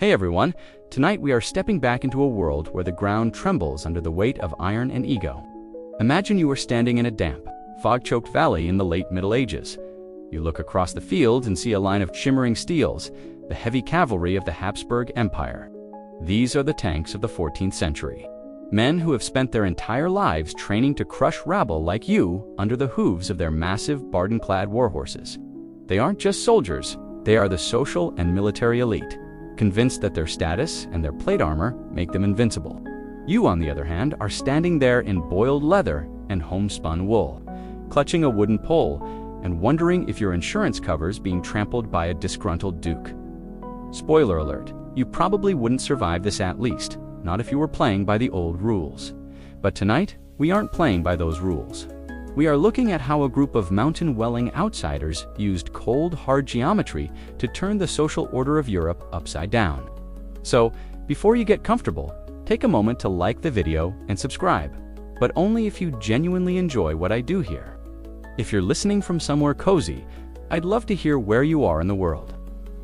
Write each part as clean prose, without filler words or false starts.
Hey everyone, tonight we are stepping back into a world where the ground trembles under the weight of iron and ego. Imagine you are standing in a damp, fog-choked valley in the late Middle Ages. You look across the fields and see a line of shimmering steels, the heavy cavalry of the Habsburg Empire. These are the tanks of the 14th century. Men who have spent their entire lives training to crush rabble like you under the hooves of their massive barden-clad warhorses. They aren't just soldiers, they are the social and military elite, convinced that their status and their plate armor make them invincible. You, on the other hand, are standing there in boiled leather and homespun wool, clutching a wooden pole and wondering if your insurance covers being trampled by a disgruntled duke. Spoiler alert, you probably wouldn't survive this, at least, not if you were playing by the old rules. But tonight, we aren't playing by those rules. We are looking at how a group of mountain-dwelling outsiders used cold, hard geometry to turn the social order of Europe upside down. So, before you get comfortable, take a moment to like the video and subscribe, but only if you genuinely enjoy what I do here. If you're listening from somewhere cozy, I'd love to hear where you are in the world.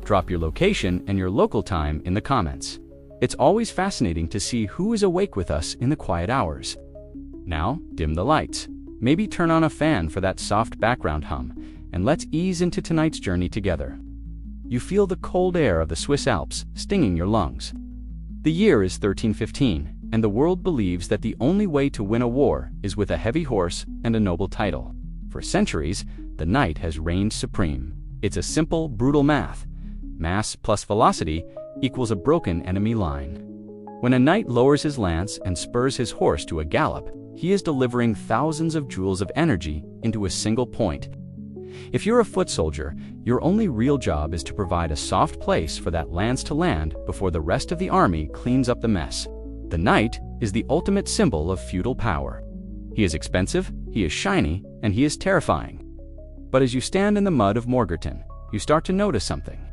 Drop your location and your local time in the comments. It's always fascinating to see who is awake with us in the quiet hours. Now, dim the lights. Maybe turn on a fan for that soft background hum, and let's ease into tonight's journey together. You feel the cold air of the Swiss Alps stinging your lungs. The year is 1315, and the world believes that the only way to win a war is with a heavy horse and a noble title. For centuries, the knight has reigned supreme. It's a simple, brutal math. Mass plus velocity equals a broken enemy line. When a knight lowers his lance and spurs his horse to a gallop, he is delivering thousands of joules of energy into a single point. If you're a foot soldier, your only real job is to provide a soft place for that lance to land before the rest of the army cleans up the mess. The knight is the ultimate symbol of feudal power. He is expensive, he is shiny, and he is terrifying. But as you stand in the mud of Morgarten, you start to notice something.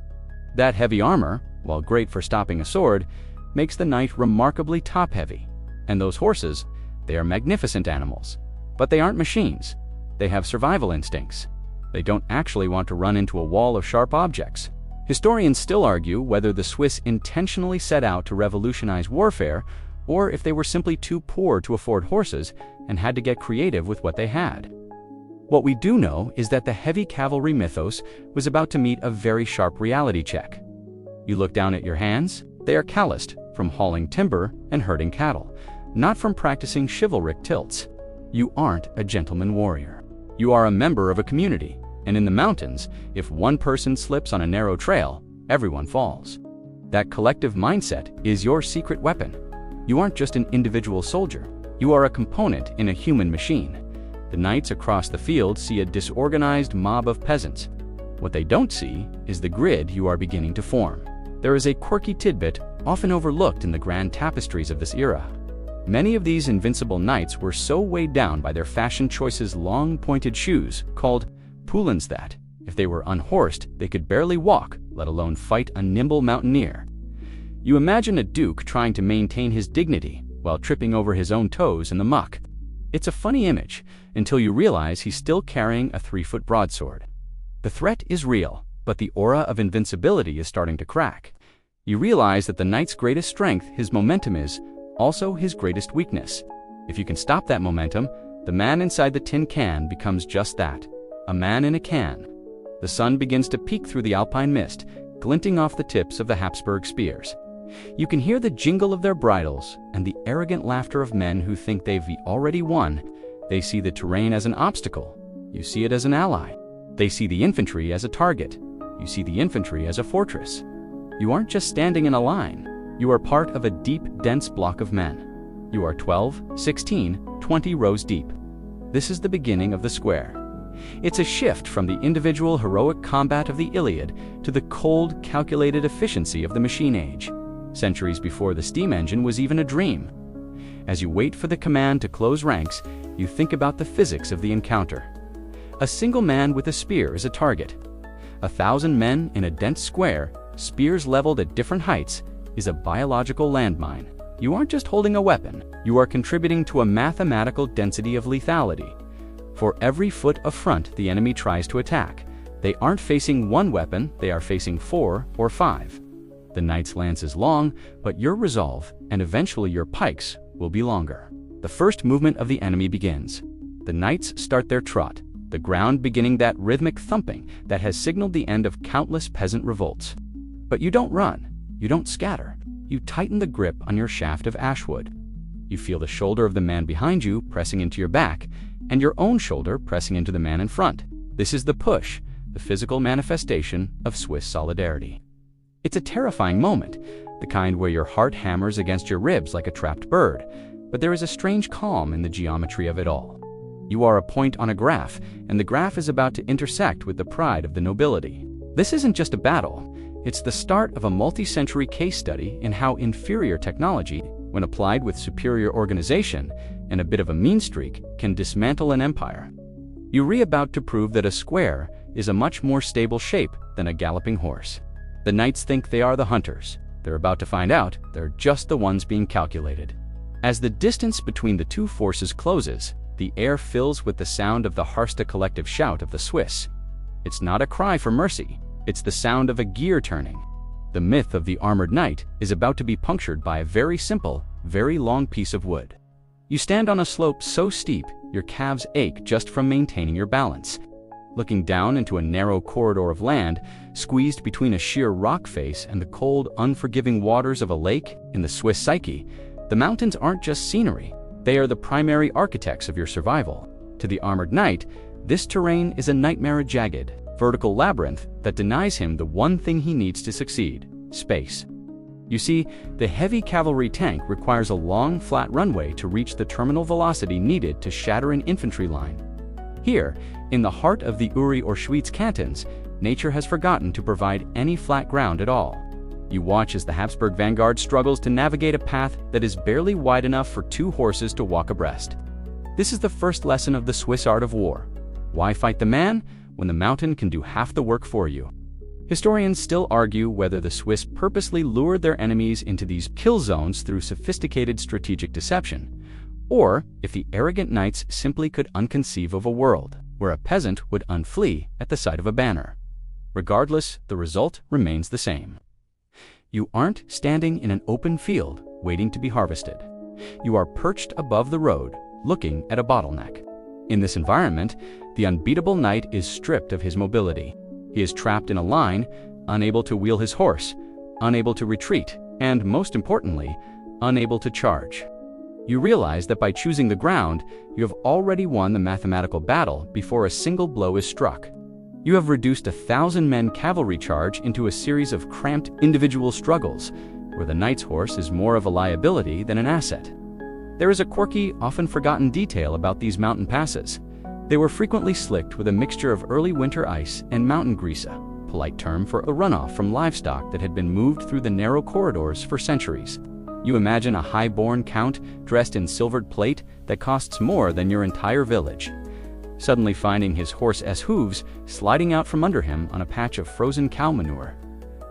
That heavy armor, while great for stopping a sword, makes the knight remarkably top-heavy. And those horses, they are magnificent animals. But they aren't machines. They have survival instincts. They don't actually want to run into a wall of sharp objects. Historians still argue whether the Swiss intentionally set out to revolutionize warfare, or if they were simply too poor to afford horses and had to get creative with what they had. What we do know is that the heavy cavalry mythos was about to meet a very sharp reality check. You look down at your hands, they are calloused from hauling timber and herding cattle, not from practicing chivalric tilts. You aren't a gentleman warrior. You are a member of a community, and in the mountains, if one person slips on a narrow trail, everyone falls. That collective mindset is your secret weapon. You aren't just an individual soldier, you are a component in a human machine. The knights across the field see a disorganized mob of peasants. What they don't see is the grid you are beginning to form. There is a quirky tidbit often overlooked in the grand tapestries of this era. Many of these invincible knights were so weighed down by their fashion choices' long pointed shoes, called poulins, that, if they were unhorsed, they could barely walk, let alone fight a nimble mountaineer. You imagine a duke trying to maintain his dignity while tripping over his own toes in the muck. It's a funny image, until you realize he's still carrying a 3-foot broadsword. The threat is real, but the aura of invincibility is starting to crack. You realize that the knight's greatest strength, his momentum, is also his greatest weakness. If you can stop that momentum, the man inside the tin can becomes just that, a man in a can. The sun begins to peek through the alpine mist, glinting off the tips of the Habsburg spears. You can hear the jingle of their bridles and the arrogant laughter of men who think they've already won. They see the terrain as an obstacle. You see it as an ally. They see the infantry as a target. You see the infantry as a fortress. You aren't just standing in a line. You are part of a deep, dense block of men. You are 12, 16, 20 rows deep. This is the beginning of the square. It's a shift from the individual heroic combat of the Iliad to the cold, calculated efficiency of the machine age. Centuries before the steam engine was even a dream. As you wait for the command to close ranks, you think about the physics of the encounter. A single man with a spear is a target. 1,000 men in a dense square, spears leveled at different heights, is a biological landmine. You aren't just holding a weapon, you are contributing to a mathematical density of lethality. For every foot of front the enemy tries to attack, they aren't facing one weapon, they are facing 4 or 5. The knight's lance is long, but your resolve, and eventually your pikes, will be longer. The first movement of the enemy begins. The knights start their trot, the ground beginning that rhythmic thumping that has signaled the end of countless peasant revolts. But you don't run, you don't scatter, you tighten the grip on your shaft of ashwood. You feel the shoulder of the man behind you pressing into your back, and your own shoulder pressing into the man in front. This is the push, the physical manifestation of Swiss solidarity. It's a terrifying moment, the kind where your heart hammers against your ribs like a trapped bird, but there is a strange calm in the geometry of it all. You are a point on a graph, and the graph is about to intersect with the pride of the nobility. This isn't just a battle, it's the start of a multi-century case study in how inferior technology, when applied with superior organization and a bit of a mean streak, can dismantle an empire. You're about to prove that a square is a much more stable shape than a galloping horse. The knights think they are the hunters. They're about to find out they're just the ones being calculated. As the distance between the two forces closes, the air fills with the sound of the Harsta collective shout of the Swiss. It's not a cry for mercy, it's the sound of a gear turning. The myth of the armored knight is about to be punctured by a very simple, very long piece of wood. You stand on a slope so steep, your calves ache just from maintaining your balance. Looking down into a narrow corridor of land, squeezed between a sheer rock face and the cold, unforgiving waters of a lake in the Swiss psyche, the mountains aren't just scenery. They are the primary architects of your survival. To the armored knight, this terrain is a nightmare jagged, vertical labyrinth that denies him the one thing he needs to succeed: space. You see, the heavy cavalry tank requires a long, flat runway to reach the terminal velocity needed to shatter an infantry line. Here, in the heart of the Uri or Schwyz cantons, nature has forgotten to provide any flat ground at all. You watch as the Habsburg vanguard struggles to navigate a path that is barely wide enough for two horses to walk abreast. This is the first lesson of the Swiss art of war. Why fight the man when the mountain can do half the work for you? Historians still argue whether the Swiss purposely lured their enemies into these kill zones through sophisticated strategic deception, or if the arrogant knights simply could unconceive of a world where a peasant would unflee at the sight of a banner. Regardless, the result remains the same. You aren't standing in an open field waiting to be harvested. You are perched above the road, looking at a bottleneck. In this environment, the unbeatable knight is stripped of his mobility. He is trapped in a line, unable to wheel his horse, unable to retreat, and most importantly, unable to charge. You realize that by choosing the ground, you have already won the mathematical battle before a single blow is struck. You have reduced 1,000-men cavalry charge into a series of cramped individual struggles, where the knight's horse is more of a liability than an asset. There is a quirky, often forgotten detail about these mountain passes. They were frequently slicked with a mixture of early winter ice and mountain gryza, polite term for a runoff from livestock that had been moved through the narrow corridors for centuries. You imagine a high-born count dressed in silvered plate that costs more than your entire village, suddenly finding his horse's hooves sliding out from under him on a patch of frozen cow manure.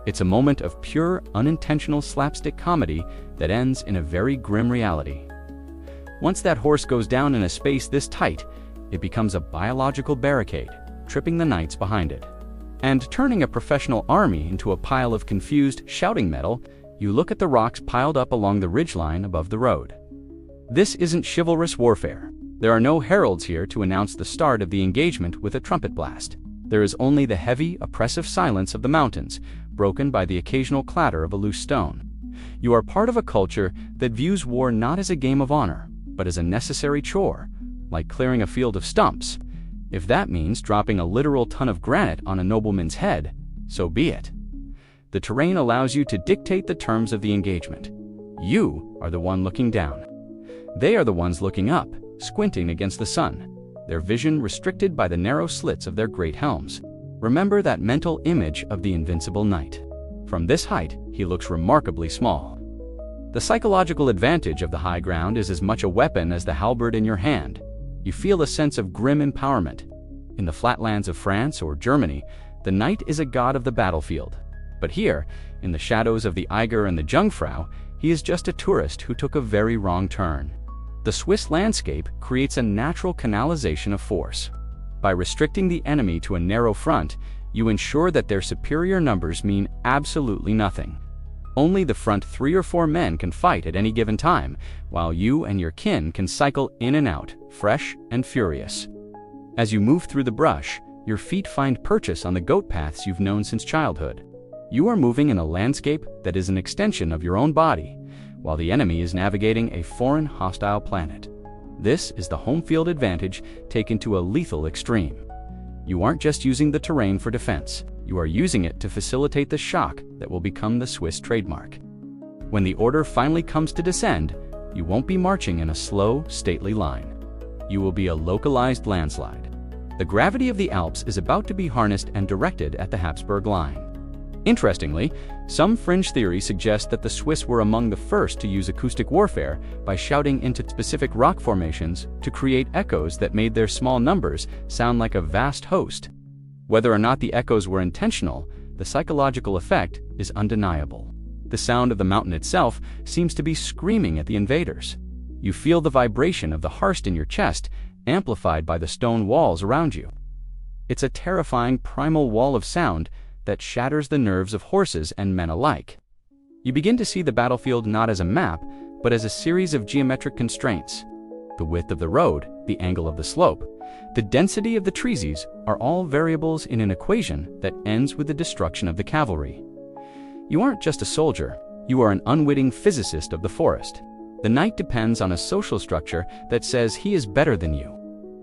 It's a moment of pure, unintentional slapstick comedy that ends in a very grim reality. Once that horse goes down in a space this tight, it becomes a biological barricade, tripping the knights behind it. And turning a professional army into a pile of confused, shouting metal, you look at the rocks piled up along the ridgeline above the road. This isn't chivalrous warfare. There are no heralds here to announce the start of the engagement with a trumpet blast. There is only the heavy, oppressive silence of the mountains, broken by the occasional clatter of a loose stone. You are part of a culture that views war not as a game of honor, but as a necessary chore, like clearing a field of stumps. If that means dropping a literal ton of granite on a nobleman's head, so be it. The terrain allows you to dictate the terms of the engagement. You are the one looking down. They are the ones looking up, squinting against the sun, their vision restricted by the narrow slits of their great helms. Remember that mental image of the invincible knight. From this height, he looks remarkably small. The psychological advantage of the high ground is as much a weapon as the halberd in your hand. You feel a sense of grim empowerment. In the flatlands of France or Germany, the knight is a god of the battlefield. But here, in the shadows of the Eiger and the Jungfrau, he is just a tourist who took a very wrong turn. The Swiss landscape creates a natural canalization of force. By restricting the enemy to a narrow front, you ensure that their superior numbers mean absolutely nothing. Only the front 3 or 4 men can fight at any given time, while you and your kin can cycle in and out, fresh and furious. As you move through the brush, your feet find purchase on the goat paths you've known since childhood. You are moving in a landscape that is an extension of your own body, while the enemy is navigating a foreign, hostile planet. This is the home field advantage taken to a lethal extreme. You aren't just using the terrain for defense, you are using it to facilitate the shock that will become the Swiss trademark. When the order finally comes to descend, you won't be marching in a slow, stately line. You will be a localized landslide. The gravity of the Alps is about to be harnessed and directed at the Habsburg line. Interestingly, some fringe theories suggest that the Swiss were among the first to use acoustic warfare by shouting into specific rock formations to create echoes that made their small numbers sound like a vast host. Whether or not the echoes were intentional, the psychological effect is undeniable. The sound of the mountain itself seems to be screaming at the invaders. You feel the vibration of the Harst in your chest, amplified by the stone walls around you. It's a terrifying primal wall of sound that shatters the nerves of horses and men alike. You begin to see the battlefield not as a map, but as a series of geometric constraints. The width of the road, the angle of the slope, the density of the trees are all variables in an equation that ends with the destruction of the cavalry. You aren't just a soldier, you are an unwitting physicist of the forest. The knight depends on a social structure that says he is better than you.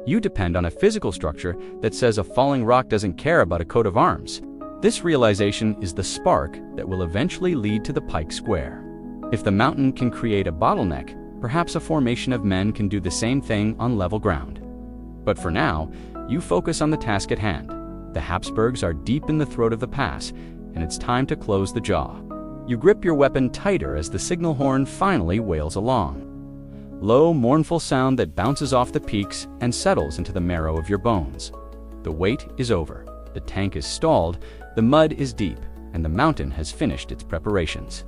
You depend on a physical structure that says a falling rock doesn't care about a coat of arms. This realization is the spark that will eventually lead to the Pike Square. If the mountain can create a bottleneck, perhaps a formation of men can do the same thing on level ground. But for now, you focus on the task at hand. The Habsburgs are deep in the throat of the pass, and it's time to close the jaw. You grip your weapon tighter as the signal horn finally wails along. Low, mournful sound that bounces off the peaks and settles into the marrow of your bones. The wait is over. The tank is stalled, the mud is deep, and the mountain has finished its preparations.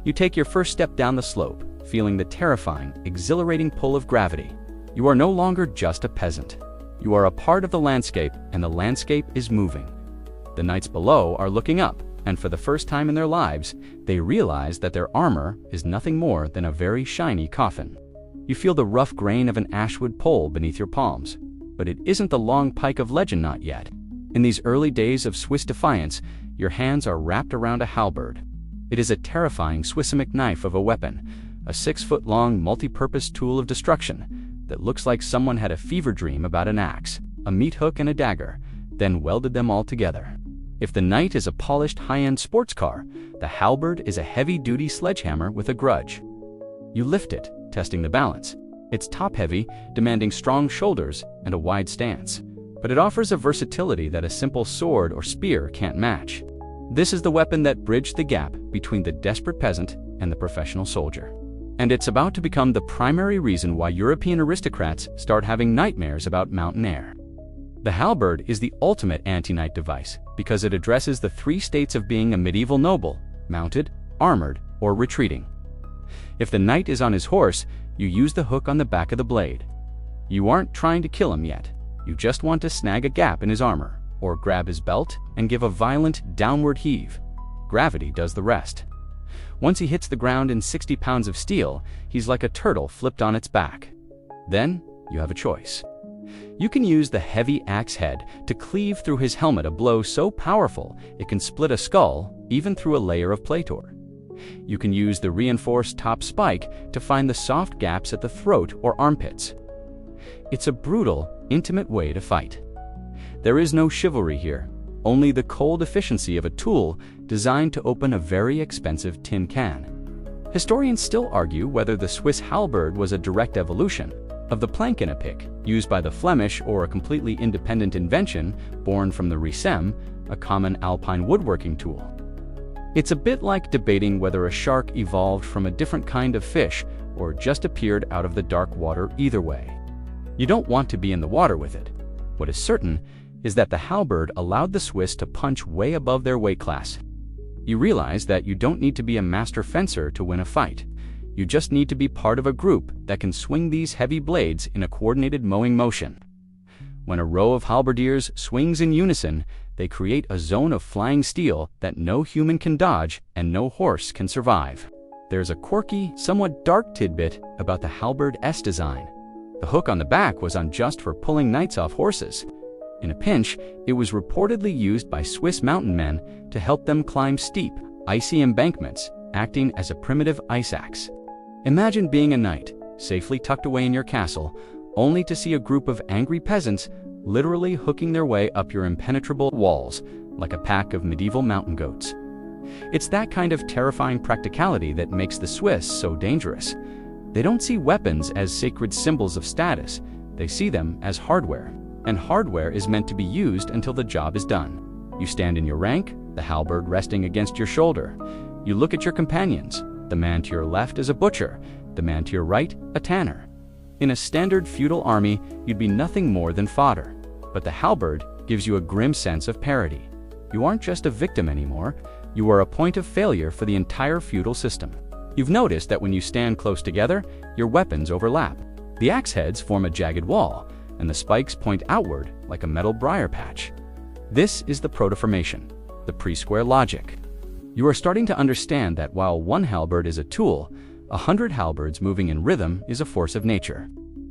You take your first step down the slope, feeling the terrifying, exhilarating pull of gravity. You are no longer just a peasant. You are a part of the landscape, and the landscape is moving. The knights below are looking up, and for the first time in their lives, they realize that their armor is nothing more than a very shiny coffin. You feel the rough grain of an ashwood pole beneath your palms, but it isn't the long pike of legend not yet. In these early days of Swiss defiance, your hands are wrapped around a halberd. It is a terrifying Swissamic knife of a weapon, a 6-foot-long multi-purpose tool of destruction that looks like someone had a fever dream about an axe, a meat hook and a dagger, then welded them all together. If the knight is a polished high-end sports car, the halberd is a heavy-duty sledgehammer with a grudge. You lift it, testing the balance. It's top-heavy, demanding strong shoulders and a wide stance. But it offers a versatility that a simple sword or spear can't match. This is the weapon that bridged the gap between the desperate peasant and the professional soldier. And it's about to become the primary reason why European aristocrats start having nightmares about mountain air. The halberd is the ultimate anti-knight device because it addresses the 3 states of being a medieval noble: mounted, armored, or retreating. If the knight is on his horse, you use the hook on the back of the blade. You aren't trying to kill him yet. You just want to snag a gap in his armor, or grab his belt and give a violent downward heave. Gravity does the rest. Once he hits the ground in 60 pounds of steel, he's like a turtle flipped on its back. Then you have a choice. You can use the heavy axe head to cleave through his helmet, a blow so powerful it can split a skull even through a layer of plator. You can use the reinforced top spike to find the soft gaps at the throat or armpits. It's a brutal, intimate way to fight. There is no chivalry here, only the cold efficiency of a tool designed to open a very expensive tin can. Historians still argue whether the Swiss halberd was a direct evolution of the plankenepik, used by the Flemish, or a completely independent invention born from the ricem, a common alpine woodworking tool. It's a bit like debating whether a shark evolved from a different kind of fish or just appeared out of the dark water. Either way, you don't want to be in the water with it. What is certain is that the halberd allowed the Swiss to punch way above their weight class. You realize that you don't need to be a master fencer to win a fight. You just need to be part of a group that can swing these heavy blades in a coordinated mowing motion. When a row of halberdiers swings in unison, They create a zone of flying steel that no human can dodge and no horse can survive. There's a quirky, somewhat dark tidbit about the halberd S design. The hook on the back was on just for pulling knights off horses. In a pinch, it was reportedly used by Swiss mountain men to help them climb steep, icy embankments, acting as a primitive ice axe. Imagine being a knight, safely tucked away in your castle, only to see a group of angry peasants literally hooking their way up your impenetrable walls like a pack of medieval mountain goats. It's that kind of terrifying practicality that makes the Swiss so dangerous. They don't see weapons as sacred symbols of status, they see them as hardware. And hardware is meant to be used until the job is done. You stand in your rank, the halberd resting against your shoulder. You look at your companions. The man to your left is a butcher, the man to your right, a tanner. In a standard feudal army, you'd be nothing more than fodder. But the halberd gives you a grim sense of parity. You aren't just a victim anymore, you are a point of failure for the entire feudal system. You've noticed that when you stand close together, your weapons overlap. The axe heads form a jagged wall, and the spikes point outward like a metal briar patch. This is the proto-formation, the pre-square logic. You are starting to understand that while one halberd is a tool, 100 halberds moving in rhythm is a force of nature.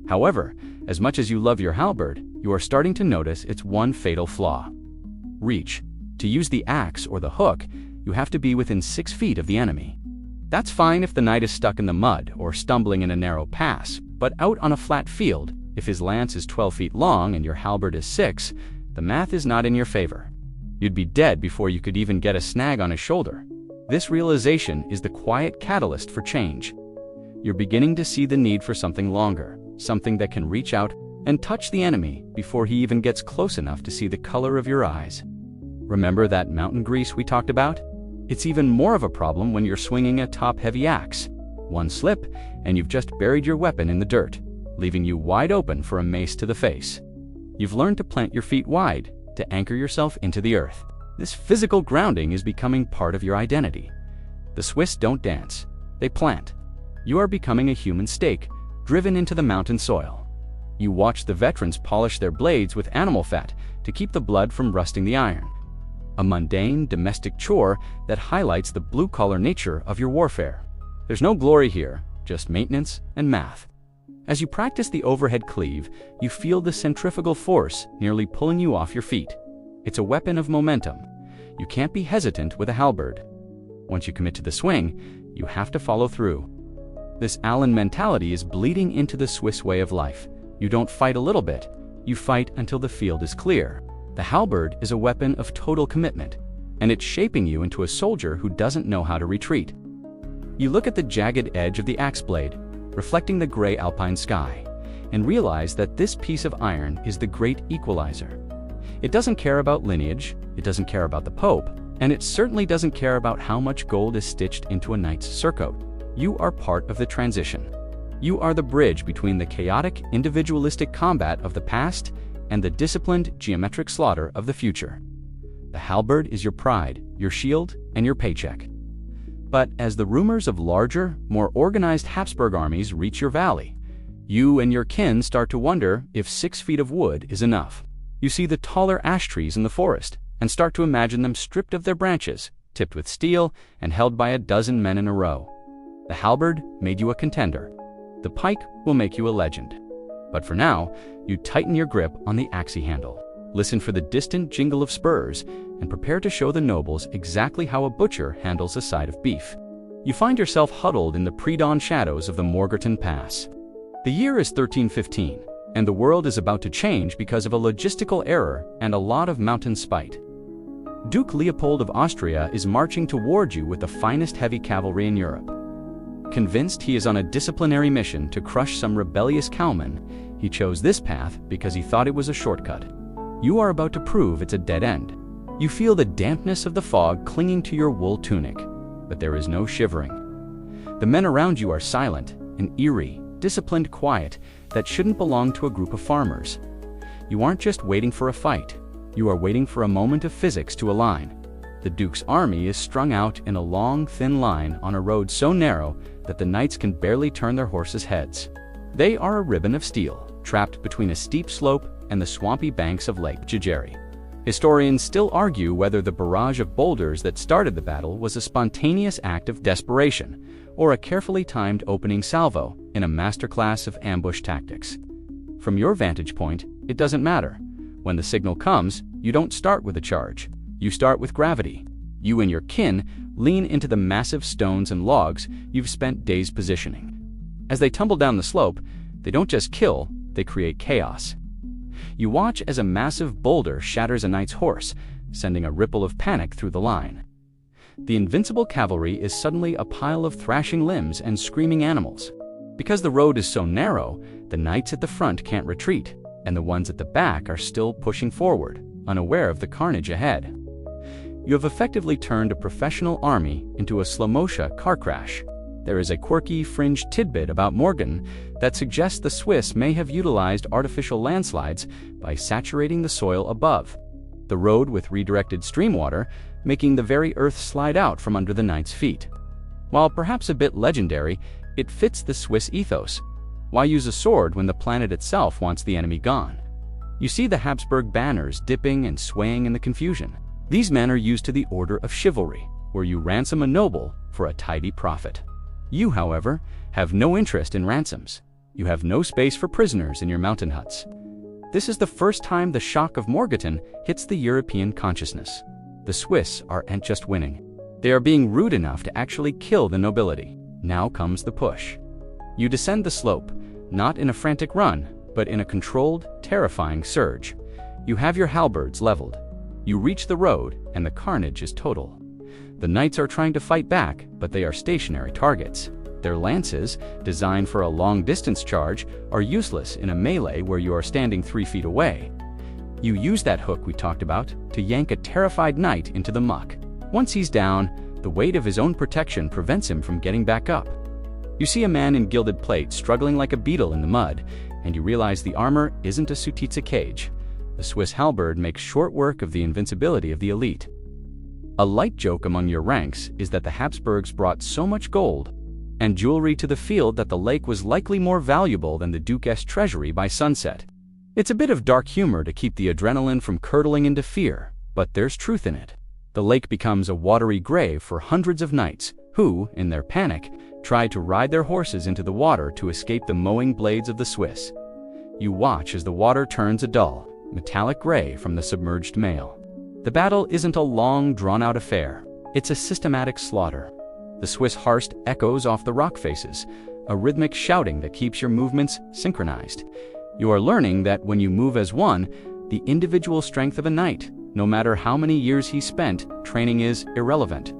However, as much as you love your halberd, you are starting to notice its one fatal flaw. Reach. To use the axe or the hook, you have to be within 6 feet of the enemy. That's fine if the knight is stuck in the mud or stumbling in a narrow pass, but out on a flat field, if his lance is 12 feet long and your halberd is 6, the math is not in your favor. You'd be dead before you could even get a snag on his shoulder. This realization is the quiet catalyst for change. You're beginning to see the need for something longer, something that can reach out and touch the enemy before he even gets close enough to see the color of your eyes. Remember that mountain grease we talked about? It's even more of a problem when you're swinging a top-heavy axe. One slip, and you've just buried your weapon in the dirt, leaving you wide open for a mace to the face. You've learned to plant your feet wide, to anchor yourself into the earth. This physical grounding is becoming part of your identity. The Swiss don't dance, they plant. You are becoming a human stake, driven into the mountain soil. You watch the veterans polish their blades with animal fat to keep the blood from rusting the iron. A mundane, domestic chore that highlights the blue-collar nature of your warfare. There's no glory here, just maintenance and math. As you practice the overhead cleave, you feel the centrifugal force nearly pulling you off your feet. It's a weapon of momentum. You can't be hesitant with a halberd. Once you commit to the swing, you have to follow through. This Allen mentality is bleeding into the Swiss way of life. You don't fight a little bit, you fight until the field is clear. The halberd is a weapon of total commitment, and it's shaping you into a soldier who doesn't know how to retreat. You look at the jagged edge of the axe blade, reflecting the gray alpine sky, and realize that this piece of iron is the great equalizer. It doesn't care about lineage, it doesn't care about the Pope, and it certainly doesn't care about how much gold is stitched into a knight's surcoat. You are part of the transition. You are the bridge between the chaotic, individualistic combat of the past and the disciplined, geometric slaughter of the future. The halberd is your pride, your shield, and your paycheck. But as the rumors of larger, more organized Habsburg armies reach your valley, you and your kin start to wonder if 6 feet of wood is enough. You see the taller ash trees in the forest and start to imagine them stripped of their branches, tipped with steel, and held by a dozen men in a row. The halberd made you a contender. The pike will make you a legend. But for now, you tighten your grip on the axe handle, listen for the distant jingle of spurs, and prepare to show the nobles exactly how a butcher handles a side of beef. You find yourself huddled in the pre-dawn shadows of the Morgarten Pass. The year is 1315, and the world is about to change because of a logistical error and a lot of mountain spite. Duke Leopold of Austria is marching toward you with the finest heavy cavalry in Europe. Convinced he is on a disciplinary mission to crush some rebellious cowmen, he chose this path because he thought it was a shortcut. You are about to prove it's a dead end. You feel the dampness of the fog clinging to your wool tunic, but there is no shivering. The men around you are silent, an eerie, disciplined quiet that shouldn't belong to a group of farmers. You aren't just waiting for a fight, you are waiting for a moment of physics to align. The Duke's army is strung out in a long, thin line on a road so narrow that the knights can barely turn their horses' heads. They are a ribbon of steel, trapped between a steep slope and the swampy banks of Lake Jageri. Historians still argue whether the barrage of boulders that started the battle was a spontaneous act of desperation or a carefully timed opening salvo in a masterclass of ambush tactics. From your vantage point, it doesn't matter. When the signal comes, you don't start with a charge. You start with gravity. You and your kin lean into the massive stones and logs you've spent days positioning. As they tumble down the slope, they don't just kill, they create chaos. You watch as a massive boulder shatters a knight's horse, sending a ripple of panic through the line. The invincible cavalry is suddenly a pile of thrashing limbs and screaming animals. Because the road is so narrow, the knights at the front can't retreat, and the ones at the back are still pushing forward, unaware of the carnage ahead. You have effectively turned a professional army into a slow-motion car crash. There is a quirky fringe tidbit about Morgan that suggests the Swiss may have utilized artificial landslides by saturating the soil above the road with redirected stream water, making the very earth slide out from under the knights' feet. While perhaps a bit legendary, it fits the Swiss ethos. Why use a sword when the planet itself wants the enemy gone? You see the Habsburg banners dipping and swaying in the confusion. These men are used to the order of chivalry, where you ransom a noble for a tidy profit. You, however, have no interest in ransoms. You have no space for prisoners in your mountain huts. This is the first time the shock of Morgarten hits the European consciousness. The Swiss aren't just winning. They are being rude enough to actually kill the nobility. Now comes the push. You descend the slope, not in a frantic run, but in a controlled, terrifying surge. You have your halberds leveled. You reach the road, and the carnage is total. The knights are trying to fight back, but they are stationary targets. Their lances, designed for a long-distance charge, are useless in a melee where you are standing 3 feet away. You use that hook we talked about to yank a terrified knight into the muck. Once he's down, the weight of his own protection prevents him from getting back up. You see a man in gilded plate struggling like a beetle in the mud, and you realize the armor isn't a Sutitsa cage. The Swiss halberd makes short work of the invincibility of the elite. A light joke among your ranks is that the Habsburgs brought so much gold and jewelry to the field that the lake was likely more valuable than the Duke's treasury by sunset. It's a bit of dark humor to keep the adrenaline from curdling into fear, but there's truth in it. The lake becomes a watery grave for hundreds of knights who, in their panic, try to ride their horses into the water to escape the mowing blades of the Swiss. You watch as the water turns a dull, metallic gray from the submerged mail. The battle isn't a long, drawn-out affair. It's a systematic slaughter. The Swiss Harst echoes off the rock faces, a rhythmic shouting that keeps your movements synchronized. You are learning that when you move as one, the individual strength of a knight, no matter how many years he spent, training is irrelevant.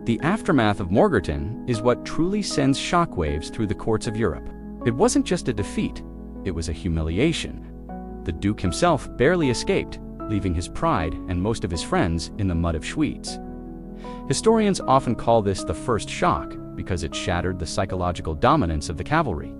The aftermath of Morgarten is what truly sends shockwaves through the courts of Europe. It wasn't just a defeat, it was a humiliation. The Duke himself barely escaped, leaving his pride and most of his friends in the mud of Schwyz. Historians often call this the first shock because it shattered the psychological dominance of the cavalry.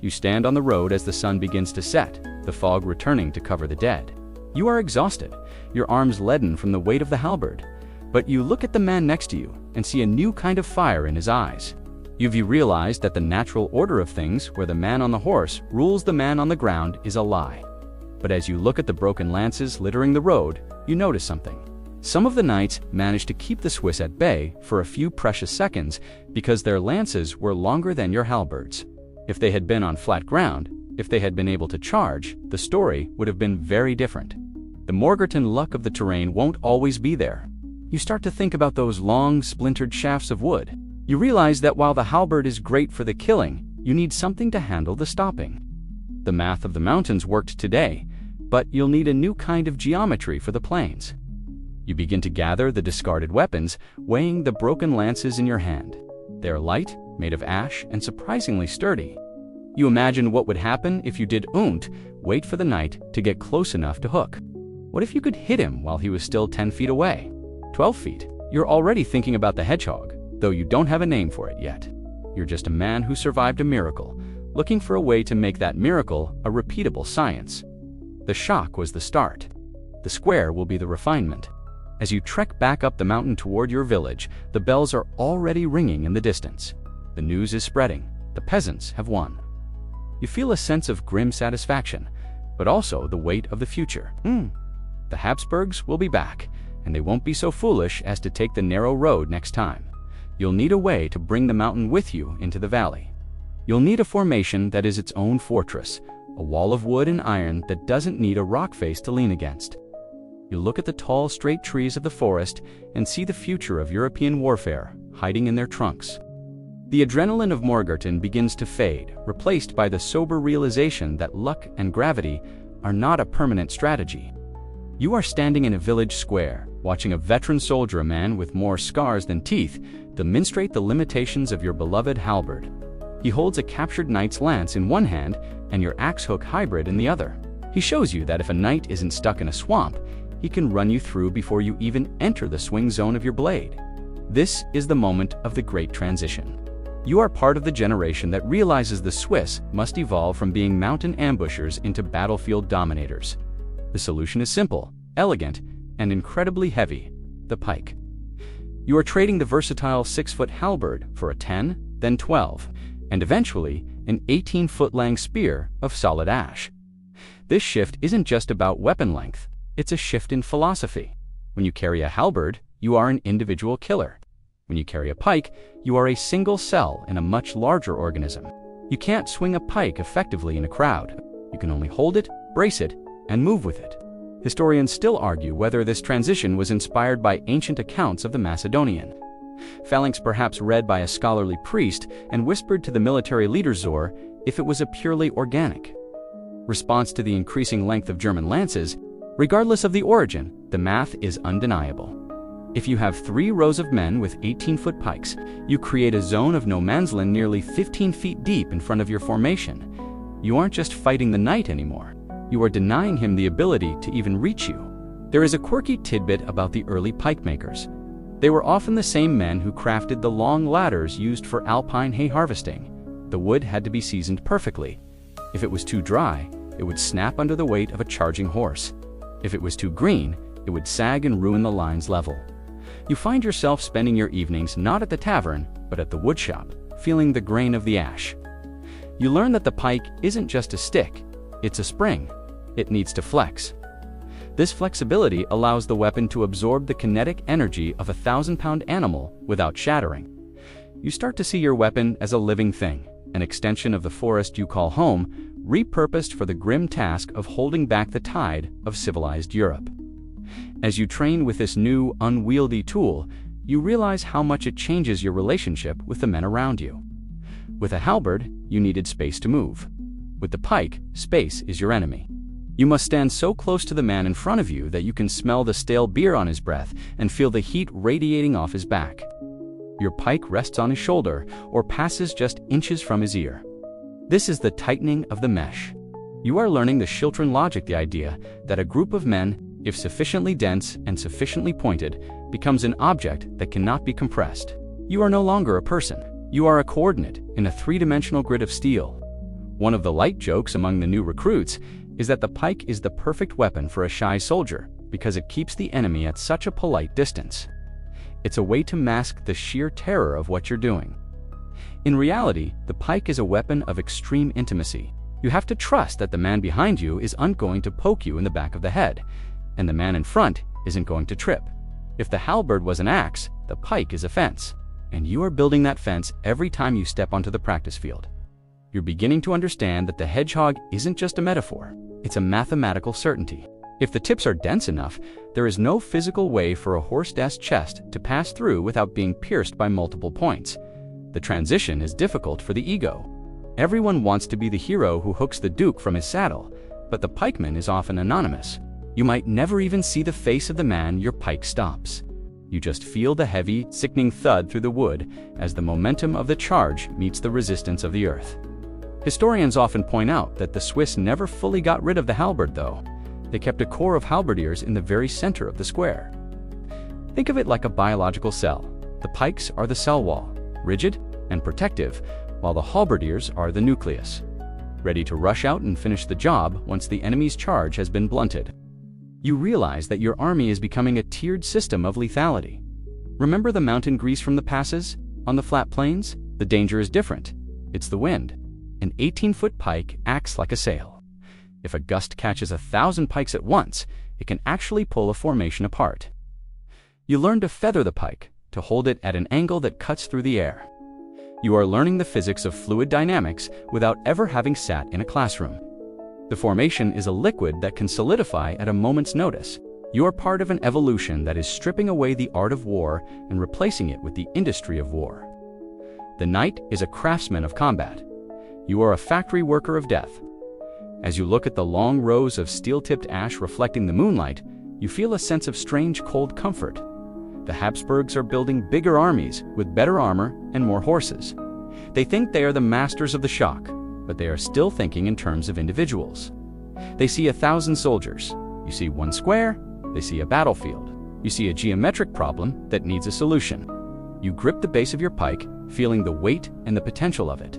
You stand on the road as the sun begins to set, the fog returning to cover the dead. You are exhausted, your arms leaden from the weight of the halberd, but you look at the man next to you and see a new kind of fire in his eyes. You've realized that the natural order of things, where the man on the horse rules the man on the ground, is a lie. But as you look at the broken lances littering the road, you notice something. Some of the knights managed to keep the Swiss at bay for a few precious seconds because their lances were longer than your halberds. If they had been on flat ground, if they had been able to charge, the story would have been very different. The Morgarten luck of the terrain won't always be there. You start to think about those long, splintered shafts of wood. You realize that while the halberd is great for the killing, you need something to handle the stopping. The math of the mountains worked today, but you'll need a new kind of geometry for the plains. You begin to gather the discarded weapons, weighing the broken lances in your hand. They are light, made of ash, and surprisingly sturdy. You imagine what would happen if you did wait for the knight to get close enough to hook. What if you could hit him while he was still 10 feet away? 12 feet? You're already thinking about the hedgehog, though you don't have a name for it yet. You're just a man who survived a miracle, looking for a way to make that miracle a repeatable science. The shock was the start. The square will be the refinement. As you trek back up the mountain toward your village, the bells are already ringing in the distance. The news is spreading. The peasants have won. You feel a sense of grim satisfaction, but also the weight of the future. The Habsburgs will be back, and they won't be so foolish as to take the narrow road next time. You'll need a way to bring the mountain with you into the valley. You'll need a formation that is its own fortress, a wall of wood and iron that doesn't need a rock face to lean against. You look at the tall, straight trees of the forest and see the future of European warfare hiding in their trunks. The adrenaline of Morgarten begins to fade, replaced by the sober realization that luck and gravity are not a permanent strategy. You are standing in a village square, watching a veteran soldier, a man with more scars than teeth, demonstrate the limitations of your beloved halberd. He holds a captured knight's lance in one hand and your axe-hook hybrid in the other. He shows you that if a knight isn't stuck in a swamp, he can run you through before you even enter the swing zone of your blade. This is the moment of the great transition. You are part of the generation that realizes the Swiss must evolve from being mountain ambushers into battlefield dominators. The solution is simple, elegant, and incredibly heavy: the pike. You are trading the versatile 6-foot halberd for a 10, then 12, and eventually an 18-foot-long spear of solid ash. This shift isn't just about weapon length, it's a shift in philosophy. When you carry a halberd, you are an individual killer. When you carry a pike, you are a single cell in a much larger organism. You can't swing a pike effectively in a crowd. You can only hold it, brace it, and move with it. Historians still argue whether this transition was inspired by ancient accounts of the Macedonian phalanx, perhaps read by a scholarly priest and whispered to the military leader Zor, if it was a purely organic response to the increasing length of German lances. Regardless of the origin, the math is undeniable. If you have 3 rows of men with 18-foot pikes, you create a zone of no man's land nearly 15 feet deep in front of your formation. You aren't just fighting the knight anymore. You are denying him the ability to even reach you. There is a quirky tidbit about the early pike makers. They were often the same men who crafted the long ladders used for alpine hay harvesting. The wood had to be seasoned perfectly. If it was too dry, it would snap under the weight of a charging horse. If it was too green, it would sag and ruin the line's level. You find yourself spending your evenings not at the tavern, but at the woodshop, feeling the grain of the ash. You learn that the pike isn't just a stick, it's a spring. It needs to flex. This flexibility allows the weapon to absorb the kinetic energy of a 1,000-pound animal without shattering. You start to see your weapon as a living thing, an extension of the forest you call home, repurposed for the grim task of holding back the tide of civilized Europe. As you train with this new, unwieldy tool, you realize how much it changes your relationship with the men around you. With a halberd, you needed space to move. With the pike, space is your enemy. You must stand so close to the man in front of you that you can smell the stale beer on his breath and feel the heat radiating off his back. Your pike rests on his shoulder or passes just inches from his ear. This is the tightening of the mesh. You are learning the Schiltron logic, the idea that a group of men, if sufficiently dense and sufficiently pointed, becomes an object that cannot be compressed. You are no longer a person. You are a coordinate in a 3-dimensional grid of steel. One of the light jokes among the new recruits is that the pike is the perfect weapon for a shy soldier because it keeps the enemy at such a polite distance. It's a way to mask the sheer terror of what you're doing. In reality, the pike is a weapon of extreme intimacy. You have to trust that the man behind you isn't going to poke you in the back of the head, and the man in front isn't going to trip. If the halberd was an axe, the pike is a fence, and you are building that fence every time you step onto the practice field. You're beginning to understand that the hedgehog isn't just a metaphor, it's a mathematical certainty. If the tips are dense enough, there is no physical way for a horse's chest to pass through without being pierced by multiple points. The transition is difficult for the ego. Everyone wants to be the hero who hooks the duke from his saddle, but the pikeman is often anonymous. You might never even see the face of the man your pike stops. You just feel the heavy, sickening thud through the wood as the momentum of the charge meets the resistance of the earth. Historians often point out that the Swiss never fully got rid of the halberd, though. They kept a core of halberdiers in the very center of the square. Think of it like a biological cell. The pikes are the cell wall, rigid and protective, while the halberdiers are the nucleus, ready to rush out and finish the job once the enemy's charge has been blunted. You realize that your army is becoming a tiered system of lethality. Remember the mountain grease from the passes? On the flat plains, the danger is different. It's the wind. An 18-foot pike acts like a sail. If a gust catches 1,000 pikes at once, it can actually pull a formation apart. You learn to feather the pike, to hold it at an angle that cuts through the air. You are learning the physics of fluid dynamics without ever having sat in a classroom. The formation is a liquid that can solidify at a moment's notice. You are part of an evolution that is stripping away the art of war and replacing it with the industry of war. The knight is a craftsman of combat. You are a factory worker of death. As you look at the long rows of steel-tipped ash reflecting the moonlight, you feel a sense of strange cold comfort. The Habsburgs are building bigger armies with better armor and more horses. They think they are the masters of the shock, but they are still thinking in terms of individuals. They see 1,000 soldiers. You see one square, they see a battlefield. You see a geometric problem that needs a solution. You grip the base of your pike, feeling the weight and the potential of it.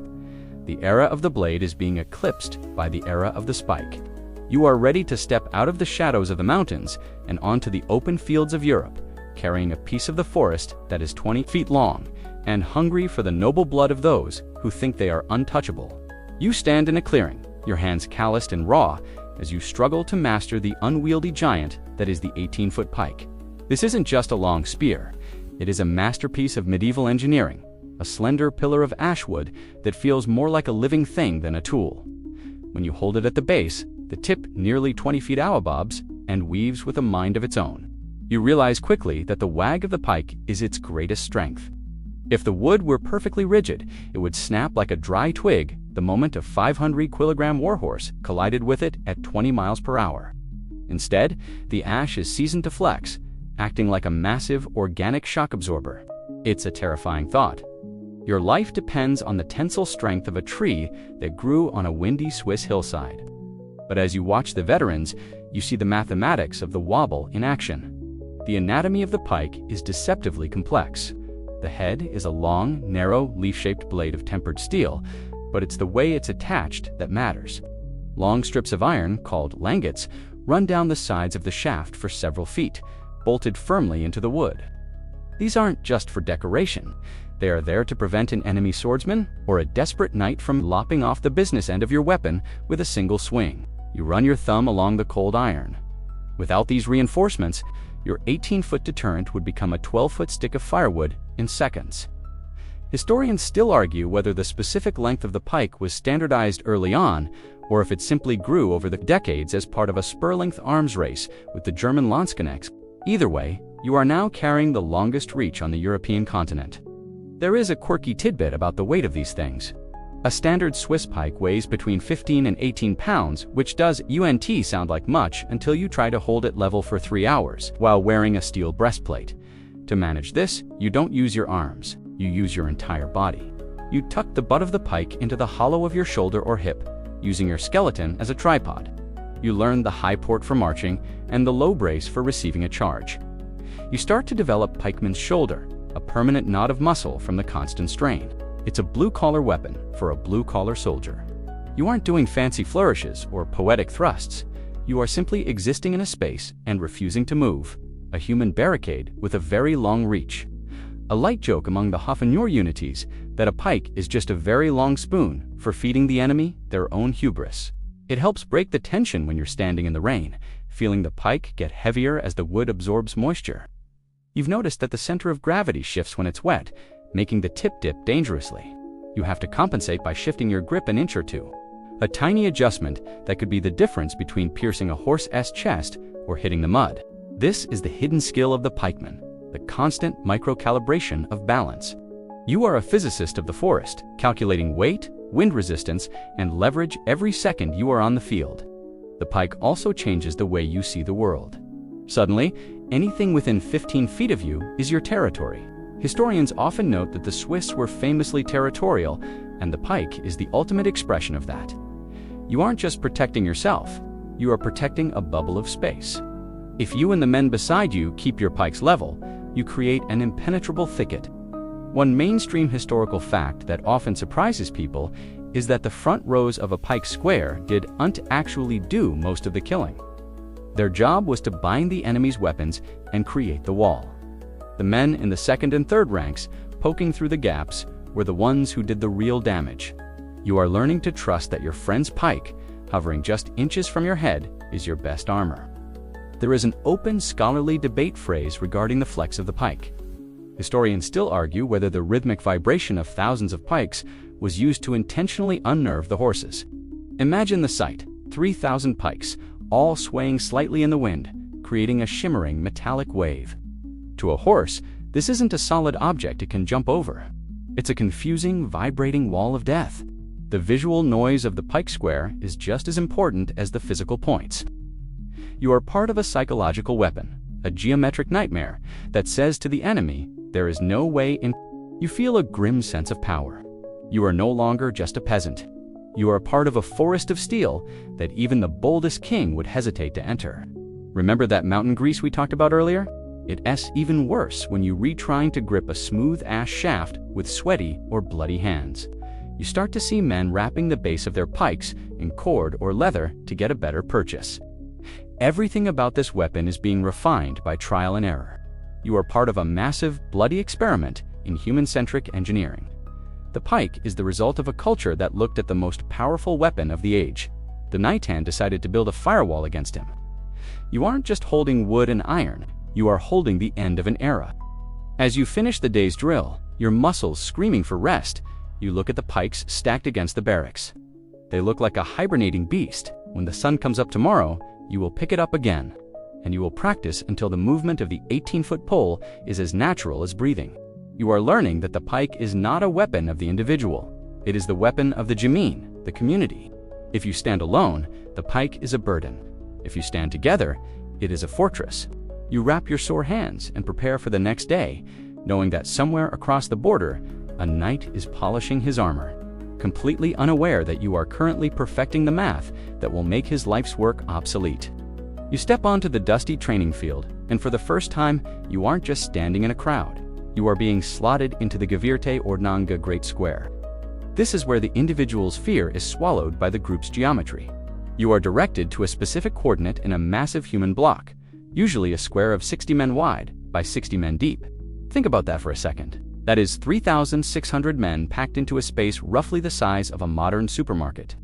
The era of the blade is being eclipsed by the era of the spike. You are ready to step out of the shadows of the mountains and onto the open fields of Europe, carrying a piece of the forest that is 20 feet long and hungry for the noble blood of those who think they are untouchable. You stand in a clearing, your hands calloused and raw, as you struggle to master the unwieldy giant that is the 18-foot pike. This isn't just a long spear. It is a masterpiece of medieval engineering, a slender pillar of ash wood that feels more like a living thing than a tool. When you hold it at the base, the tip nearly 20 feet bobs and weaves with a mind of its own. You realize quickly that the wag of the pike is its greatest strength. If the wood were perfectly rigid, it would snap like a dry twig the moment a 500-kilogram warhorse collided with it at 20 miles per hour. Instead, the ash is seasoned to flex, acting like a massive organic shock absorber. It's a terrifying thought. Your life depends on the tensile strength of a tree that grew on a windy Swiss hillside. But as you watch the veterans, you see the mathematics of the wobble in action. The anatomy of the pike is deceptively complex. The head is a long, narrow, leaf-shaped blade of tempered steel, but it's the way it's attached that matters. Long strips of iron, called langets, run down the sides of the shaft for several feet, bolted firmly into the wood. These aren't just for decoration. They are there to prevent an enemy swordsman or a desperate knight from lopping off the business end of your weapon with a single swing. You run your thumb along the cold iron. Without these reinforcements, your 18-foot deterrent would become a 12-foot stick of firewood in seconds. Historians still argue whether the specific length of the pike was standardized early on, or if it simply grew over the decades as part of a spur-length arms race with the German Landsknechts. Either way, you are now carrying the longest reach on the European continent. There is a quirky tidbit about the weight of these things. A standard Swiss pike weighs between 15 and 18 pounds, which does sound like much until you try to hold it level for 3 hours while wearing a steel breastplate. To manage this, you don't use your arms, you use your entire body. You tuck the butt of the pike into the hollow of your shoulder or hip, using your skeleton as a tripod. You learn the high port for marching and the low brace for receiving a charge. You start to develop pikeman's shoulder, a permanent knot of muscle from the constant strain. It's a blue-collar weapon for a blue-collar soldier. You aren't doing fancy flourishes or poetic thrusts. You are simply existing in a space and refusing to move, a human barricade with a very long reach. A light joke among the Hoffenur unities that a pike is just a very long spoon for feeding the enemy their own hubris. It helps break the tension when you're standing in the rain, feeling the pike get heavier as the wood absorbs moisture. You've noticed that the center of gravity shifts when it's wet, making the tip dip dangerously. You have to compensate by shifting your grip an inch or two. A tiny adjustment that could be the difference between piercing a horse's chest or hitting the mud. This is the hidden skill of the pikeman, the constant micro-calibration of balance. You are a physicist of the forest, calculating weight, wind resistance, and leverage every second you are on the field. The pike also changes the way you see the world. Suddenly, anything within 15 feet of you is your territory. Historians often note that the Swiss were famously territorial, and the pike is the ultimate expression of that. You aren't just protecting yourself, you are protecting a bubble of space. If you and the men beside you keep your pikes level, you create an impenetrable thicket. One mainstream historical fact that often surprises people is that the front rows of a pike square didn't actually do most of the killing. Their job was to bind the enemy's weapons and create the wall. The men in the second and third ranks, poking through the gaps, were the ones who did the real damage. You are learning to trust that your friend's pike, hovering just inches from your head, is your best armor. There is an open scholarly debate phrase regarding the flex of the pike. Historians still argue whether the rhythmic vibration of thousands of pikes was used to intentionally unnerve the horses. Imagine the sight: 3,000 pikes, all swaying slightly in the wind, creating a shimmering metallic wave. To a horse, this isn't a solid object it can jump over. It's a confusing, vibrating wall of death. The visual noise of the pike square is just as important as the physical points. You are part of a psychological weapon, a geometric nightmare that says to the enemy, there is no way in. You feel a grim sense of power. You are no longer just a peasant. You are part of a forest of steel that even the boldest king would hesitate to enter. Remember that mountain grease we talked about earlier? It's even worse when you trying to grip a smooth ash shaft with sweaty or bloody hands. You start to see men wrapping the base of their pikes in cord or leather to get a better purchase. Everything about this weapon is being refined by trial and error. You are part of a massive, bloody experiment in human-centric engineering. The pike is the result of a culture that looked at the most powerful weapon of the age. The Nitan decided to build a firewall against him. You aren't just holding wood and iron, you are holding the end of an era. As you finish the day's drill, your muscles screaming for rest, you look at the pikes stacked against the barracks. They look like a hibernating beast. When the sun comes up tomorrow, you will pick it up again, and you will practice until the movement of the 18-foot pole is as natural as breathing. You are learning that the pike is not a weapon of the individual. It is the weapon of the jameen, the community. If you stand alone, the pike is a burden. If you stand together, it is a fortress. You wrap your sore hands and prepare for the next day, knowing that somewhere across the border, a knight is polishing his armor, completely unaware that you are currently perfecting the math that will make his life's work obsolete. You step onto the dusty training field, and for the first time, you aren't just standing in a crowd. You are being slotted into the Gaverte Ordnanga Great Square. This is where the individual's fear is swallowed by the group's geometry. You are directed to a specific coordinate in a massive human block, usually a square of 60 men wide by 60 men deep. Think about that for a second. That is 3,600 men packed into a space roughly the size of a modern supermarket.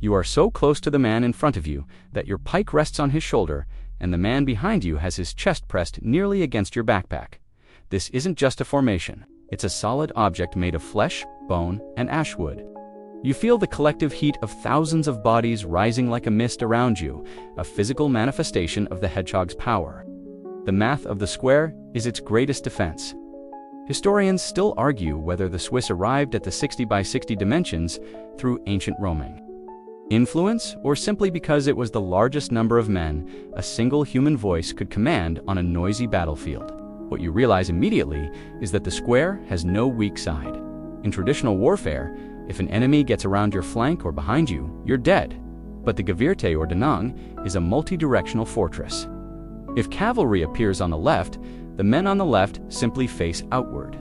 You are so close to the man in front of you that your pike rests on his shoulder, and the man behind you has his chest pressed nearly against your backpack. This isn't just a formation. It's a solid object made of flesh, bone, and ash wood. You feel the collective heat of thousands of bodies rising like a mist around you, a physical manifestation of the hedgehog's power. The math of the square is its greatest defense. Historians still argue whether the Swiss arrived at the 60 by 60 dimensions through ancient roaming, influence, or simply because it was the largest number of men a single human voice could command on a noisy battlefield. What you realize immediately is that the square has no weak side. In traditional warfare, if an enemy gets around your flank or behind you, you're dead. But the Gaverte or Danang is a multi-directional fortress. If cavalry appears on the left, the men on the left simply face outward.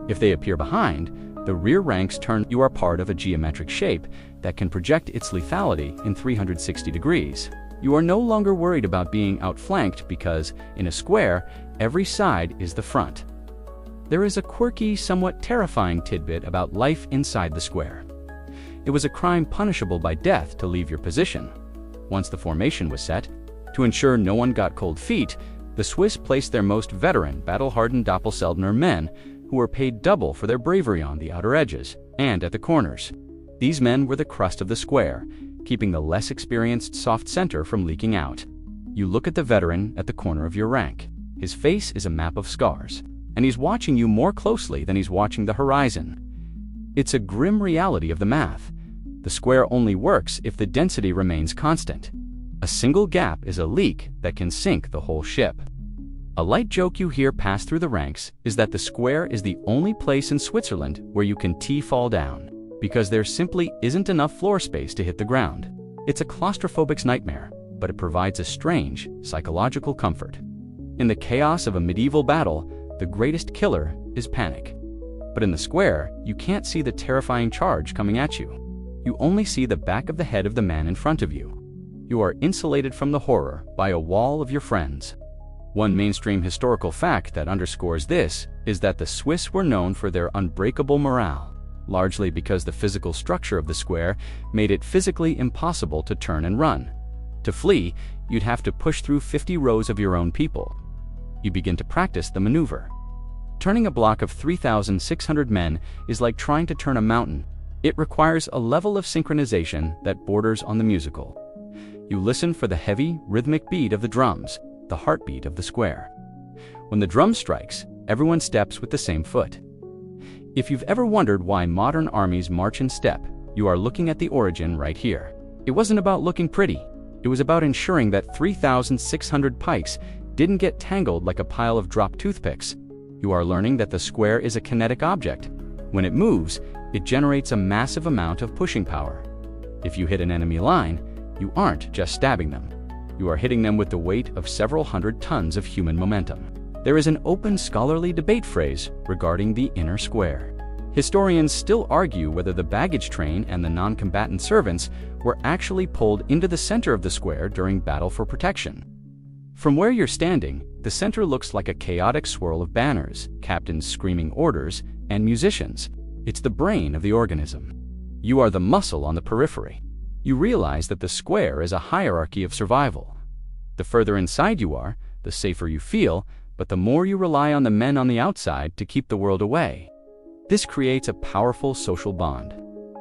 If they appear behind, the rear ranks turn. You are part of a geometric shape that can project its lethality in 360 degrees. You are no longer worried about being outflanked because, in a square, every side is the front. There is a quirky, somewhat terrifying tidbit about life inside the square. It was a crime punishable by death to leave your position. Once the formation was set, to ensure no one got cold feet, the Swiss placed their most veteran, battle-hardened Doppelseldner men who were paid double for their bravery on the outer edges and at the corners. These men were the crust of the square, keeping the less experienced soft center from leaking out. You look at the veteran at the corner of your rank. His face is a map of scars, and he's watching you more closely than he's watching the horizon. It's a grim reality of the math. The square only works if the density remains constant. A single gap is a leak that can sink the whole ship. A light joke you hear pass through the ranks is that the square is the only place in Switzerland where you can fall down, because there simply isn't enough floor space to hit the ground. It's a claustrophobic nightmare, but it provides a strange, psychological comfort. In the chaos of a medieval battle, the greatest killer is panic. But in the square, you can't see the terrifying charge coming at you. You only see the back of the head of the man in front of you. You are insulated from the horror by a wall of your friends. One mainstream historical fact that underscores this is that the Swiss were known for their unbreakable morale, largely because the physical structure of the square made it physically impossible to turn and run. To flee, you'd have to push through 50 rows of your own people. You begin to practice the maneuver. Turning a block of 3,600 men is like trying to turn a mountain. It requires a level of synchronization that borders on the musical. You listen for the heavy, rhythmic beat of the drums, the heartbeat of the square. When the drum strikes, everyone steps with the same foot. If you've ever wondered why modern armies march in step, you are looking at the origin right here. It wasn't about looking pretty. It was about ensuring that 3,600 pikes didn't get tangled like a pile of dropped toothpicks. You are learning that the square is a kinetic object. When it moves, it generates a massive amount of pushing power. If you hit an enemy line, you aren't just stabbing them. You are hitting them with the weight of several hundred tons of human momentum. There is an open scholarly debate phrase regarding the inner square. Historians still argue whether the baggage train and the non-combatant servants were actually pulled into the center of the square during battle for protection. From where you're standing, the center looks like a chaotic swirl of banners, captains screaming orders, and musicians. It's the brain of the organism. You are the muscle on the periphery. You realize that the square is a hierarchy of survival. The further inside you are, the safer you feel, but the more you rely on the men on the outside to keep the world away. This creates a powerful social bond.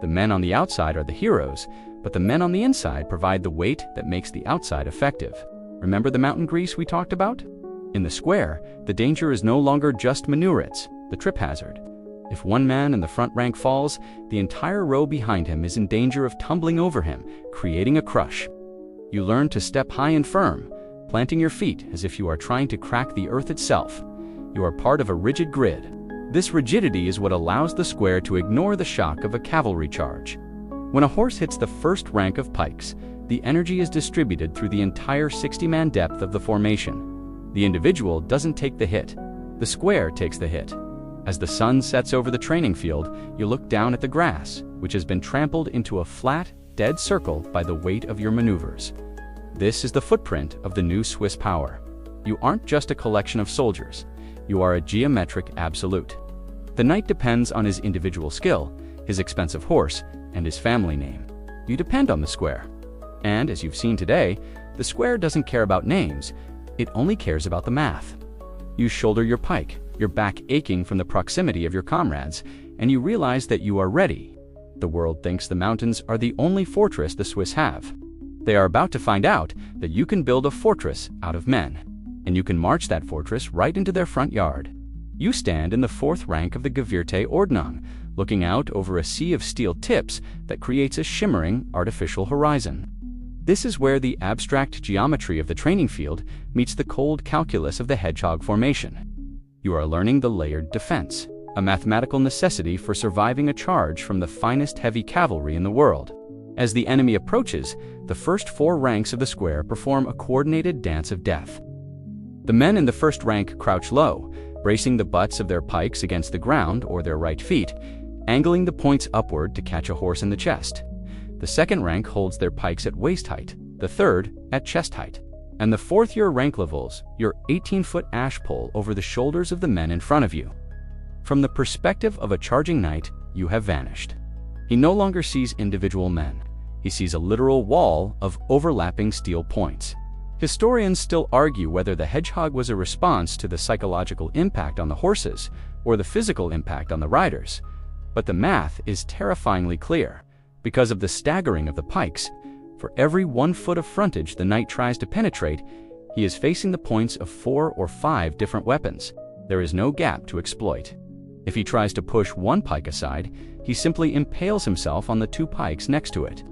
The men on the outside are the heroes, but the men on the inside provide the weight that makes the outside effective. Remember the mountain grease we talked about? In the square, the danger is no longer just manurits, the trip hazard. If one man in the front rank falls, the entire row behind him is in danger of tumbling over him, creating a crush. You learn to step high and firm, planting your feet as if you are trying to crack the earth itself. You are part of a rigid grid. This rigidity is what allows the square to ignore the shock of a cavalry charge. When a horse hits the first rank of pikes, the energy is distributed through the entire 60-man depth of the formation. The individual doesn't take the hit. The square takes the hit. As the sun sets over the training field, you look down at the grass, which has been trampled into a flat, dead circle by the weight of your maneuvers. This is the footprint of the new Swiss power. You aren't just a collection of soldiers. You are a geometric absolute. The knight depends on his individual skill, his expensive horse, and his family name. You depend on the square. And as you've seen today, the square doesn't care about names, it only cares about the math. You shoulder your pike, your back aching from the proximity of your comrades, and you realize that you are ready. The world thinks the mountains are the only fortress the Swiss have. They are about to find out that you can build a fortress out of men, and you can march that fortress right into their front yard. You stand in the fourth rank of the Gewirte Ordnung, looking out over a sea of steel tips that creates a shimmering, artificial horizon. This is where the abstract geometry of the training field meets the cold calculus of the hedgehog formation. You are learning the layered defense, a mathematical necessity for surviving a charge from the finest heavy cavalry in the world. As the enemy approaches, the first four ranks of the square perform a coordinated dance of death. The men in the first rank crouch low, bracing the butts of their pikes against the ground or their right feet, angling the points upward to catch a horse in the chest. The second rank holds their pikes at waist height, the third at chest height, and the fourth your rank levels your 18-foot ash pole over the shoulders of the men in front of you. From the perspective of a charging knight, you have vanished. He no longer sees individual men. He sees a literal wall of overlapping steel points. Historians still argue whether the hedgehog was a response to the psychological impact on the horses or the physical impact on the riders. But the math is terrifyingly clear. Because of the staggering of the pikes, for every 1 foot of frontage the knight tries to penetrate, he is facing the points of 4 or 5 different weapons. There is no gap to exploit. If he tries to push one pike aside, he simply impales himself on the 2 pikes next to it.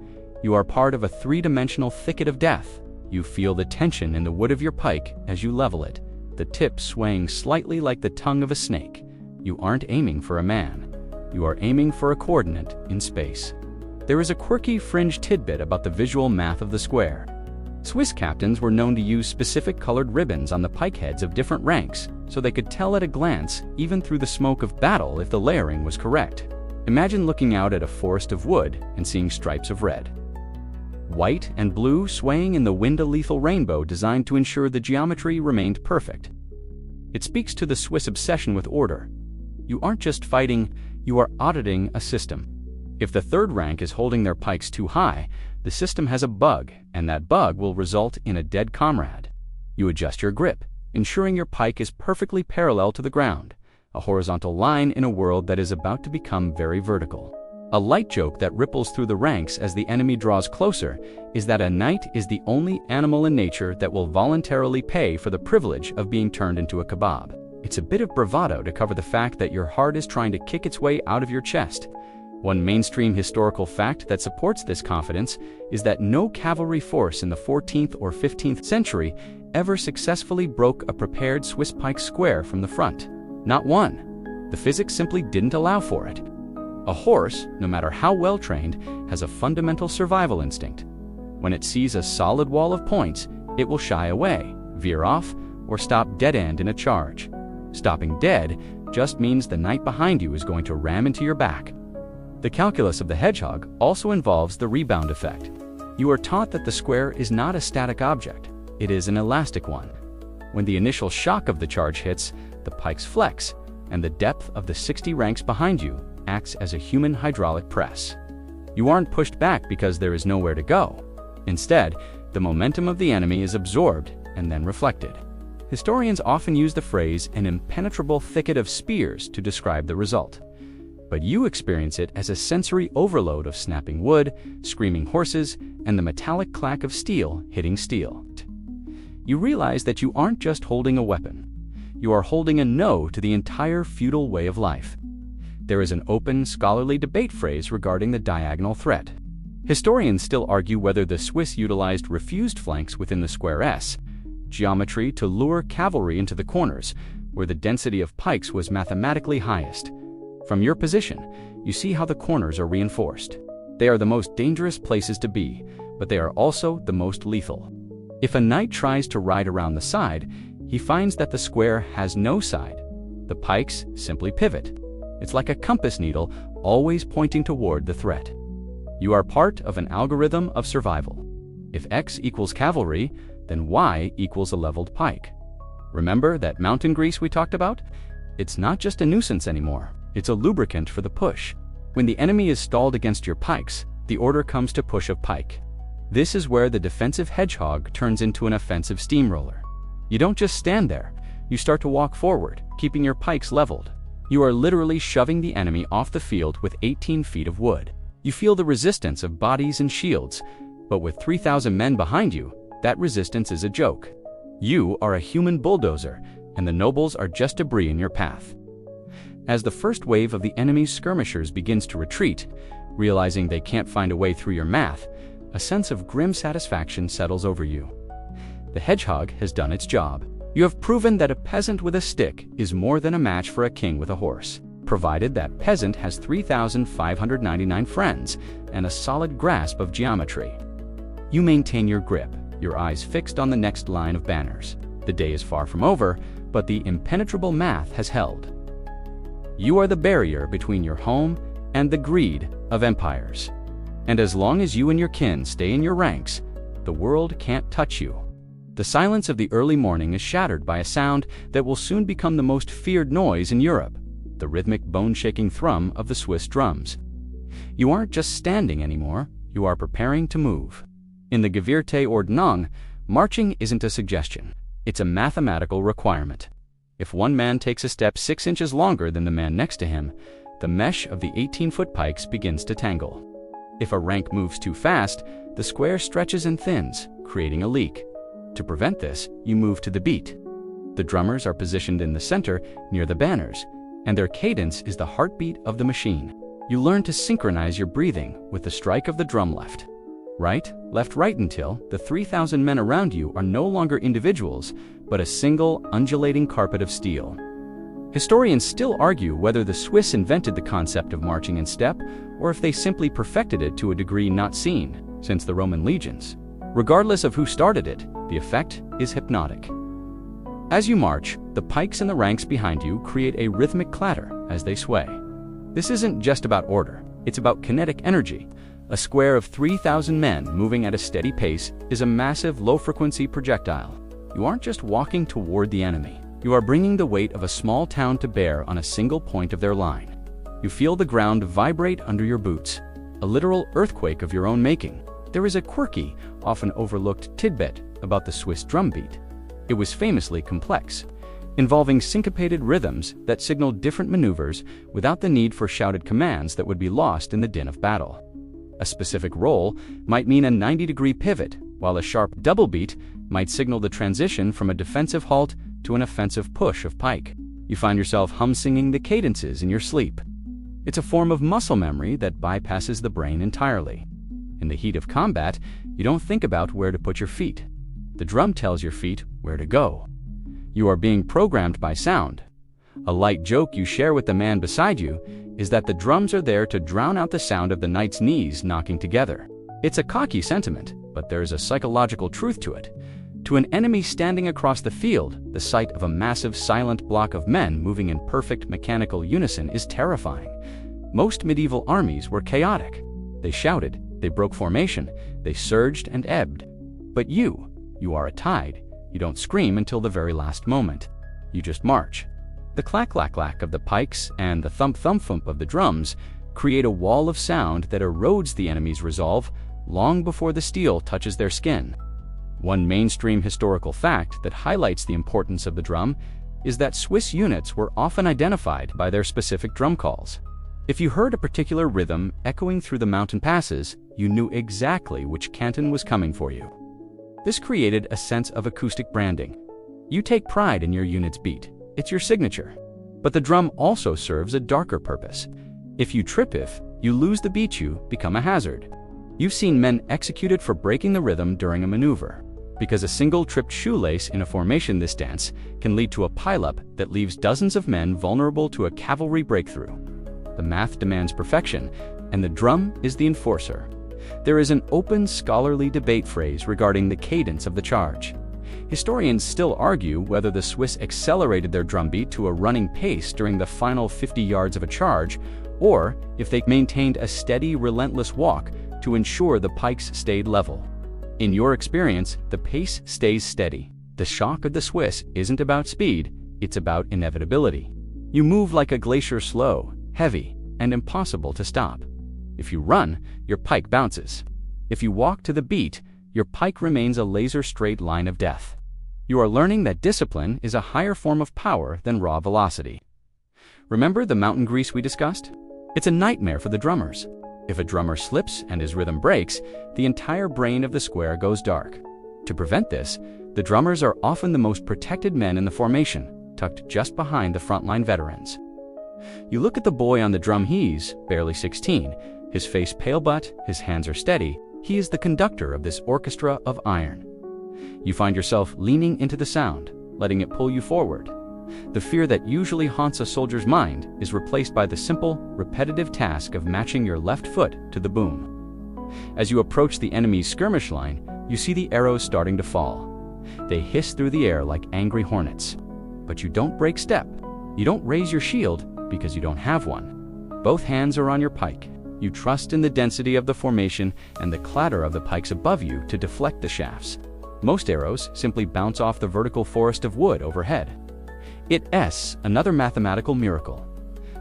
You are part of a 3-dimensional thicket of death. You feel the tension in the wood of your pike as you level it, the tip swaying slightly like the tongue of a snake. You aren't aiming for a man. You are aiming for a coordinate in space. There is a quirky fringe tidbit about the visual math of the square. Swiss captains were known to use specific colored ribbons on the pike heads of different ranks, so they could tell at a glance, even through the smoke of battle, if the layering was correct. Imagine looking out at a forest of wood and seeing stripes of red, white, and blue swaying in the wind-a-lethal rainbow designed to ensure the geometry remained perfect. It speaks to the Swiss obsession with order. You aren't just fighting, you are auditing a system. If the third rank is holding their pikes too high, the system has a bug, and that bug will result in a dead comrade. You adjust your grip, ensuring your pike is perfectly parallel to the ground, a horizontal line in a world that is about to become very vertical. A light joke that ripples through the ranks as the enemy draws closer is that a knight is the only animal in nature that will voluntarily pay for the privilege of being turned into a kebab. It's a bit of bravado to cover the fact that your heart is trying to kick its way out of your chest. One mainstream historical fact that supports this confidence is that no cavalry force in the 14th or 15th century ever successfully broke a prepared Swiss pike square from the front. Not one. The physics simply didn't allow for it. A horse, no matter how well trained, has a fundamental survival instinct. When it sees a solid wall of points, it will shy away, veer off, or stop dead end in a charge. Stopping dead just means the knight behind you is going to ram into your back. The calculus of the hedgehog also involves the rebound effect. You are taught that the square is not a static object, it is an elastic one. When the initial shock of the charge hits, the pikes flex, and the depth of the 60 ranks behind you acts as a human hydraulic press. You aren't pushed back because there is nowhere to go. Instead, the momentum of the enemy is absorbed and then reflected. Historians often use the phrase an impenetrable thicket of spears to describe the result. But you experience it as a sensory overload of snapping wood, screaming horses, and the metallic clack of steel hitting steel. You realize that you aren't just holding a weapon. You are holding a no to the entire feudal way of life. There is an open, scholarly debate phrase regarding the diagonal threat. Historians still argue whether the Swiss utilized refused flanks within the square S, geometry to lure cavalry into the corners, where the density of pikes was mathematically highest. From your position, you see how the corners are reinforced. They are the most dangerous places to be, but they are also the most lethal. If a knight tries to ride around the side, he finds that the square has no side. The pikes simply pivot. It's like a compass needle always pointing toward the threat. You are part of an algorithm of survival. If X equals cavalry, then Y equals a leveled pike. Remember that mountain grease we talked about? It's not just a nuisance anymore. It's a lubricant for the push. When the enemy is stalled against your pikes, the order comes to push a pike. This is where the defensive hedgehog turns into an offensive steamroller. You don't just stand there. You start to walk forward, keeping your pikes leveled. You are literally shoving the enemy off the field with 18 feet of wood. You feel the resistance of bodies and shields, but with 3,000 men behind you, that resistance is a joke. You are a human bulldozer, and the nobles are just debris in your path. As the first wave of the enemy's skirmishers begins to retreat, realizing they can't find a way through your math, a sense of grim satisfaction settles over you. The hedgehog has done its job. You have proven that a peasant with a stick is more than a match for a king with a horse, provided that peasant has 3,599 friends and a solid grasp of geometry. You maintain your grip, your eyes fixed on the next line of banners. The day is far from over, but the impenetrable math has held. You are the barrier between your home and the greed of empires. And as long as you and your kin stay in your ranks, the world can't touch you. The silence of the early morning is shattered by a sound that will soon become the most feared noise in Europe, the rhythmic bone-shaking thrum of the Swiss drums. You aren't just standing anymore, you are preparing to move. In the Gewirrte Ordnung, marching isn't a suggestion, it's a mathematical requirement. If one man takes a step 6 inches longer than the man next to him, the mesh of the 18-foot pikes begins to tangle. If a rank moves too fast, the square stretches and thins, creating a leak. To prevent this, you move to the beat. The drummers are positioned in the center, near the banners, and their cadence is the heartbeat of the machine. You learn to synchronize your breathing with the strike of the drum left, right, until the 3,000 men around you are no longer individuals, but a single, undulating carpet of steel. Historians still argue whether the Swiss invented the concept of marching in step, or if they simply perfected it to a degree not seen since the Roman legions. Regardless of who started it, the effect is hypnotic. As you march, the pikes in the ranks behind you create a rhythmic clatter as they sway. This isn't just about order, it's about kinetic energy. A square of 3,000 men moving at a steady pace is a massive low-frequency projectile. You aren't just walking toward the enemy. You are bringing the weight of a small town to bear on a single point of their line. You feel the ground vibrate under your boots, a literal earthquake of your own making. There is a quirky, often overlooked tidbit about the Swiss drum beat. It was famously complex, involving syncopated rhythms that signaled different maneuvers without the need for shouted commands that would be lost in the din of battle. A specific roll might mean a 90-degree pivot, while a sharp double beat might signal the transition from a defensive halt to an offensive push of pike. You find yourself hum-singing the cadences in your sleep. It's a form of muscle memory that bypasses the brain entirely. In the heat of combat, you don't think about where to put your feet. The drum tells your feet where to go. You are being programmed by sound. A light joke you share with the man beside you is that the drums are there to drown out the sound of the knight's knees knocking together. It's a cocky sentiment, but there's a psychological truth to it. To an enemy standing across the field, the sight of a massive silent block of men moving in perfect mechanical unison is terrifying. Most medieval armies were chaotic. They shouted, they broke formation, they surged and ebbed. But you are a tide. You don't scream until the very last moment. You just march. The clack-clack-clack of the pikes and the thump-thump-thump of the drums create a wall of sound that erodes the enemy's resolve long before the steel touches their skin. One mainstream historical fact that highlights the importance of the drum is that Swiss units were often identified by their specific drum calls. If you heard a particular rhythm echoing through the mountain passes, you knew exactly which canton was coming for you. This created a sense of acoustic branding. You take pride in your unit's beat. It's your signature. But the drum also serves a darker purpose. If you you lose the beat, you become a hazard. You've seen men executed for breaking the rhythm during a maneuver, because a single tripped shoelace in a formation this dance can lead to a pileup that leaves dozens of men vulnerable to a cavalry breakthrough. The math demands perfection, and the drum is the enforcer. There is an open scholarly debate phrase regarding the cadence of the charge. Historians still argue whether the Swiss accelerated their drum beat to a running pace during the final 50 yards of a charge, or if they maintained a steady, relentless walk to ensure the pikes stayed level. In your experience, the pace stays steady. The shock of the Swiss isn't about speed, it's about inevitability. You move like a glacier, slow, heavy, and impossible to stop. If you run, your pike bounces. If you walk to the beat, your pike remains a laser-straight line of death. You are learning that discipline is a higher form of power than raw velocity. Remember the mountain grease we discussed? It's a nightmare for the drummers. If a drummer slips and his rhythm breaks, the entire brain of the square goes dark. To prevent this, the drummers are often the most protected men in the formation, tucked just behind the frontline veterans. You look at the boy on the drum, he's barely 16, his face pale but his hands are steady. He is the conductor of this orchestra of iron. You find yourself leaning into the sound, letting it pull you forward. The fear that usually haunts a soldier's mind is replaced by the simple, repetitive task of matching your left foot to the boom. As you approach the enemy's skirmish line, you see the arrows starting to fall. They hiss through the air like angry hornets. But you don't break step. You don't raise your shield because you don't have one. Both hands are on your pike. You trust in the density of the formation and the clatter of the pikes above you to deflect the shafts. Most arrows simply bounce off the vertical forest of wood overhead. It's another mathematical miracle.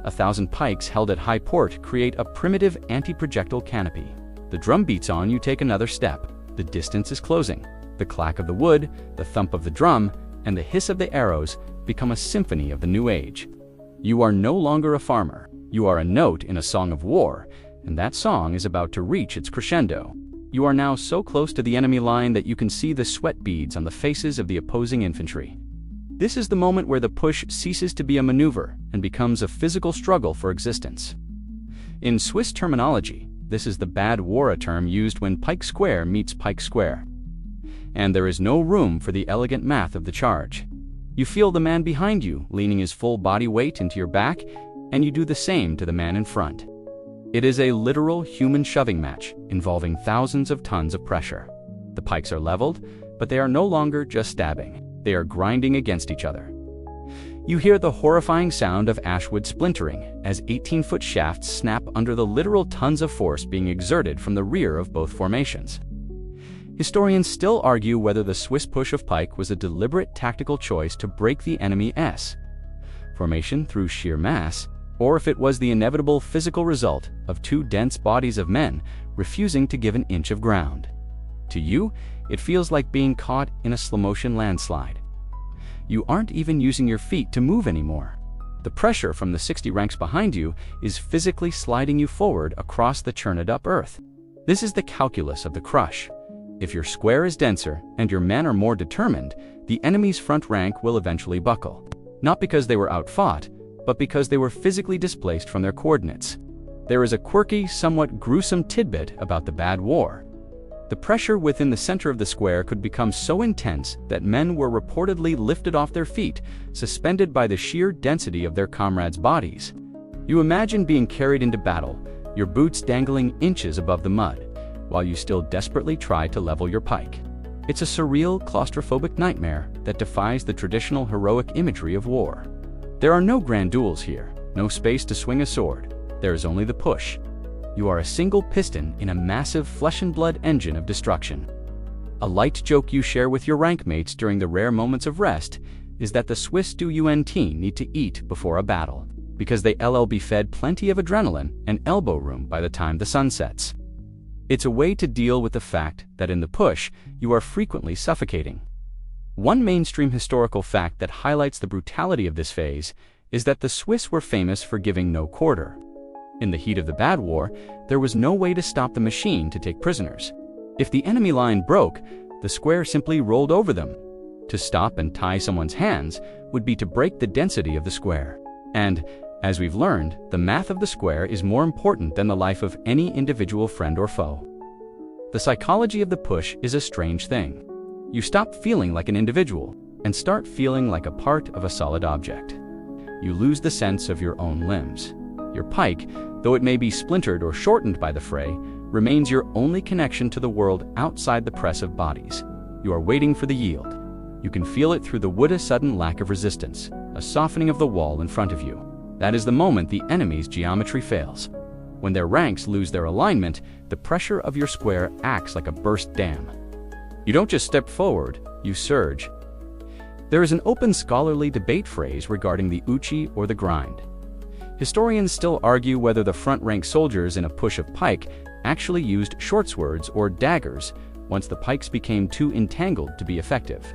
1,000 pikes held at high port create a primitive anti-projectile canopy. The drum beats on, you take another step. The distance is closing. The clack of the wood, the thump of the drum, and the hiss of the arrows become a symphony of the new age. You are no longer a farmer. You are a note in a song of war, and that song is about to reach its crescendo. You are now so close to the enemy line that you can see the sweat beads on the faces of the opposing infantry. This is the moment where the push ceases to be a maneuver and becomes a physical struggle for existence. In Swiss terminology, this is the bad war term used when pike square meets pike square. And there is no room for the elegant math of the charge. You feel the man behind you leaning his full body weight into your back, and you do the same to the man in front. It is a literal human shoving match involving thousands of tons of pressure. The pikes are leveled, but they are no longer just stabbing. They are grinding against each other. You hear the horrifying sound of ashwood splintering as 18-foot shafts snap under the literal tons of force being exerted from the rear of both formations. Historians still argue whether the Swiss push of pike was a deliberate tactical choice to break the enemy's formation through sheer mass, or if it was the inevitable physical result of two dense bodies of men refusing to give an inch of ground. To you, it feels like being caught in a slow-motion landslide. You aren't even using your feet to move anymore. The pressure from the 60 ranks behind you is physically sliding you forward across the churned-up earth. This is the calculus of the crush. If your square is denser and your men are more determined, the enemy's front rank will eventually buckle. Not because they were outfought, but because they were physically displaced from their coordinates. There is a quirky, somewhat gruesome tidbit about the Bad War. The pressure within the center of the square could become so intense that men were reportedly lifted off their feet, suspended by the sheer density of their comrades' bodies. You imagine being carried into battle, your boots dangling inches above the mud, while you still desperately try to level your pike. It's a surreal, claustrophobic nightmare that defies the traditional heroic imagery of war. There are no grand duels here, no space to swing a sword. There is only the push. You are a single piston in a massive flesh-and-blood engine of destruction. A light joke you share with your rank mates during the rare moments of rest is that the Swiss do UNT need to eat before a battle, because they be fed plenty of adrenaline and elbow room by the time the sun sets. It's a way to deal with the fact that in the push, you are frequently suffocating. One mainstream historical fact that highlights the brutality of this phase is that the Swiss were famous for giving no quarter. In the heat of the Bad War, there was no way to stop the machine to take prisoners. If the enemy line broke, the square simply rolled over them. To stop and tie someone's hands would be to break the density of the square. And, as we've learned, the math of the square is more important than the life of any individual friend or foe. The psychology of the push is a strange thing. You stop feeling like an individual and start feeling like a part of a solid object. You lose the sense of your own limbs. Your pike, though it may be splintered or shortened by the fray, remains your only connection to the world outside the press of bodies. You are waiting for the yield. You can feel it through the wood's sudden lack of resistance, a softening of the wall in front of you. That is the moment the enemy's geometry fails. When their ranks lose their alignment, the pressure of your square acts like a burst dam. You don't just step forward, you surge. There is an open scholarly debate phrase regarding the uchi or the grind. Historians still argue whether the front-rank soldiers in a push of pike actually used short swords or daggers once the pikes became too entangled to be effective.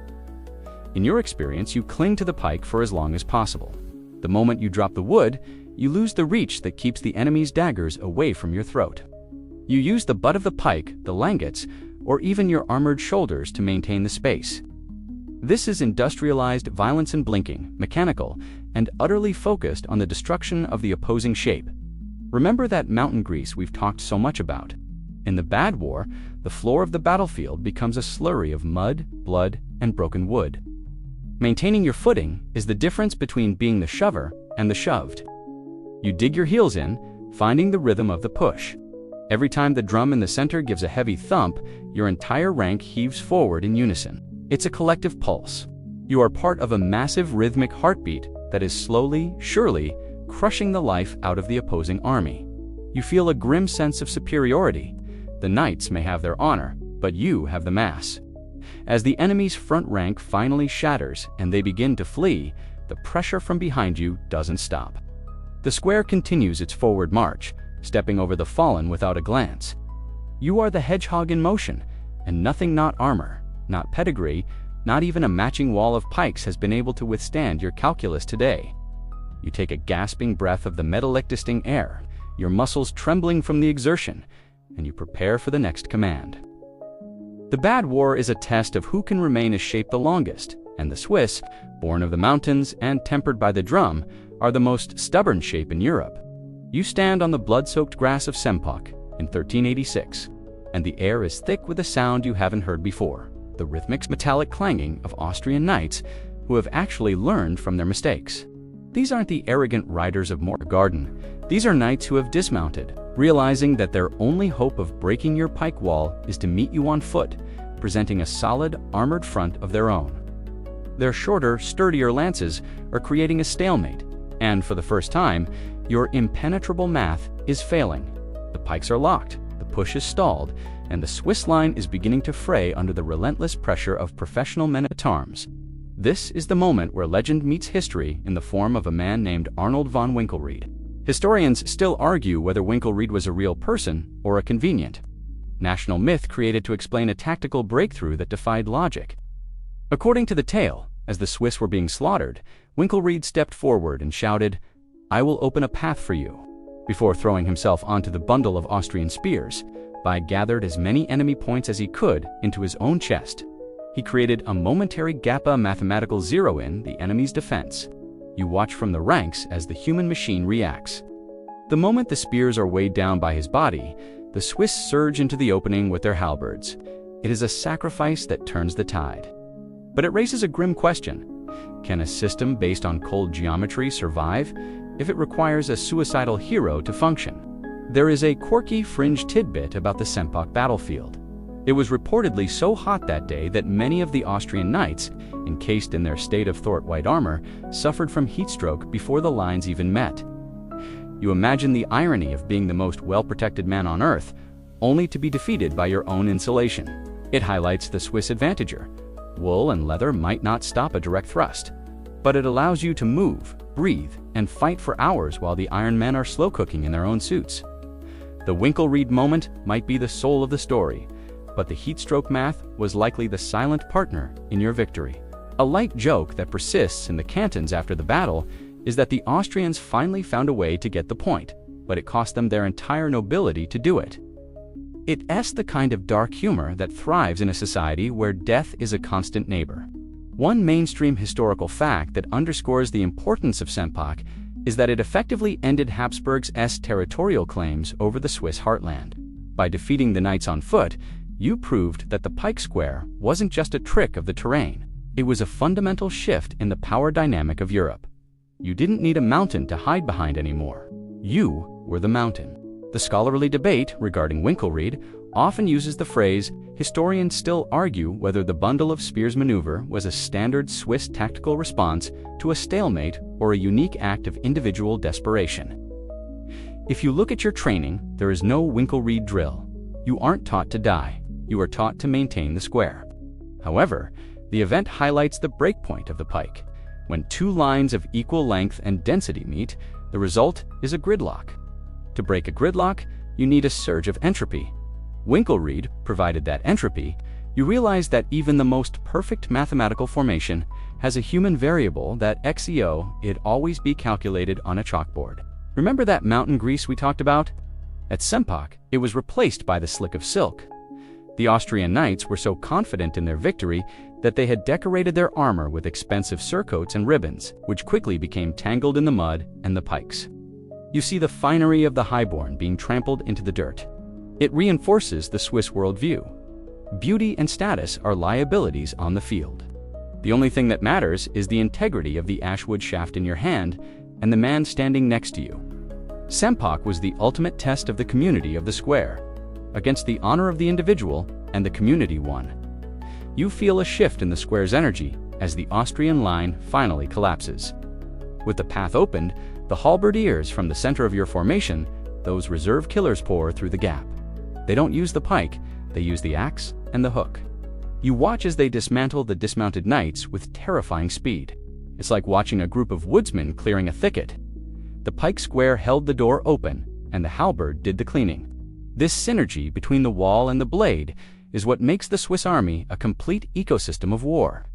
In your experience, you cling to the pike for as long as possible. The moment you drop the wood, you lose the reach that keeps the enemy's daggers away from your throat. You use the butt of the pike, the langets, or even your armored shoulders to maintain the space. This is industrialized violence and blinking, mechanical, and utterly focused on the destruction of the opposing shape. Remember that mountain grease we've talked so much about. In the Bad War, the floor of the battlefield becomes a slurry of mud, blood, and broken wood. Maintaining your footing is the difference between being the shover and the shoved. You dig your heels in, finding the rhythm of the push. Every time the drum in the center gives a heavy thump, your entire rank heaves forward in unison. It's a collective pulse. You are part of a massive rhythmic heartbeat that is slowly, surely, crushing the life out of the opposing army. You feel a grim sense of superiority. The knights may have their honor, but you have the mass. As the enemy's front rank finally shatters and they begin to flee, the pressure from behind you doesn't stop. The square continues its forward march, stepping over the fallen without a glance. You are the hedgehog in motion, and nothing not armor, not pedigree, not even a matching wall of pikes has been able to withstand your calculus today. You take a gasping breath of the metallic distinct air, your muscles trembling from the exertion, and you prepare for the next command. The Bad War is a test of who can remain a shape the longest, and the Swiss, born of the mountains and tempered by the drum, are the most stubborn shape in Europe. You stand on the blood-soaked grass of Sempach in 1386, and the air is thick with a sound you haven't heard before, the rhythmic metallic clanging of Austrian knights who have actually learned from their mistakes. These aren't the arrogant riders of Morgarden. These are knights who have dismounted, realizing that their only hope of breaking your pike wall is to meet you on foot, presenting a solid, armored front of their own. Their shorter, sturdier lances are creating a stalemate, and for the first time, your impenetrable math is failing. The pikes are locked, the push is stalled, and the Swiss line is beginning to fray under the relentless pressure of professional men-at-arms. This is the moment where legend meets history in the form of a man named Arnold von Winkelried. Historians still argue whether Winkelried was a real person or a convenient national myth created to explain a tactical breakthrough that defied logic. According to the tale, as the Swiss were being slaughtered, Winkelried stepped forward and shouted, "I will open a path for you." Before throwing himself onto the bundle of Austrian spears, Pike gathered as many enemy points as he could into his own chest. He created a momentary Gappa mathematical zero in the enemy's defense. You watch from the ranks as the human machine reacts. The moment the spears are weighed down by his body, the Swiss surge into the opening with their halberds. It is a sacrifice that turns the tide. But it raises a grim question. Can a system based on cold geometry survive if it requires a suicidal hero to function? There is a quirky fringe tidbit about the Sempach battlefield. It was reportedly so hot that day that many of the Austrian knights, encased in their state-of-the-art white armor, suffered from heatstroke before the lines even met. You imagine the irony of being the most well-protected man on earth, only to be defeated by your own insulation. It highlights the Swiss advantager. Wool and leather might not stop a direct thrust, but it allows you to move, breathe, and fight for hours while the Iron Men are slow-cooking in their own suits. The Winkelried moment might be the soul of the story, but the heatstroke math was likely the silent partner in your victory. A light joke that persists in the cantons after the battle is that the Austrians finally found a way to get the point, but it cost them their entire nobility to do it. It's the kind of dark humor that thrives in a society where death is a constant neighbor. One mainstream historical fact that underscores the importance of Sempach is that it effectively ended Habsburg's territorial claims over the Swiss heartland. By defeating the knights on foot, you proved that the pike square wasn't just a trick of the terrain. It was a fundamental shift in the power dynamic of Europe. You didn't need a mountain to hide behind anymore. You were the mountain. The scholarly debate regarding Winkelried often uses the phrase, historians still argue whether the bundle of spears maneuver was a standard Swiss tactical response to a stalemate or a unique act of individual desperation. If you look at your training, there is no Winkelried drill. You aren't taught to die. You are taught to maintain the square. However, the event highlights the breakpoint of the pike. When two lines of equal length and density meet, the result is a gridlock. To break a gridlock, you need a surge of entropy. Winkelried provided that entropy. You realize that even the most perfect mathematical formation has a human variable that it'd always be calculated on a chalkboard. Remember that mountain grease we talked about? At Sempach, it was replaced by the slick of silk. The Austrian knights were so confident in their victory that they had decorated their armor with expensive surcoats and ribbons, which quickly became tangled in the mud and the pikes. You see the finery of the highborn being trampled into the dirt. It reinforces the Swiss worldview. Beauty and status are liabilities on the field. The only thing that matters is the integrity of the ashwood shaft in your hand and the man standing next to you. Sempach was the ultimate test of the community of the square. Against the honor of the individual, and the community won. You feel a shift in the square's energy as the Austrian line finally collapses. With the path opened, the halberdiers from the center of your formation, those reserve killers pour through the gap. They don't use the pike, they use the axe and the hook. You watch as they dismantle the dismounted knights with terrifying speed. It's like watching a group of woodsmen clearing a thicket. The pike square held the door open, and the halberd did the cleaning. This synergy between the wall and the blade is what makes the Swiss army a complete ecosystem of war.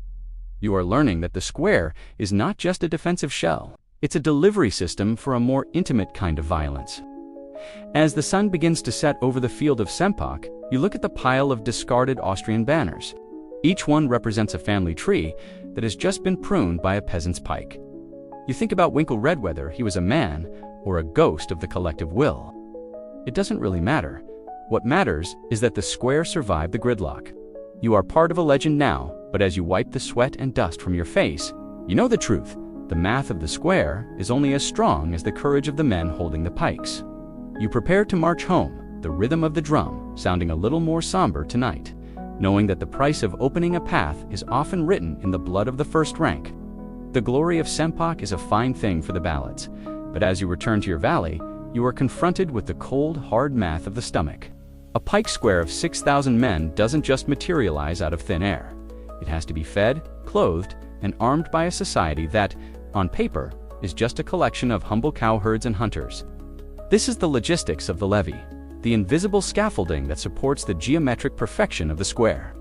You are learning that the square is not just a defensive shell, it's a delivery system for a more intimate kind of violence. As the sun begins to set over the field of Sempach, you look at the pile of discarded Austrian banners. Each one represents a family tree that has just been pruned by a peasant's pike. You think about Winkelried, whether he was a man or a ghost of the collective will. It doesn't really matter. What matters is that the square survived the gridlock. You are part of a legend now, but as you wipe the sweat and dust from your face, you know the truth. The math of the square is only as strong as the courage of the men holding the pikes. You prepare to march home, the rhythm of the drum sounding a little more somber tonight, knowing that the price of opening a path is often written in the blood of the first rank. The glory of Sempach is a fine thing for the ballads, but as you return to your valley, you are confronted with the cold, hard math of the stomach. A pike square of 6,000 men doesn't just materialize out of thin air. It has to be fed, clothed, and armed by a society that, on paper, is just a collection of humble cowherds and hunters. This is the logistics of the levy, the invisible scaffolding that supports the geometric perfection of the square.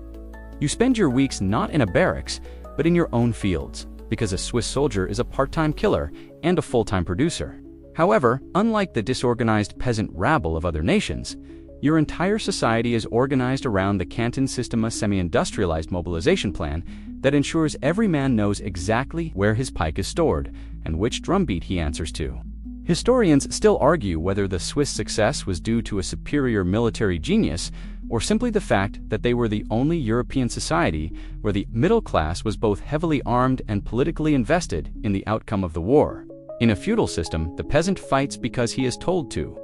You spend your weeks not in a barracks, but in your own fields, because a Swiss soldier is a part-time killer and a full-time producer. However, unlike the disorganized peasant rabble of other nations, your entire society is organized around the Canton Systema semi-industrialized mobilization plan that ensures every man knows exactly where his pike is stored and which drumbeat he answers to. Historians still argue whether the Swiss success was due to a superior military genius or simply the fact that they were the only European society where the middle class was both heavily armed and politically invested in the outcome of the war. In a feudal system, the peasant fights because he is told to.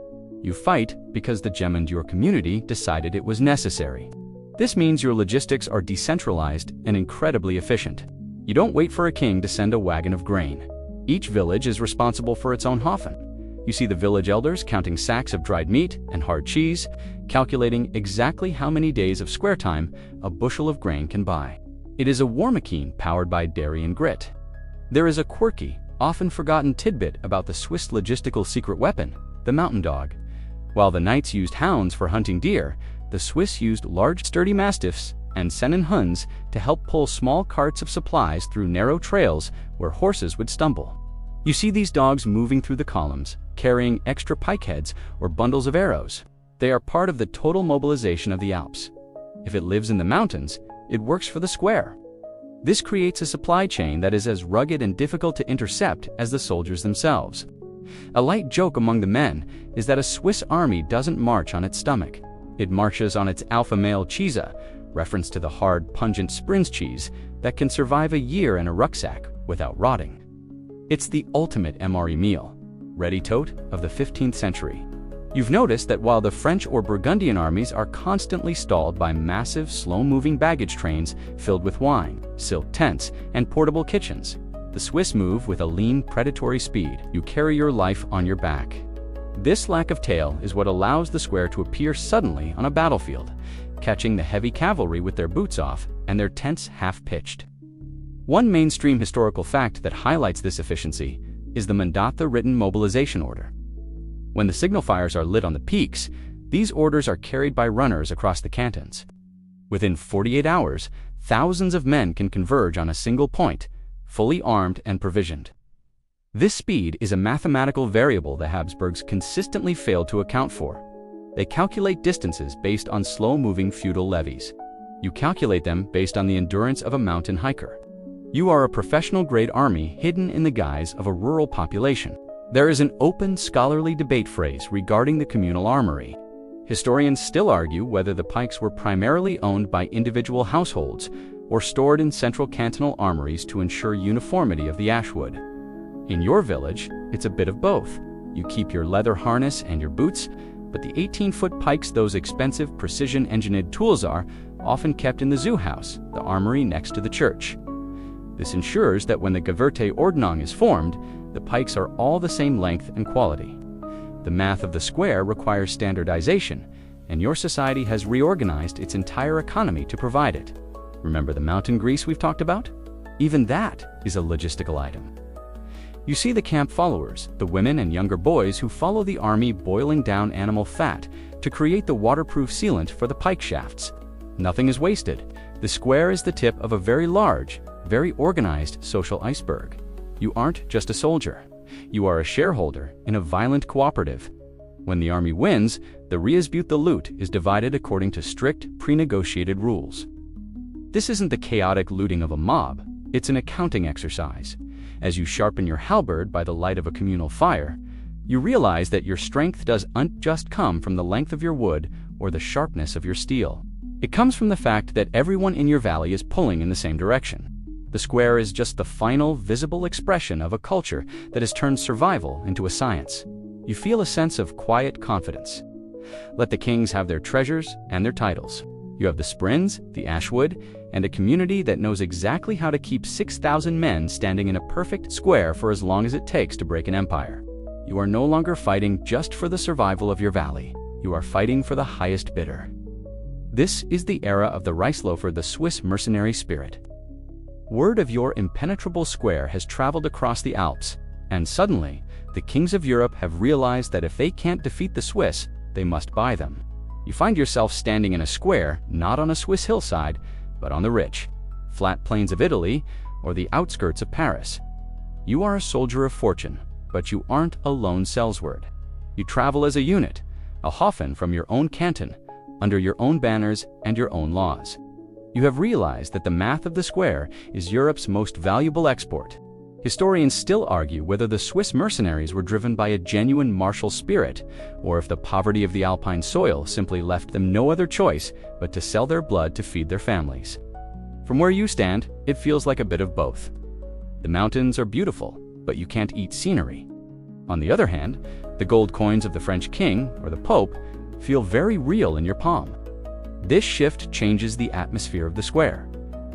You fight because the gem in your community decided it was necessary. This means your logistics are decentralized and incredibly efficient. You don't wait for a king to send a wagon of grain. Each village is responsible for its own hofen. You see the village elders counting sacks of dried meat and hard cheese, calculating exactly how many days of square time a bushel of grain can buy. It is a war machine powered by dairy and grit. There is a quirky, often forgotten tidbit about the Swiss logistical secret weapon, the mountain dog. While the knights used hounds for hunting deer, the Swiss used large sturdy mastiffs and Sennenhunds to help pull small carts of supplies through narrow trails where horses would stumble. You see these dogs moving through the columns, carrying extra pike heads or bundles of arrows. They are part of the total mobilization of the Alps. If it lives in the mountains, it works for the square. This creates a supply chain that is as rugged and difficult to intercept as the soldiers themselves. A light joke among the men is that a Swiss army doesn't march on its stomach. It marches on its alpha male cheese, reference to the hard, pungent Sprinz cheese that can survive a year in a rucksack without rotting. It's the ultimate MRE meal, ready tote of the 15th century. You've noticed that while the French or Burgundian armies are constantly stalled by massive, slow-moving baggage trains filled with wine, silk tents, and portable kitchens, the Swiss move with a lean, predatory speed. You carry your life on your back. This lack of tail is what allows the square to appear suddenly on a battlefield, catching the heavy cavalry with their boots off and their tents half-pitched. One mainstream historical fact that highlights this efficiency is the Mandatha-written mobilization order. When the signal fires are lit on the peaks, these orders are carried by runners across the cantons. Within 48 hours, thousands of men can converge on a single point, fully armed and provisioned. This speed is a mathematical variable the Habsburgs consistently failed to account for. They calculate distances based on slow-moving feudal levies. You calculate them based on the endurance of a mountain hiker. You are a professional-grade army hidden in the guise of a rural population. There is an open scholarly debate phrase regarding the communal armory. Historians still argue whether the pikes were primarily owned by individual households or stored in central cantonal armories to ensure uniformity of the ashwood. In your village, it's a bit of both. You keep your leather harness and your boots, but the 18-foot pikes those expensive precision-engineered tools are often kept in the zoo house, the armory next to the church. This ensures that when the Gewirkte Ordnung is formed, the pikes are all the same length and quality. The math of the square requires standardization, and your society has reorganized its entire economy to provide it. Remember the mountain grease we've talked about? Even that is a logistical item. You see the camp followers, the women and younger boys who follow the army boiling down animal fat to create the waterproof sealant for the pike shafts. Nothing is wasted. The square is the tip of a very large, very organized social iceberg. You aren't just a soldier. You are a shareholder in a violent cooperative. When the army wins, the Reisbute the loot is divided according to strict, pre-negotiated rules. This isn't the chaotic looting of a mob. It's an accounting exercise. As you sharpen your halberd by the light of a communal fire, you realize that your strength doesn't just come from the length of your wood or the sharpness of your steel. It comes from the fact that everyone in your valley is pulling in the same direction. The square is just the final, visible expression of a culture that has turned survival into a science. You feel a sense of quiet confidence. Let the kings have their treasures and their titles. You have the Sprinz, the Ashwood, and a community that knows exactly how to keep 6,000 men standing in a perfect square for as long as it takes to break an empire. You are no longer fighting just for the survival of your valley. You are fighting for the highest bidder. This is the era of the Reisläufer, the Swiss mercenary spirit. Word of your impenetrable square has traveled across the Alps, And suddenly, the kings of Europe have realized that if they can't defeat the Swiss, they must buy them. You find yourself standing in a square, not on a Swiss hillside, but on the rich, flat plains of Italy or the outskirts of Paris. You are a soldier of fortune, but you aren't a lone sellsword. You travel as a unit, a Hofen from your own canton, under your own banners and your own laws. You have realized that the math of the square is Europe's most valuable export. Historians still argue whether the Swiss mercenaries were driven by a genuine martial spirit, or if the poverty of the Alpine soil simply left them no other choice but to sell their blood to feed their families. From where you stand, it feels like a bit of both. The mountains are beautiful, but you can't eat scenery. On the other hand, the gold coins of the French king, or the Pope, feel very real in your palm. This shift changes the atmosphere of the square.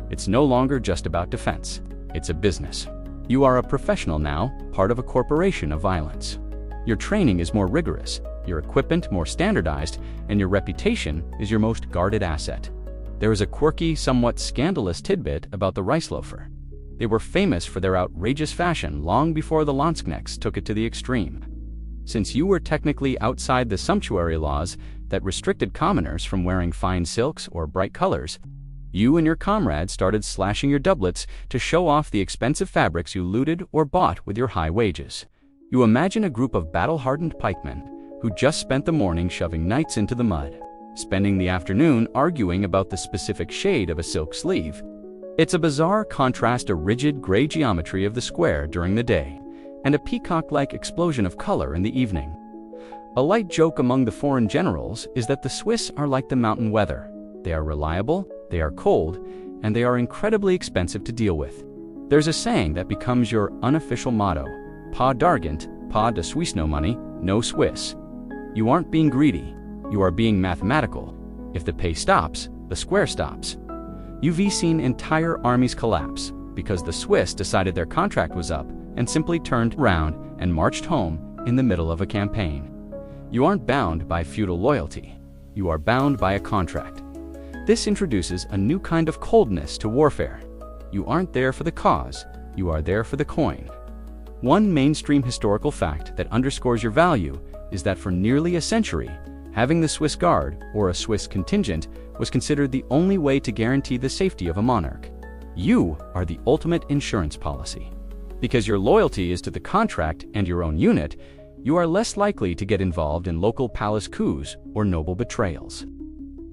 It's no longer just about defense. It's a business. You are a professional now, part of a corporation of violence. Your training is more rigorous, your equipment more standardized, and your reputation is your most guarded asset. There is a quirky, somewhat scandalous tidbit about the Reisläufer. They were famous for their outrageous fashion long before the Landsknechts took it to the extreme. Since you were technically outside the sumptuary laws that restricted commoners from wearing fine silks or bright colors, you and your comrades started slashing your doublets to show off the expensive fabrics you looted or bought with your high wages. You imagine a group of battle-hardened pikemen who just spent the morning shoving knights into the mud, spending the afternoon arguing about the specific shade of a silk sleeve. It's a bizarre contrast to rigid gray geometry of the square during the day, and a peacock-like explosion of color in the evening. A light joke among the foreign generals is that the Swiss are like the mountain weather. They are reliable, they are cold, and they are incredibly expensive to deal with. There's a saying that becomes your unofficial motto: pas d'argent, pas de Suisse, no money, no Swiss. You aren't being greedy, you are being mathematical. If the pay stops, the square stops. You've seen entire armies collapse because the Swiss decided their contract was up and simply turned round and marched home in the middle of a campaign. You aren't bound by feudal loyalty, you are bound by a contract. This introduces a new kind of coldness to warfare. You aren't there for the cause, you are there for the coin. One mainstream historical fact that underscores your value is that for nearly a century, having the Swiss Guard, or a Swiss contingent, was considered the only way to guarantee the safety of a monarch. You are the ultimate insurance policy. Because your loyalty is to the contract and your own unit, you are less likely to get involved in local palace coups or noble betrayals.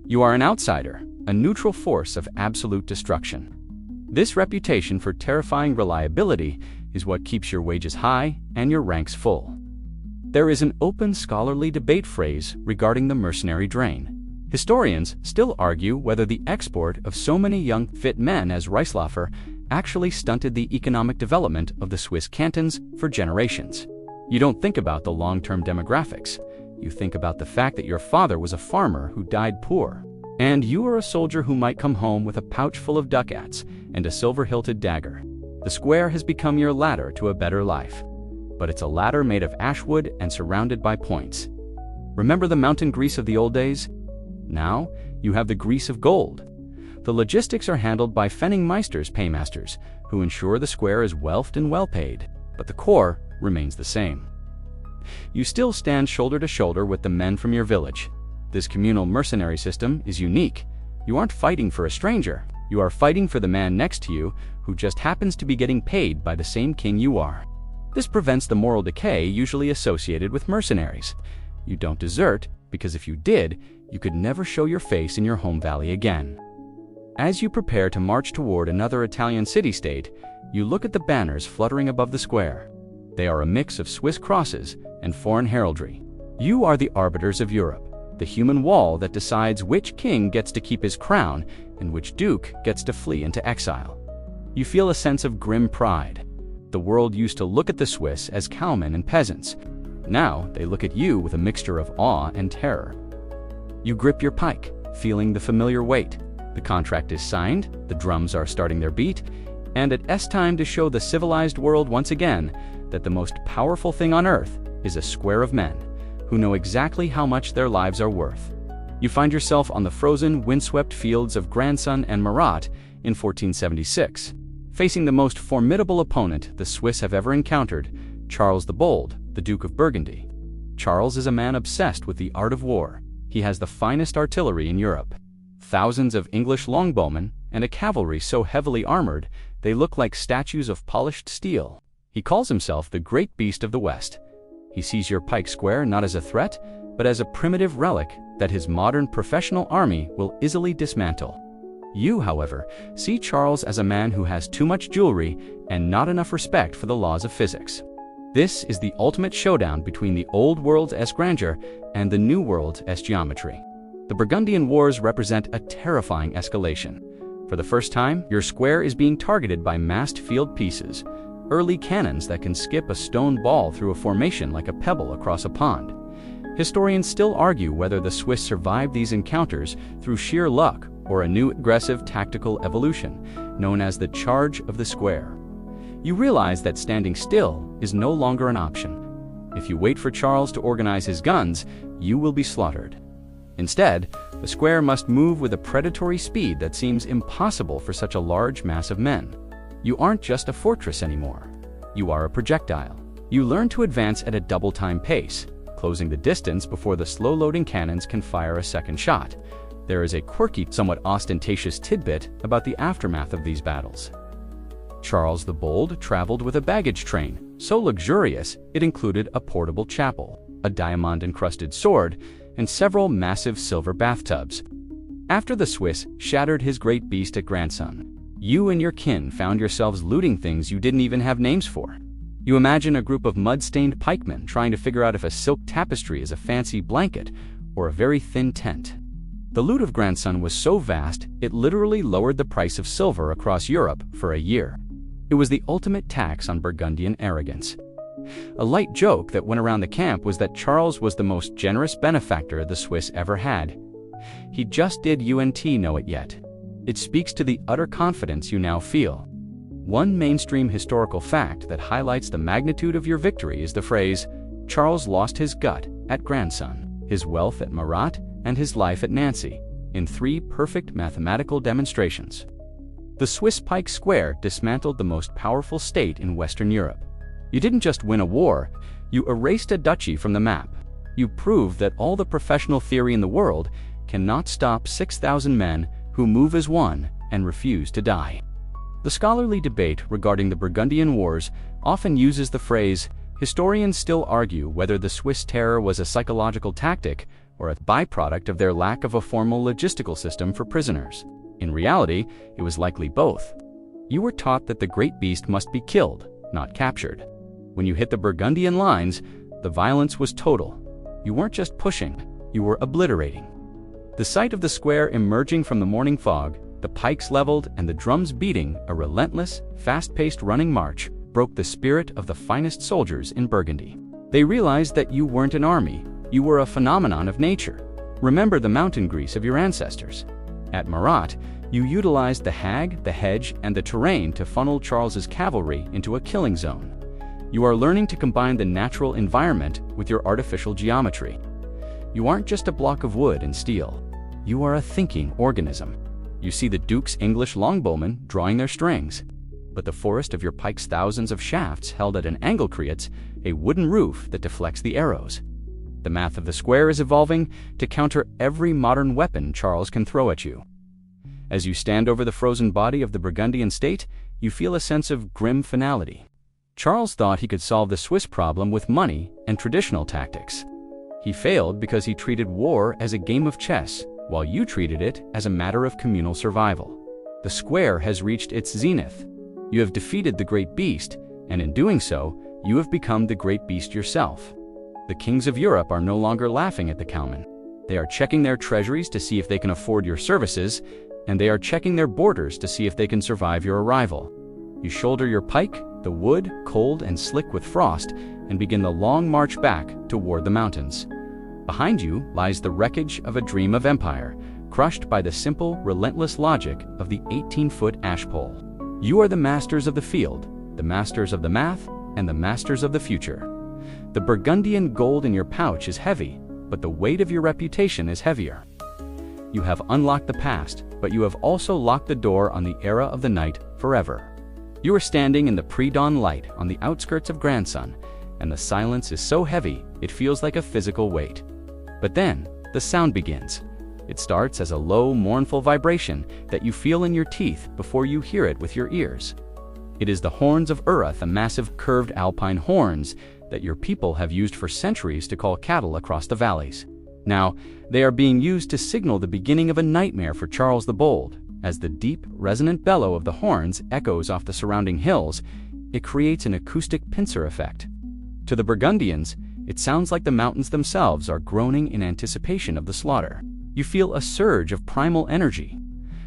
You are an outsider, a neutral force of absolute destruction. This reputation for terrifying reliability is what keeps your wages high and your ranks full. There is an open scholarly debate phrase regarding the mercenary drain. Historians still argue whether the export of so many young, fit men as Reisläufer actually stunted the economic development of the Swiss cantons for generations. You don't think about the long-term demographics. You think about the fact that your father was a farmer who died poor, and you are a soldier who might come home with a pouch full of ducats and a silver-hilted dagger. The square has become your ladder to a better life, but it's a ladder made of ash wood and surrounded by points. Remember the mountain grease of the old days? Now, you have the grease of gold. The logistics are handled by Pfennigmeister's paymasters, who ensure the square is wealthed and well-paid, but the core remains the same. You still stand shoulder to shoulder with the men from your village. This communal mercenary system is unique. You aren't fighting for a stranger. You are fighting for the man next to you who just happens to be getting paid by the same king you are. This prevents the moral decay usually associated with mercenaries. You don't desert, because if you did, you could never show your face in your home valley again. As you prepare to march toward another Italian city-state, you look at the banners fluttering above the square. They are a mix of Swiss crosses and foreign heraldry. You are the arbiters of Europe, the human wall that decides which king gets to keep his crown and which duke gets to flee into exile. You feel a sense of grim pride. The world used to look at the Swiss as cowmen and peasants. Now they look at you with a mixture of awe and terror. You grip your pike, feeling the familiar weight. The contract is signed, the drums are starting their beat, and it's time to show the civilized world once again that the most powerful thing on earth is a square of men who know exactly how much their lives are worth. You find yourself on the frozen, windswept fields of Grandson and Marat in 1476, facing the most formidable opponent the Swiss have ever encountered, Charles the Bold, the Duke of Burgundy. Charles is a man obsessed with the art of war. He has the finest artillery in Europe, thousands of English longbowmen, and a cavalry so heavily armored they look like statues of polished steel. He calls himself the Great Beast of the West. He sees your Pike Square not as a threat, but as a primitive relic that his modern professional army will easily dismantle. You, however, see Charles as a man who has too much jewelry and not enough respect for the laws of physics. This is the ultimate showdown between the old world's grandeur and the new world's geometry. The Burgundian Wars represent a terrifying escalation. For the first time, your square is being targeted by massed field pieces, early cannons that can skip a stone ball through a formation like a pebble across a pond. Historians still argue whether the Swiss survived these encounters through sheer luck or a new aggressive tactical evolution, known as the Charge of the Square. You realize that standing still is no longer an option. If you wait for Charles to organize his guns, you will be slaughtered. Instead, the square must move with a predatory speed that seems impossible for such a large mass of men. You aren't just a fortress anymore. You are a projectile. You learn to advance at a double-time pace, closing the distance before the slow-loading cannons can fire a second shot. There is a quirky, somewhat ostentatious tidbit about the aftermath of these battles. Charles the Bold traveled with a baggage train, so luxurious it included a portable chapel, a diamond-encrusted sword, and several massive silver bathtubs. After the Swiss shattered his great beast at Grandson, you and your kin found yourselves looting things you didn't even have names for. You imagine a group of mud-stained pikemen trying to figure out if a silk tapestry is a fancy blanket or a very thin tent. The loot of Grandson was so vast, it literally lowered the price of silver across Europe for a year. It was the ultimate tax on Burgundian arrogance. A light joke that went around the camp was that Charles was the most generous benefactor the Swiss ever had. He just didn't know it yet. It speaks to the utter confidence you now feel. One mainstream historical fact that highlights the magnitude of your victory is the phrase, "Charles lost his gut at Grandson, his wealth at Marat, and his life at Nancy," in 3 perfect mathematical demonstrations. The Swiss Pike Square dismantled the most powerful state in Western Europe. You didn't just win a war, you erased a duchy from the map. You proved that all the professional theory in the world cannot stop 6,000 men who move as one and refuse to die. The scholarly debate regarding the Burgundian Wars often uses the phrase, historians still argue whether the Swiss terror was a psychological tactic or a byproduct of their lack of a formal logistical system for prisoners. In reality, it was likely both. You were taught that the great beast must be killed, not captured. When you hit the Burgundian lines, the violence was total. You weren't just pushing, you were obliterating. The sight of the square emerging from the morning fog, the pikes leveled and the drums beating a relentless, fast-paced running march broke the spirit of the finest soldiers in Burgundy. They realized that you weren't an army, you were a phenomenon of nature. Remember the mountain grease of your ancestors. At Marat, you utilized the hag, the hedge, and the terrain to funnel Charles's cavalry into a killing zone. You are learning to combine the natural environment with your artificial geometry. You aren't just a block of wood and steel. You are a thinking organism. You see the Duke's English longbowmen drawing their strings, but the forest of your pike's thousands of shafts held at an angle creates a wooden roof that deflects the arrows. The math of the square is evolving to counter every modern weapon Charles can throw at you. As you stand over the frozen body of the Burgundian state, you feel a sense of grim finality. Charles thought he could solve the Swiss problem with money and traditional tactics. He failed because he treated war as a game of chess, while you treated it as a matter of communal survival. The square has reached its zenith. You have defeated the great beast, and in doing so, you have become the great beast yourself. The kings of Europe are no longer laughing at the cowmen. They are checking their treasuries to see if they can afford your services, and they are checking their borders to see if they can survive your arrival. You shoulder your pike, the wood, cold and slick with frost, and begin the long march back toward the mountains. Behind you lies the wreckage of a dream of empire, crushed by the simple, relentless logic of the 18-foot ash pole. You are the masters of the field, the masters of the math, and the masters of the future. The Burgundian gold in your pouch is heavy, but the weight of your reputation is heavier. You have unlocked the past, but you have also locked the door on the era of the night forever. You are standing in the pre-dawn light on the outskirts of Grandson, and the silence is so heavy it feels like a physical weight. But then, the sound begins. It starts as a low, mournful vibration that you feel in your teeth before you hear it with your ears. It is the horns of Uruk, the massive curved alpine horns that your people have used for centuries to call cattle across the valleys. Now, they are being used to signal the beginning of a nightmare for Charles the Bold. As the deep, resonant bellow of the horns echoes off the surrounding hills, it creates an acoustic pincer effect. To the Burgundians, it sounds like the mountains themselves are groaning in anticipation of the slaughter. You feel a surge of primal energy.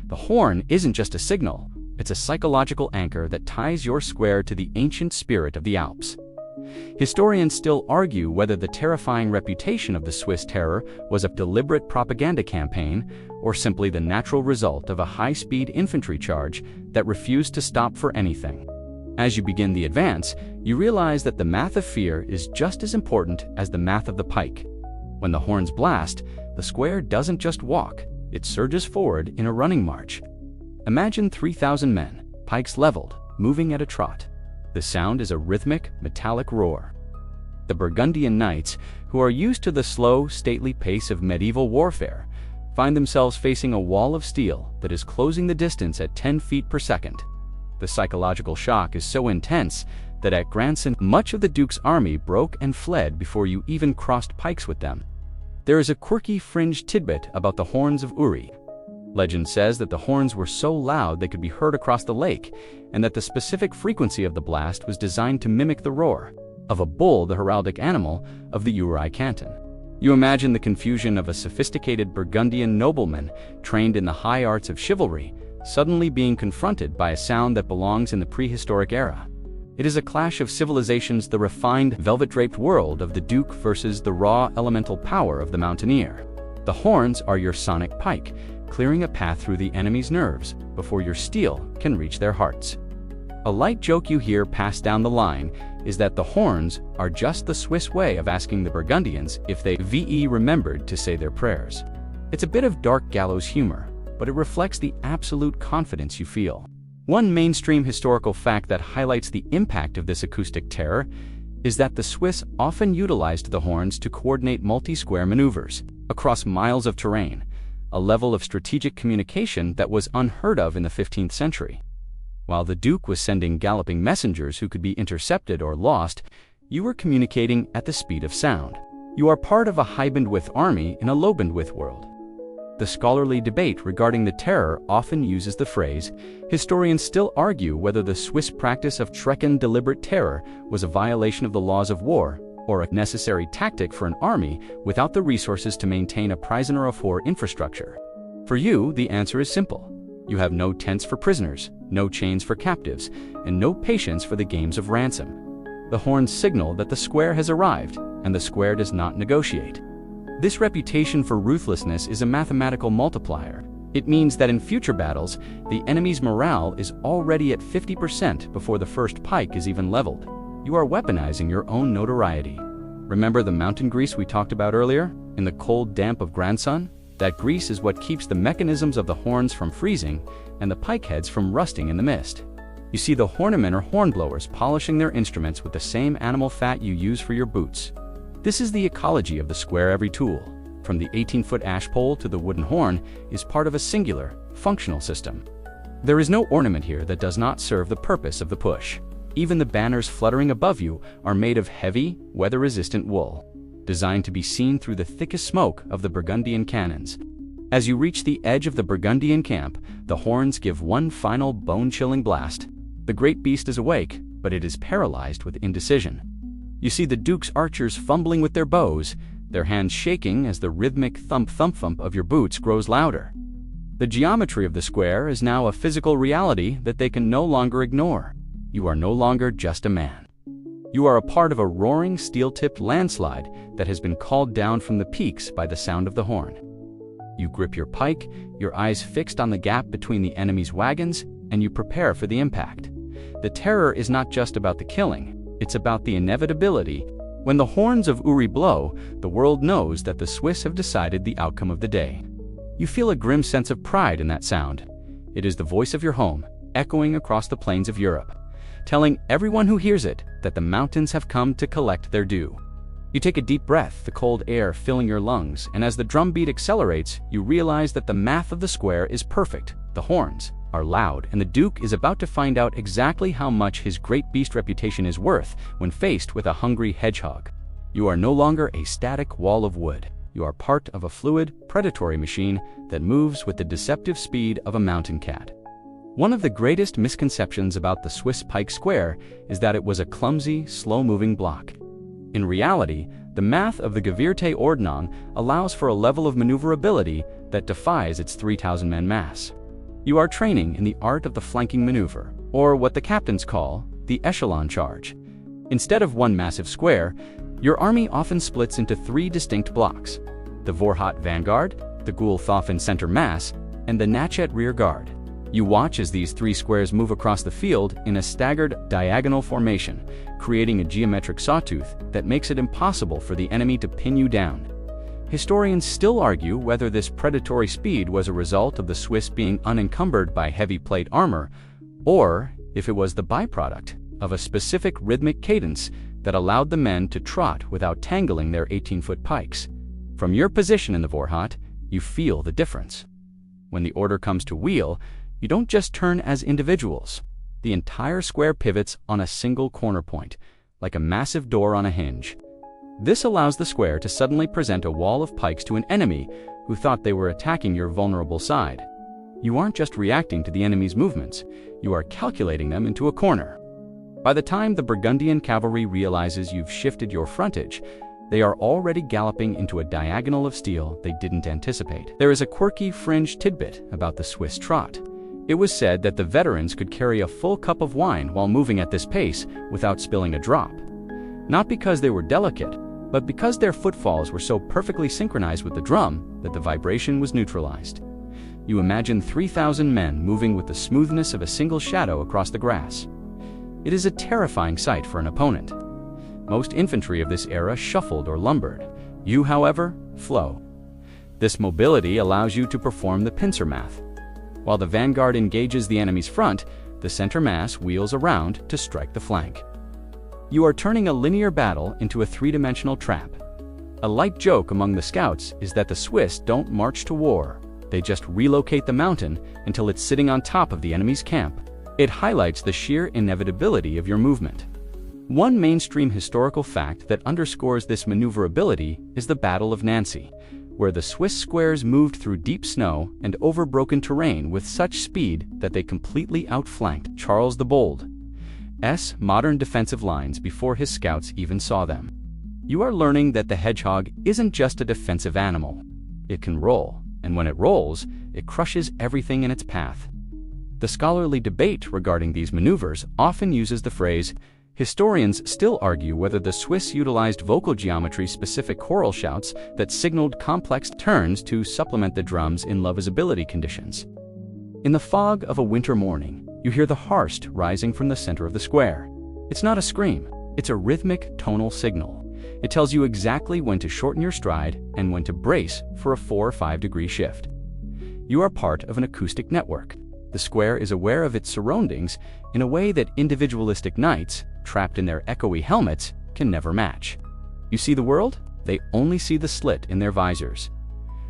The horn isn't just a signal, it's a psychological anchor that ties your square to the ancient spirit of the Alps. Historians still argue whether the terrifying reputation of the Swiss terror was a deliberate propaganda campaign or simply the natural result of a high-speed infantry charge that refused to stop for anything. As you begin the advance, you realize that the math of fear is just as important as the math of the pike. When the horns blast, the square doesn't just walk, it surges forward in a running march. Imagine 3,000 men, pikes leveled, moving at a trot. The sound is a rhythmic, metallic roar. The Burgundian knights, who are used to the slow, stately pace of medieval warfare, find themselves facing a wall of steel that is closing the distance at 10 feet per second. The psychological shock is so intense that at Granson, much of the Duke's army broke and fled before you even crossed pikes with them. There is a quirky fringe tidbit about the horns of Uri. Legend says that the horns were so loud they could be heard across the lake, and that the specific frequency of the blast was designed to mimic the roar of a bull, the heraldic animal of the Uri canton. You imagine the confusion of a sophisticated Burgundian nobleman trained in the high arts of chivalry, suddenly being confronted by a sound that belongs in the prehistoric era. It is a clash of civilizations, the refined, velvet-draped world of the Duke versus the raw, elemental power of the mountaineer. The horns are your sonic pike, clearing a path through the enemy's nerves before your steel can reach their hearts. A light joke you hear passed down the line is that the horns are just the Swiss way of asking the Burgundians if they remembered to say their prayers. It's a bit of dark gallows humor, but it reflects the absolute confidence you feel. One mainstream historical fact that highlights the impact of this acoustic terror is that the Swiss often utilized the horns to coordinate multi-square maneuvers across miles of terrain, a level of strategic communication that was unheard of in the 15th century. While the Duke was sending galloping messengers who could be intercepted or lost, you were communicating at the speed of sound. You are part of a high-bandwidth army in a low-bandwidth world. The scholarly debate regarding the terror often uses the phrase. Historians still argue whether the Swiss practice of Schrecken deliberate terror was a violation of the laws of war or a necessary tactic for an army without the resources to maintain a prisoner of war infrastructure. For you, the answer is simple. You have no tents for prisoners, no chains for captives, and no patience for the games of ransom. The horns signal that the square has arrived, and the square does not negotiate. This reputation for ruthlessness is a mathematical multiplier. It means that in future battles, the enemy's morale is already at 50% before the first pike is even leveled. You are weaponizing your own notoriety. Remember the mountain grease we talked about earlier? In the cold damp of Grandson? That grease is what keeps the mechanisms of the horns from freezing and the pike heads from rusting in the mist. You see the hornimen or hornblowers polishing their instruments with the same animal fat you use for your boots. This is the ecology of the square. Every tool, from the 18-foot ash pole to the wooden horn, is part of a singular, functional system. There is no ornament here that does not serve the purpose of the push. Even the banners fluttering above you are made of heavy, weather-resistant wool, designed to be seen through the thickest smoke of the Burgundian cannons. As you reach the edge of the Burgundian camp, the horns give one final bone-chilling blast. The great beast is awake, but it is paralyzed with indecision. You see the Duke's archers fumbling with their bows, their hands shaking as the rhythmic thump-thump-thump of your boots grows louder. The geometry of the square is now a physical reality that they can no longer ignore. You are no longer just a man. You are a part of a roaring, steel-tipped landslide that has been called down from the peaks by the sound of the horn. You grip your pike, your eyes fixed on the gap between the enemy's wagons, and you prepare for the impact. The terror is not just about the killing. It's about the inevitability. When the horns of Uri blow, the world knows that the Swiss have decided the outcome of the day. You feel a grim sense of pride in that sound. It is the voice of your home, echoing across the plains of Europe. telling everyone who hears it that the mountains have come to collect their due. You take a deep breath, the cold air filling your lungs, and as the drumbeat accelerates, you realize that the math of the square is perfect. The horns are loud, and the Duke is about to find out exactly how much his great beast reputation is worth when faced with a hungry hedgehog. You are no longer a static wall of wood. You are part of a fluid, predatory machine that moves with the deceptive speed of a mountain cat. One of the greatest misconceptions about the Swiss pike square is that it was a clumsy, slow-moving block. In reality, the math of the Gewirte-Ordnung allows for a level of maneuverability that defies its 3,000-man mass. You are training in the art of the flanking maneuver, or what the captains call the echelon charge. Instead of one massive square, your army often splits into 3 distinct blocks: the Vorhat vanguard, the Gulthofen center mass, and the Nachet rear guard. You watch as these 3 squares move across the field in a staggered diagonal formation, creating a geometric sawtooth that makes it impossible for the enemy to pin you down. Historians still argue whether this predatory speed was a result of the Swiss being unencumbered by heavy plate armor, or if it was the byproduct of a specific rhythmic cadence that allowed the men to trot without tangling their 18-foot pikes. From your position in the Vorhat, you feel the difference. When the order comes to wheel, you don't just turn as individuals. The entire square pivots on a single corner point, like a massive door on a hinge. This allows the square to suddenly present a wall of pikes to an enemy who thought they were attacking your vulnerable side. You aren't just reacting to the enemy's movements, you are calculating them into a corner. By the time the Burgundian cavalry realizes you've shifted your frontage, they are already galloping into a diagonal of steel they didn't anticipate. There is a quirky fringe tidbit about the Swiss trot. It was said that the veterans could carry a full cup of wine while moving at this pace without spilling a drop. Not because they were delicate, but because their footfalls were so perfectly synchronized with the drum that the vibration was neutralized. You imagine 3,000 men moving with the smoothness of a single shadow across the grass. It is a terrifying sight for an opponent. Most infantry of this era shuffled or lumbered. You, however, flow. This mobility allows you to perform the pincer math. While the vanguard engages the enemy's front, the center mass wheels around to strike the flank. You are turning a linear battle into a 3-dimensional trap. A light joke among the scouts is that the Swiss don't march to war. They just relocate the mountain until it's sitting on top of the enemy's camp. It highlights the sheer inevitability of your movement. One mainstream historical fact that underscores this maneuverability is the Battle of Nancy, where the Swiss squares moved through deep snow and over broken terrain with such speed that they completely outflanked Charles the Bold's modern defensive lines before his scouts even saw them. You are learning that the hedgehog isn't just a defensive animal. It can roll, and when it rolls, it crushes everything in its path. The scholarly debate regarding these maneuvers often uses the phrase. Historians still argue whether the Swiss utilized vocal geometry-specific choral shouts that signaled complex turns to supplement the drums in low-visibility conditions. In the fog of a winter morning, you hear the harst rising from the center of the square. It's not a scream, it's a rhythmic tonal signal. It tells you exactly when to shorten your stride and when to brace for a 4 or 5 degree shift. You are part of an acoustic network. The square is aware of its surroundings in a way that individualistic knights, trapped in their echoey helmets, can never match. You see the world? They only see the slit in their visors.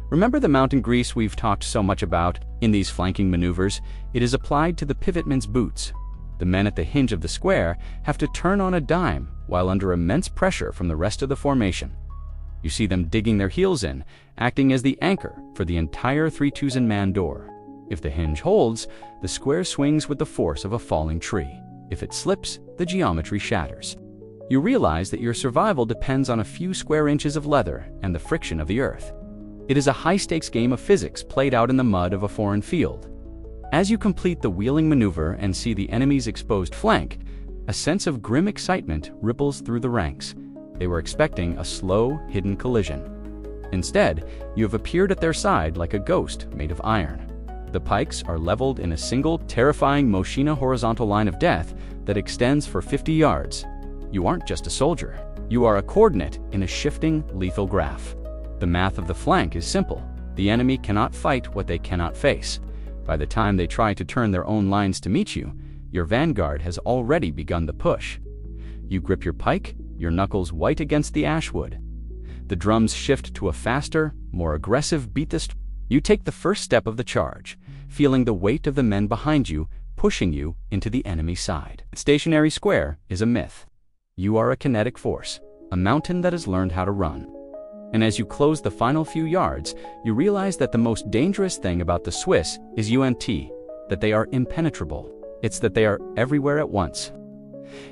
Remember the mountain grease we've talked so much about? In these flanking maneuvers, it is applied to the pivotmen's boots. The men at the hinge of the square have to turn on a dime while under immense pressure from the rest of the formation. You see them digging their heels in, acting as the anchor for the entire 3,000-man door. If the hinge holds, the square swings with the force of a falling tree. If it slips, the geometry shatters. You realize that your survival depends on a few square inches of leather and the friction of the earth. It is a high-stakes game of physics played out in the mud of a foreign field. As you complete the wheeling maneuver and see the enemy's exposed flank, a sense of grim excitement ripples through the ranks. They were expecting a slow, hidden collision. Instead, you have appeared at their side like a ghost made of iron. The pikes are leveled in a single, terrifying Moschina horizontal line of death that extends for 50 yards. You aren't just a soldier. You are a coordinate in a shifting, lethal graph. The math of the flank is simple. The enemy cannot fight what they cannot face. By the time they try to turn their own lines to meet you, Your vanguard has already begun the push. You grip your pike, your knuckles white against the ashwood. The drums shift to a faster, more aggressive beat. You take the first step of the charge, feeling the weight of the men behind you pushing you into the enemy side. Stationary square is a myth. You are a kinetic force, a mountain that has learned how to run. And as you close the final few yards, you realize that the most dangerous thing about the Swiss is that they are impenetrable. It's that they are everywhere at once.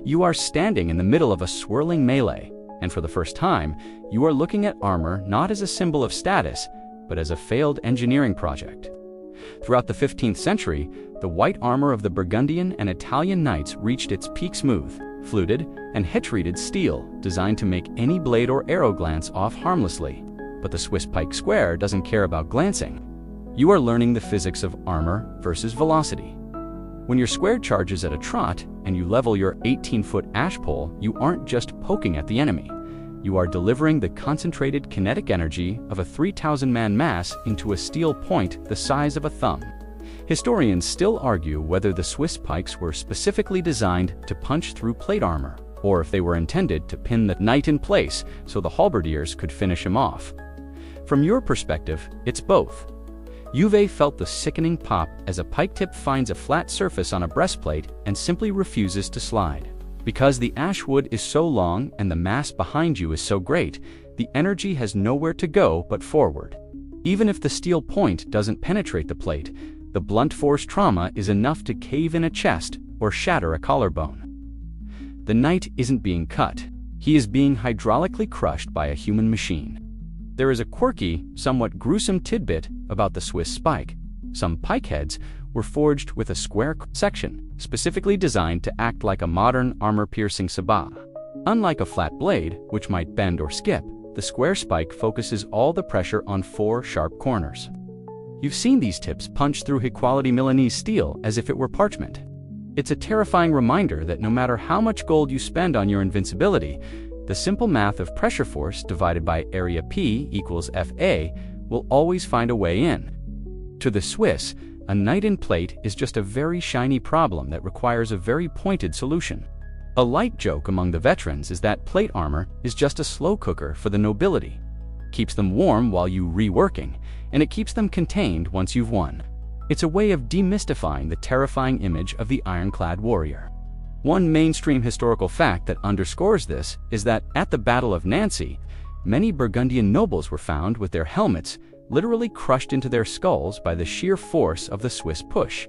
You are standing in the middle of a swirling melee, and for the first time, you are looking at armor not as a symbol of status, but as a failed engineering project. Throughout the 15th century, the white armor of the Burgundian and Italian knights reached its peak smooth, fluted, and heat-treated steel, designed to make any blade or arrow glance off harmlessly. But the Swiss pike square doesn't care about glancing. You are learning the physics of armor versus velocity. When your square charges at a trot and you level your 18-foot ash pole, you aren't just poking at the enemy. You are delivering the concentrated kinetic energy of a 3,000-man mass into a steel point the size of a thumb. Historians still argue whether the Swiss pikes were specifically designed to punch through plate armor, or if they were intended to pin the knight in place so the halberdiers could finish him off. From your perspective, it's both. You've felt the sickening pop as a pike tip finds a flat surface on a breastplate and simply refuses to slide. Because the ashwood is so long and the mass behind you is so great, the energy has nowhere to go but forward. Even if the steel point doesn't penetrate the plate, the blunt force trauma is enough to cave in a chest or shatter a collarbone. The knight isn't being cut. He is being hydraulically crushed by a human machine. There is a quirky, somewhat gruesome tidbit about the Swiss spike. Some pike heads were forged with a square section, specifically designed to act like a modern armor-piercing sabot. Unlike a flat blade, which might bend or skip, the square spike focuses all the pressure on 4 sharp corners. You've seen these tips punch through high-quality Milanese steel as if it were parchment. It's a terrifying reminder that no matter how much gold you spend on your invincibility, the simple math of pressure force divided by area P equals Fa will always find a way in. To the Swiss, a knight in plate is just a very shiny problem that requires a very pointed solution. A light joke among the veterans is that plate armor is just a slow cooker for the nobility. Keeps them warm while you reworking, and it keeps them contained once you've won. It's a way of demystifying the terrifying image of the ironclad warrior. One mainstream historical fact that underscores this is that at the Battle of Nancy, many Burgundian nobles were found with their helmets literally crushed into their skulls by the sheer force of the Swiss push.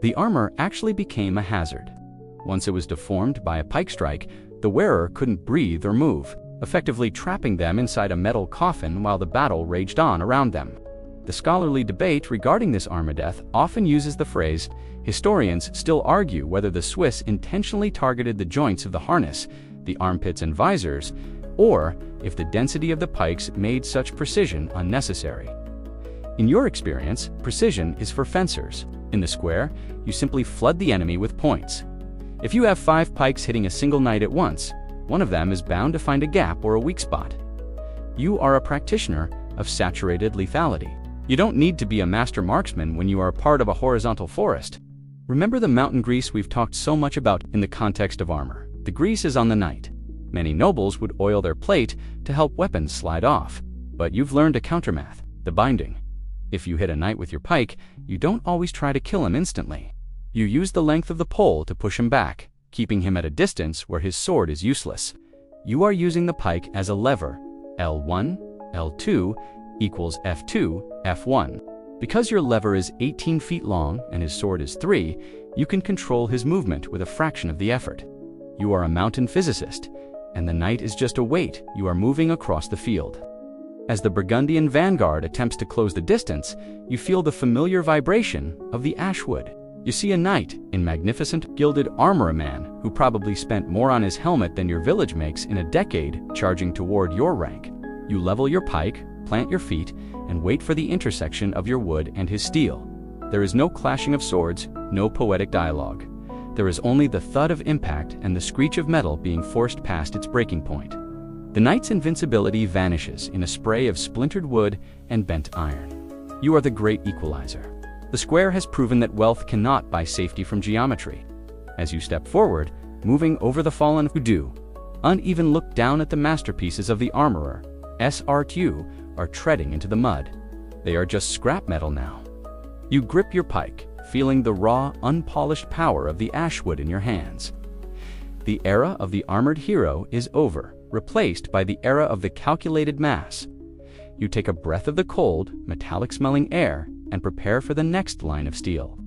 The armor actually became a hazard. Once it was deformed by a pike strike, the wearer couldn't breathe or move, effectively trapping them inside a metal coffin while the battle raged on around them. The scholarly debate regarding this armor death often uses the phrase, historians still argue whether the Swiss intentionally targeted the joints of the harness, the armpits and visors, or if the density of the pikes made such precision unnecessary. In your experience, precision is for fencers. In the square, you simply flood the enemy with points. If you have 5 pikes hitting a single knight at once, one of them is bound to find a gap or a weak spot. You are a practitioner of saturated lethality. You don't need to be a master marksman when you are a part of a horizontal forest. Remember the mountain grease we've talked so much about in the context of armor. The grease is on the knight. Many nobles would oil their plate to help weapons slide off. But you've learned a countermath, the binding. If you hit a knight with your pike, you don't always try to kill him instantly. You use the length of the pole to push him back, keeping him at a distance where his sword is useless. You are using the pike as a lever. L1, L2 equals F2, F1. Because your lever is 18 feet long and his sword is 3, you can control his movement with a fraction of the effort. You are a mountain physicist, and the knight is just a weight you are moving across the field. As the Burgundian vanguard attempts to close the distance, you feel the familiar vibration of the ashwood. You see a knight in magnificent gilded armor, a man who probably spent more on his helmet than your village makes in a decade charging toward your rank. You level your pike, plant your feet, and wait for the intersection of your wood and his steel. There is no clashing of swords, no poetic dialogue. There is only the thud of impact and the screech of metal being forced past its breaking point. The knight's invincibility vanishes in a spray of splintered wood and bent iron. You are the great equalizer. The square has proven that wealth cannot buy safety from geometry. As you step forward, moving over the fallen, you do. Uneven look down at the masterpieces of the armorer. SR2 are treading into the mud. They are just scrap metal now. You grip your pike, feeling the raw, unpolished power of the ashwood in your hands. The era of the armored hero is over, replaced by the era of the calculated mass. You take a breath of the cold, metallic-smelling air and prepare for the next line of steel.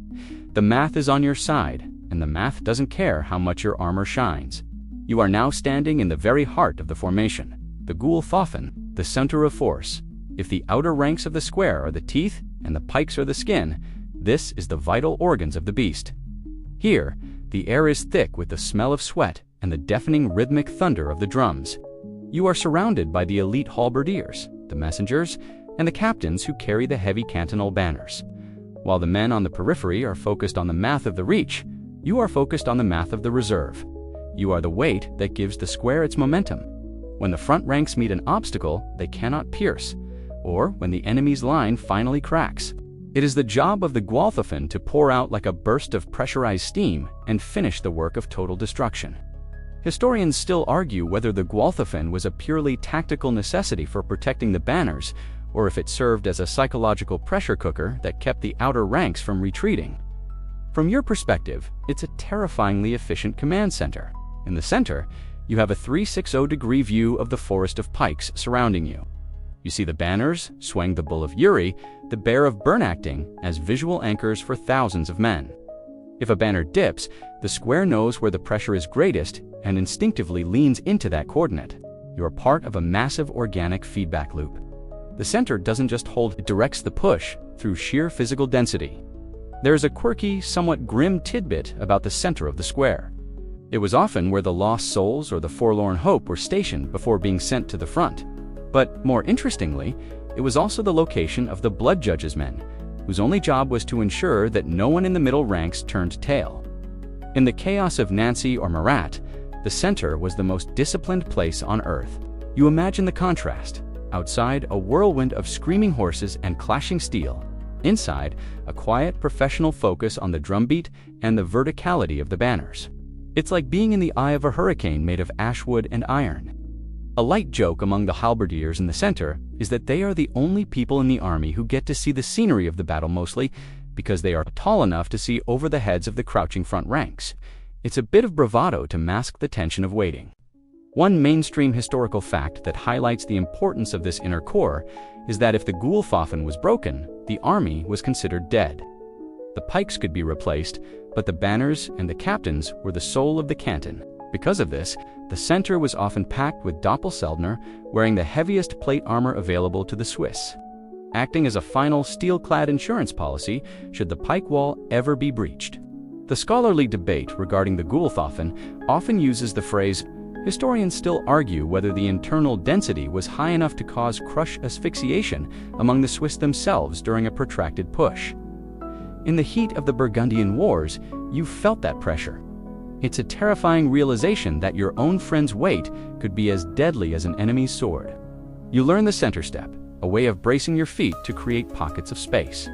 The math is on your side, and the math doesn't care how much your armor shines. You are now standing in the very heart of the formation, the Gulthaufen, the center of force. If the outer ranks of the square are the teeth and the pikes are the skin, this is the vital organs of the beast. Here, the air is thick with the smell of sweat and the deafening rhythmic thunder of the drums. You are surrounded by the elite halberdiers, the messengers, and the captains who carry the heavy cantonal banners. While the men on the periphery are focused on the math of the reach, you are focused on the math of the reserve. You are the weight that gives the square its momentum. When the front ranks meet an obstacle they cannot pierce, or when the enemy's line finally cracks. It is the job of the Gulthaufen to pour out like a burst of pressurized steam and finish the work of total destruction. Historians still argue whether the Gulthaufen was a purely tactical necessity for protecting the banners, or if it served as a psychological pressure cooker that kept the outer ranks from retreating. From your perspective, it's a terrifyingly efficient command center. In the center, you have a 360-degree view of the forest of pikes surrounding you. You see the banners, swaying the bull of Uri, the bear of Bern acting as visual anchors for thousands of men. If a banner dips, the square knows where the pressure is greatest and instinctively leans into that coordinate. You are part of a massive organic feedback loop. The center doesn't just hold, it directs the push through sheer physical density. There is a quirky, somewhat grim tidbit about the center of the square. It was often where the lost souls or the forlorn hope were stationed before being sent to the front. But more interestingly, it was also the location of the blood judge's men, whose only job was to ensure that no one in the middle ranks turned tail. In the chaos of Nancy or Marat, the center was the most disciplined place on earth. You imagine the contrast. Outside, a whirlwind of screaming horses and clashing steel. Inside, a quiet professional focus on the drumbeat and the verticality of the banners. It's like being in the eye of a hurricane made of ashwood and iron. A light joke among the halberdiers in the center is that they are the only people in the army who get to see the scenery of the battle, mostly because they are tall enough to see over the heads of the crouching front ranks. It's a bit of bravado to mask the tension of waiting. One mainstream historical fact that highlights the importance of this inner core is that if the Gulthaufen was broken, the army was considered dead. The pikes could be replaced, but the banners and the captains were the soul of the canton. Because of this, the center was often packed with Doppelsöldner wearing the heaviest plate armor available to the Swiss, acting as a final steel-clad insurance policy should the pike wall ever be breached. The scholarly debate regarding the Gulthaufen often uses the phrase, historians still argue whether the internal density was high enough to cause crush asphyxiation among the Swiss themselves during a protracted push. In the heat of the Burgundian Wars, you felt that pressure. It's a terrifying realization that your own friend's weight could be as deadly as an enemy's sword. You learn the center step, a way of bracing your feet to create pockets of space.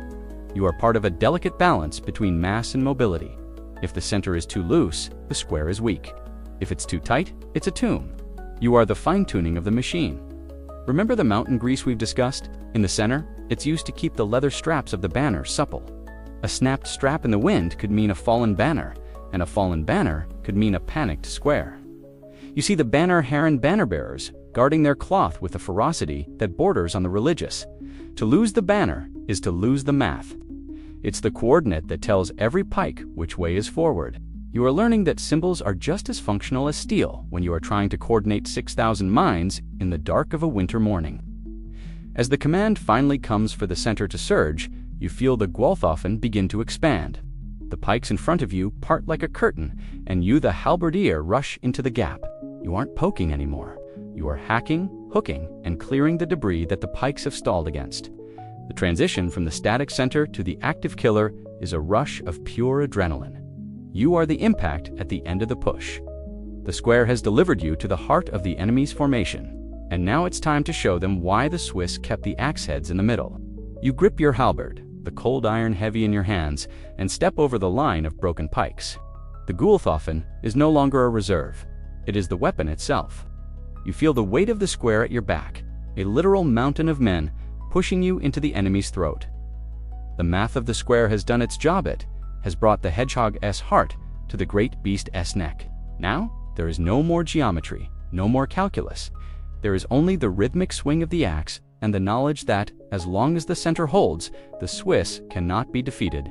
You are part of a delicate balance between mass and mobility. If the center is too loose, the square is weak. If it's too tight, it's a tomb. You are the fine-tuning of the machine. Remember the mountain grease we've discussed? In the center, it's used to keep the leather straps of the banner supple. A snapped strap in the wind could mean a fallen banner, and a fallen banner could mean a panicked square. You see the banner Heron banner bearers guarding their cloth with a ferocity that borders on the religious. To lose the banner is to lose the math. It's the coordinate that tells every pike which way is forward. You are learning that symbols are just as functional as steel when you are trying to coordinate 6,000 minds in the dark of a winter morning. As the command finally comes for the center to surge, you feel the Gulthaufen begin to expand. The pikes in front of you part like a curtain, and you, the halberdier, rush into the gap. You aren't poking anymore. You are hacking, hooking, and clearing the debris that the pikes have stalled against. The transition from the static center to the active killer is a rush of pure adrenaline. You are the impact at the end of the push. The square has delivered you to the heart of the enemy's formation, and now it's time to show them why the Swiss kept the axe heads in the middle. You grip your halberd, the cold iron heavy in your hands, and step over the line of broken pikes. The Gulthofen is no longer a reserve. It is the weapon itself. You feel the weight of the square at your back, a literal mountain of men pushing you into the enemy's throat. The math of the square has done its job. It has brought the hedgehog's heart to the great beast's neck. Now, there is no more geometry, no more calculus. There is only the rhythmic swing of the axe and the knowledge that, as long as the center holds, the Swiss cannot be defeated.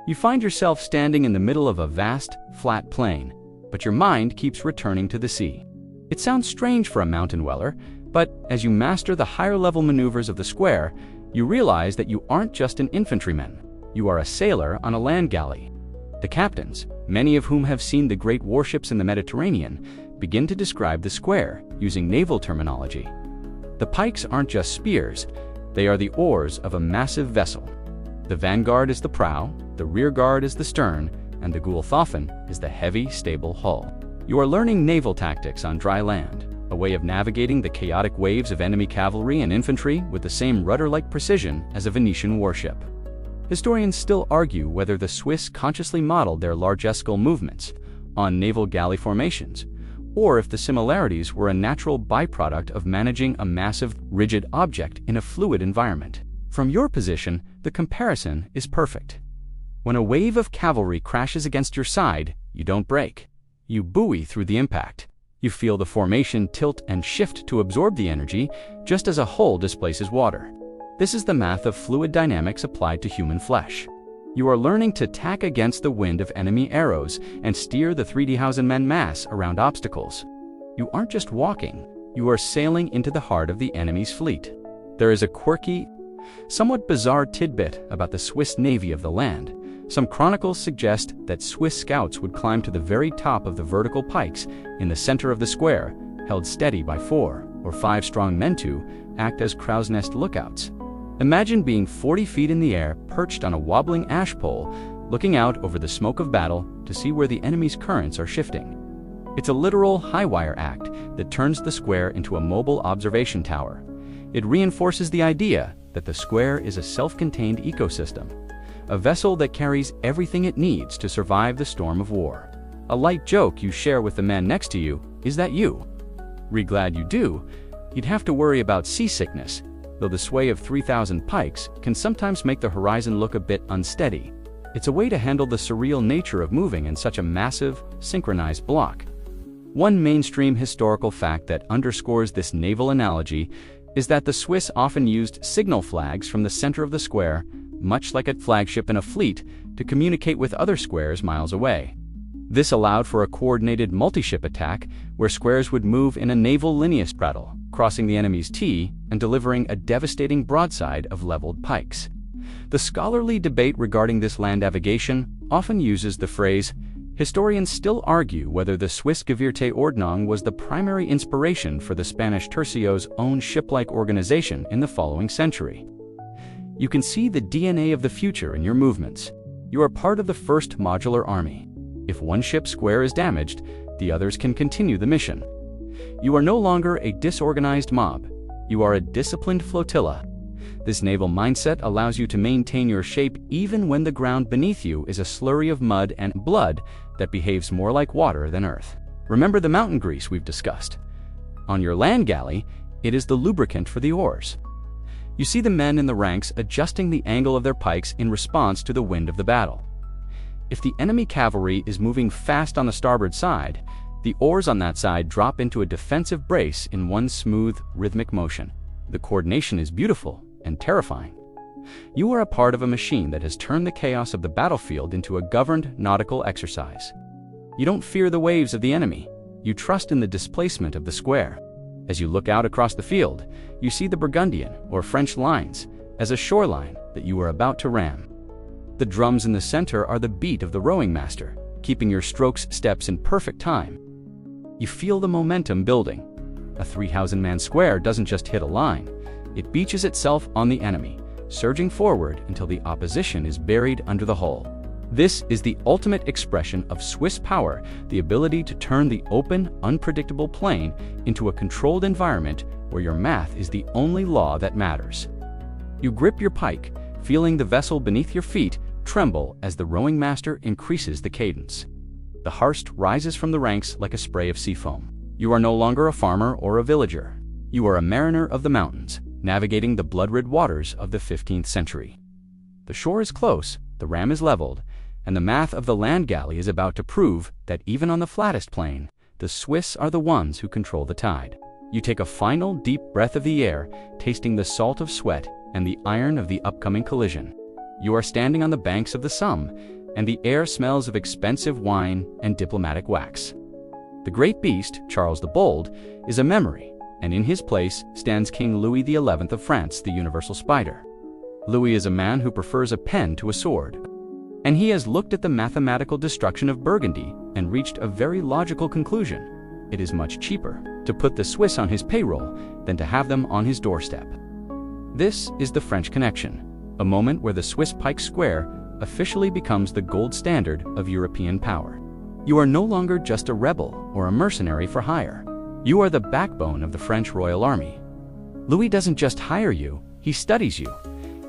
You find yourself standing in the middle of a vast, flat plain, but your mind keeps returning to the sea. It sounds strange for a mountain dweller, but as you master the higher-level maneuvers of the square, you realize that you aren't just an infantryman. You are a sailor on a land galley. The captains, many of whom have seen the great warships in the Mediterranean, begin to describe the square using naval terminology. The pikes aren't just spears, they are the oars of a massive vessel. The vanguard is the prow, the rearguard is the stern, and the Gulthofen is the heavy, stable hull. You are learning naval tactics on dry land, a way of navigating the chaotic waves of enemy cavalry and infantry with the same rudder-like precision as a Venetian warship. Historians still argue whether the Swiss consciously modeled their large-scale movements on naval galley formations, or if the similarities were a natural byproduct of managing a massive, rigid object in a fluid environment. From your position, the comparison is perfect. When a wave of cavalry crashes against your side, you don't break. You buoy through the impact. You feel the formation tilt and shift to absorb the energy, just as a hull displaces water. This is the math of fluid dynamics applied to human flesh. You are learning to tack against the wind of enemy arrows and steer the 30,000-man mass around obstacles. You aren't just walking, you are sailing into the heart of the enemy's fleet. There is a quirky, somewhat bizarre tidbit about the Swiss Navy of the land. Some chronicles suggest that Swiss scouts would climb to the very top of the vertical pikes in the center of the square, held steady by 4 or 5 strong men to act as crow's nest lookouts. Imagine being 40 feet in the air, perched on a wobbling ash pole, looking out over the smoke of battle to see where the enemy's currents are shifting. It's a literal high-wire act that turns the square into a mobile observation tower. It reinforces the idea that the square is a self-contained ecosystem, a vessel that carries everything it needs to survive the storm of war. A light joke you share with the man next to you is that you. Glad you do. You'd have to worry about seasickness, though the sway of 3,000 pikes can sometimes make the horizon look a bit unsteady. It's a way to handle the surreal nature of moving in such a massive, synchronized block. One mainstream historical fact that underscores this naval analogy is that the Swiss often used signal flags from the center of the square, much like a flagship in a fleet, to communicate with other squares miles away. This allowed for a coordinated multi-ship attack where squares would move in a naval linear straddle, crossing the enemy's T and delivering a devastating broadside of leveled pikes. The scholarly debate regarding this land navigation often uses the phrase. Historians still argue whether the Swiss Gewirtordnung was the primary inspiration for the Spanish tercio's own ship-like organization in the following century. You can see the DNA of the future in your movements. You are part of the first modular army. If one ship's square is damaged, the others can continue the mission. You are no longer a disorganized mob. You are a disciplined flotilla. This naval mindset allows you to maintain your shape even when the ground beneath you is a slurry of mud and blood that behaves more like water than earth. Remember the mountain grease we've discussed. On your land galley, it is the lubricant for the oars. You see the men in the ranks adjusting the angle of their pikes in response to the wind of the battle. If the enemy cavalry is moving fast on the starboard side, the oars on that side drop into a defensive brace in one smooth, rhythmic motion. The coordination is beautiful and terrifying. You are a part of a machine that has turned the chaos of the battlefield into a governed nautical exercise. You don't fear the waves of the enemy. You trust in the displacement of the square. As you look out across the field, you see the Burgundian or French lines as a shoreline that you are about to ram. The drums in the center are the beat of the rowing master, keeping your strokes steps in perfect time. You feel the momentum building. A 3,000-man square doesn't just hit a line. It beaches itself on the enemy, surging forward until the opposition is buried under the hull. This is the ultimate expression of Swiss power, the ability to turn the open, unpredictable plain into a controlled environment where your math is the only law that matters. You grip your pike, feeling the vessel beneath your feet tremble as the rowing master increases the cadence. The Harst rises from the ranks like a spray of sea foam. You are no longer a farmer or a villager. You are a mariner of the mountains, navigating the blood-red waters of the 15th century. The shore is close, the ram is leveled, and the math of the land galley is about to prove that even on the flattest plain, the Swiss are the ones who control the tide. You take a final deep breath of the air, tasting the salt of sweat and the iron of the upcoming collision. You are standing on the banks of the Somme, and the air smells of expensive wine and diplomatic wax. The great beast, Charles the Bold, is a memory, and in his place stands King Louis XI of France, the universal spider. Louis is a man who prefers a pen to a sword, and he has looked at the mathematical destruction of Burgundy and reached a very logical conclusion. It is much cheaper to put the Swiss on his payroll than to have them on his doorstep. This is the French Connection, a moment where the Swiss Pike Square officially becomes the gold standard of European power. You are no longer just a rebel or a mercenary for hire. You are the backbone of the French Royal Army. Louis doesn't just hire you, he studies you.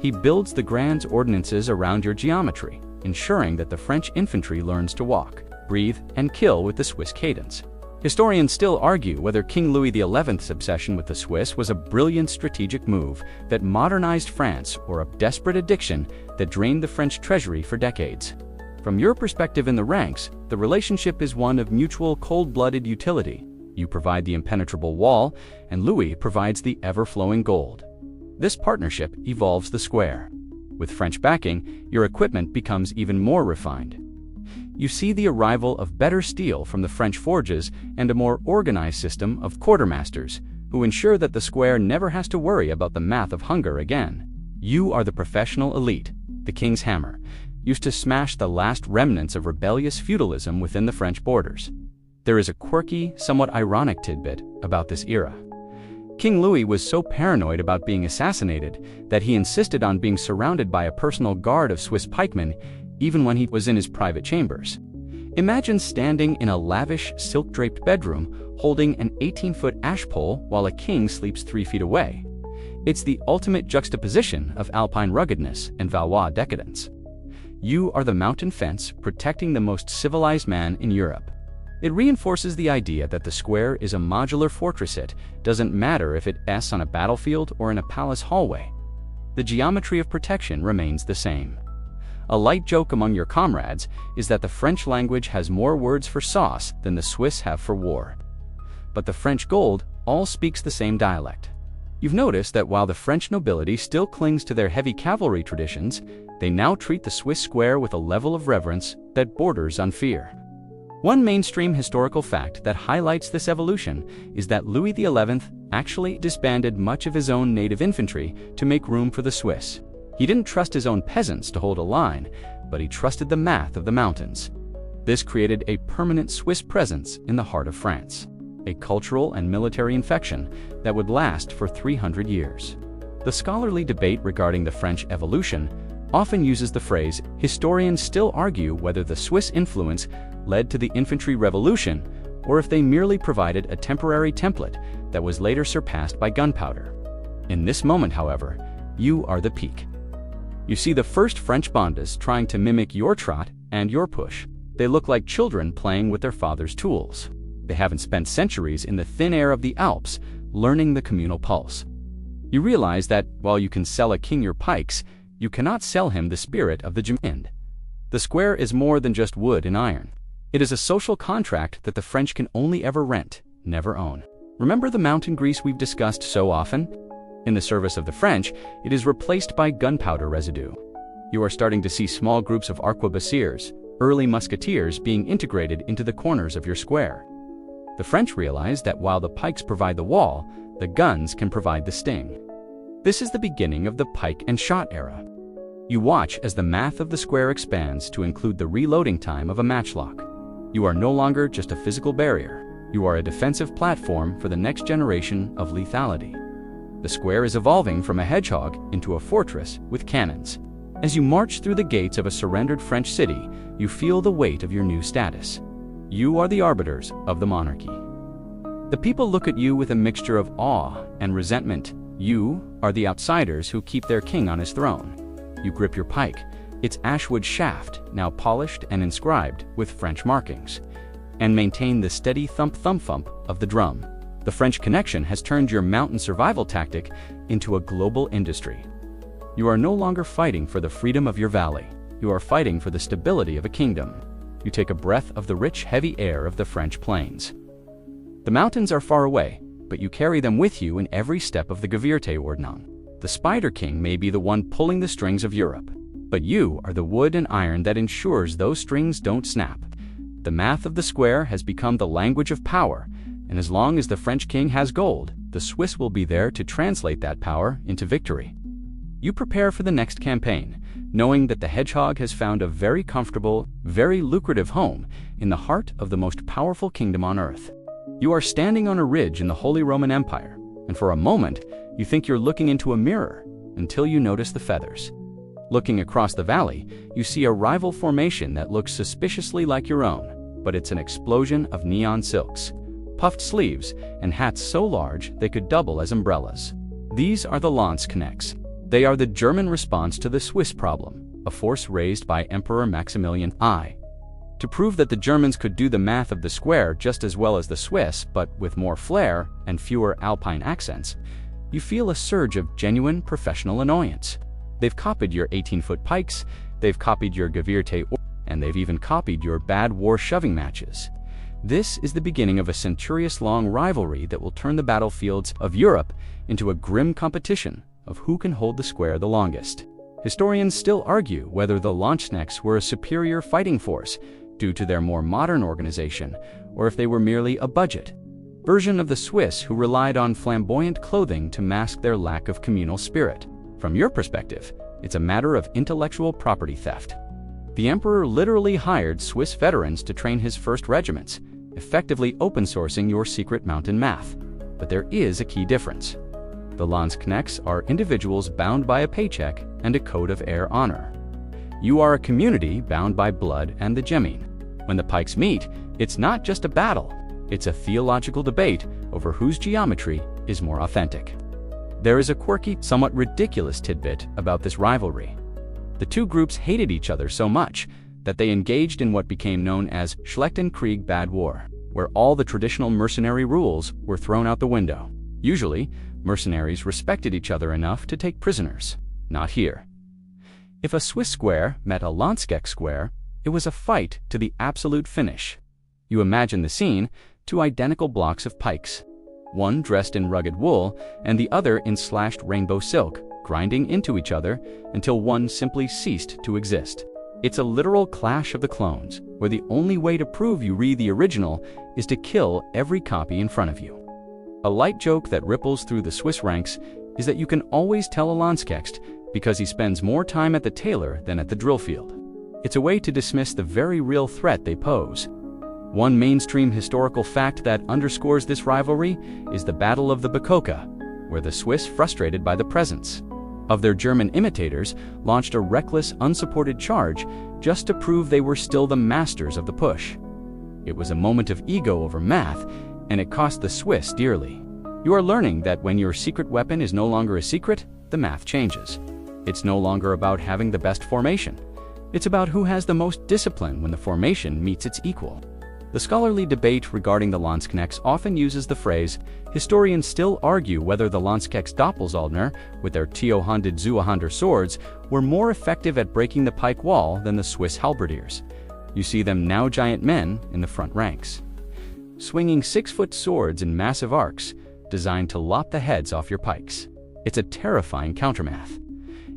He builds the grand ordinances around your geometry, ensuring that the French infantry learns to walk, breathe, and kill with the Swiss cadence. Historians still argue whether King Louis XI's obsession with the Swiss was a brilliant strategic move that modernized France or a desperate addiction that drained the French treasury for decades. From your perspective in the ranks, the relationship is one of mutual cold-blooded utility. You provide the impenetrable wall, and Louis provides the ever-flowing gold. This partnership evolves the square. With French backing, your equipment becomes even more refined. You see the arrival of better steel from the French forges and a more organized system of quartermasters who ensure that the square never has to worry about the math of hunger again. You are the professional elite, the king's hammer, used to smash the last remnants of rebellious feudalism within the French borders. There is a quirky, somewhat ironic tidbit about this era. King Louis was so paranoid about being assassinated that he insisted on being surrounded by a personal guard of Swiss pikemen even when he was in his private chambers. Imagine standing in a lavish, silk-draped bedroom holding an 18-foot ash pole while a king sleeps 3 feet away. It's the ultimate juxtaposition of Alpine ruggedness and Valois decadence. You are the mountain fence protecting the most civilized man in Europe. It reinforces the idea that the square is a modular fortress. It doesn't matter if it's on a battlefield or in a palace hallway. The geometry of protection remains the same. A light joke among your comrades is that the French language has more words for sauce than the Swiss have for war. But the French gold all speaks the same dialect. You've noticed that while the French nobility still clings to their heavy cavalry traditions, they now treat the Swiss square with a level of reverence that borders on fear. One mainstream historical fact that highlights this evolution is that Louis XI actually disbanded much of his own native infantry to make room for the Swiss. He didn't trust his own peasants to hold a line, but he trusted the math of the mountains. This created a permanent Swiss presence in the heart of France, a cultural and military infection that would last for 300 years. The scholarly debate regarding the French evolution often uses the phrase, historians still argue whether the Swiss influence led to the infantry revolution or if they merely provided a temporary template that was later surpassed by gunpowder. In this moment, however, you are the peak. You see the first French bandas trying to mimic your trot and your push. They look like children playing with their father's tools. They haven't spent centuries in the thin air of the Alps learning the communal pulse. You realize that while you can sell a king your pikes, you cannot sell him the spirit of the Géminde. The square is more than just wood and iron. It is a social contract that the French can only ever rent, never own. Remember the mountain grease we've discussed so often? In the service of the French, it is replaced by gunpowder residue. You are starting to see small groups of arquebusiers, early musketeers, being integrated into the corners of your square. The French realize that while the pikes provide the wall, the guns can provide the sting. This is the beginning of the pike and shot era. You watch as the math of the square expands to include the reloading time of a matchlock. You are no longer just a physical barrier. You are a defensive platform for the next generation of lethality. The square is evolving from a hedgehog into a fortress with cannons. As you march through the gates of a surrendered French city, you feel the weight of your new status. You are the arbiters of the monarchy. The people look at you with a mixture of awe and resentment. You are the outsiders who keep their king on his throne. You grip your pike, its ashwood shaft now polished and inscribed with French markings, and maintain the steady thump-thump-thump of the drum. The French Connection has turned your mountain survival tactic into a global industry. You are no longer fighting for the freedom of your valley. You are fighting for the stability of a kingdom. You take a breath of the rich, heavy air of the French plains. The mountains are far away, but you carry them with you in every step of the Gewirteordnung. The Spider King may be the one pulling the strings of Europe, but you are the wood and iron that ensures those strings don't snap. The math of the square has become the language of power, and as long as the French king has gold, the Swiss will be there to translate that power into victory. You prepare for the next campaign, knowing that the hedgehog has found a very comfortable, very lucrative home in the heart of the most powerful kingdom on earth. You are standing on a ridge in the Holy Roman Empire, and for a moment, you think you're looking into a mirror until you notice the feathers. Looking across the valley, you see a rival formation that looks suspiciously like your own, but it's an explosion of neon silks, puffed sleeves, and hats so large they could double as umbrellas. These are the Landsknechts. They are the German response to the Swiss problem, a force raised by Emperor Maximilian I. To prove that the Germans could do the math of the square just as well as the Swiss, but with more flair and fewer Alpine accents, you feel a surge of genuine professional annoyance. They've copied your 18-foot pikes, they've copied your Gewirte, and they've even copied your bad war shoving matches. This is the beginning of a centuries-long rivalry that will turn the battlefields of Europe into a grim competition of who can hold the square the longest. Historians still argue whether the Landsknechts were a superior fighting force due to their more modern organization, or if they were merely a budget version of the Swiss who relied on flamboyant clothing to mask their lack of communal spirit. From your perspective, it's a matter of intellectual property theft. The emperor literally hired Swiss veterans to train his first regiments, effectively open-sourcing your secret mountain math. But there is a key difference. The Landsknechts are individuals bound by a paycheck and a code of air honor. You are a community bound by blood and the gemine. When the pikes meet, it's not just a battle, it's a theological debate over whose geometry is more authentic. There is a quirky, somewhat ridiculous tidbit about this rivalry. The two groups hated each other so much that they engaged in what became known as Schlechten Krieg, bad war, where all the traditional mercenary rules were thrown out the window. Usually, mercenaries respected each other enough to take prisoners. Not here. If a Swiss square met a Landsknecht square, it was a fight to the absolute finish. You imagine the scene: two identical blocks of pikes, one dressed in rugged wool and the other in slashed rainbow silk, grinding into each other until one simply ceased to exist. It's a literal clash of the clones, where the only way to prove you read the original is to kill every copy in front of you. A light joke that ripples through the Swiss ranks is that you can always tell a Landsknecht because he spends more time at the tailor than at the drill field. It's a way to dismiss the very real threat they pose. One mainstream historical fact that underscores this rivalry is the Battle of the Bikoka, where the Swiss, frustrated by the presence of their German imitators, launched a reckless, unsupported charge just to prove they were still the masters of the push. It was a moment of ego over math, and it cost the Swiss dearly. You are learning that when your secret weapon is no longer a secret, the math changes. It's no longer about having the best formation. It's about who has the most discipline when the formation meets its equal. The scholarly debate regarding the Landsknechts often uses the phrase, historians still argue whether the Landsknechts Doppelsoldner, with their Tiohanded Zuahander swords, were more effective at breaking the pike wall than the Swiss halberdiers. You see them now giant men in the front ranks, swinging 6-foot swords in massive arcs, designed to lop the heads off your pikes. It's a terrifying countermath.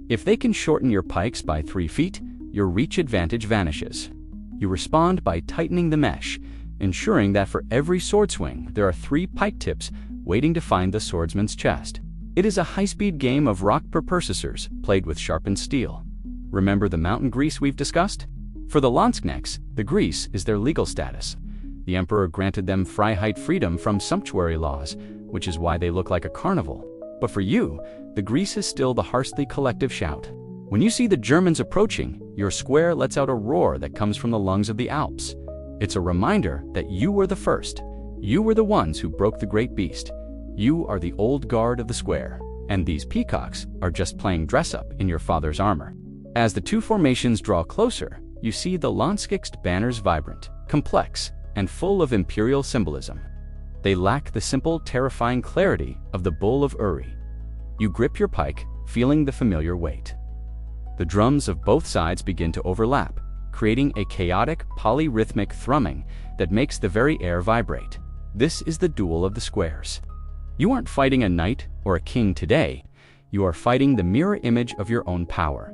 If they can shorten your pikes by 3 feet, your reach advantage vanishes. You respond by tightening the mesh, ensuring that for every sword swing, there are 3 pike tips waiting to find the swordsman's chest. It is a high-speed game of rock percursors played with sharpened steel. Remember the mountain grease we've discussed? For the Landsknechts, the grease is their legal status. The emperor granted them Freiheit, freedom from sumptuary laws, which is why they look like a carnival. But for you, the grease is still the harshly collective shout. When you see the Germans approaching, your square lets out a roar that comes from the lungs of the Alps. It's a reminder that you were the first. You were the ones who broke the great beast. You are the old guard of the square, and these peacocks are just playing dress-up in your father's armor. As the two formations draw closer, you see the Landskog's banners vibrant, complex, and full of imperial symbolism. They lack the simple, terrifying clarity of the Bull of Uri. You grip your pike, feeling the familiar weight. The drums of both sides begin to overlap, creating a chaotic, polyrhythmic thrumming that makes the very air vibrate. This is the duel of the squares. You aren't fighting a knight or a king today. You are fighting the mirror image of your own power.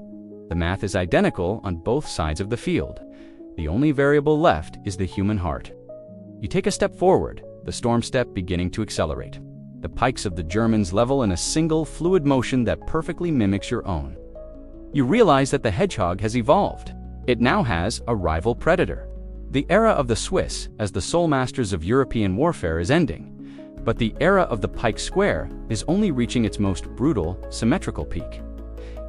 The math is identical on both sides of the field. The only variable left is the human heart. You take a step forward, the storm step beginning to accelerate. The pikes of the Germans level in a single, fluid motion that perfectly mimics your own. You realize that the hedgehog has evolved. It now has a rival predator. The era of the Swiss as the sole masters of European warfare is ending, but the era of the pike square is only reaching its most brutal, symmetrical peak.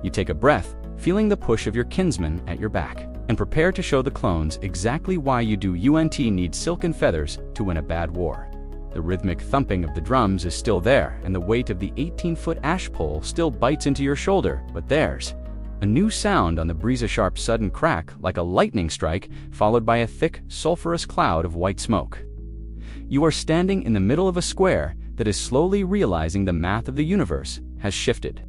You take a breath, feeling the push of your kinsmen at your back, and prepare to show the clones exactly why you do need silk and feathers to win a bad war. The rhythmic thumping of the drums is still there, and the weight of the 18-foot ash pole still bites into your shoulder, but there's a new sound on the breeze, a sharp, sudden crack like a lightning strike, followed by a thick, sulphurous cloud of white smoke. You are standing in the middle of a square that is slowly realizing the math of the universe has shifted.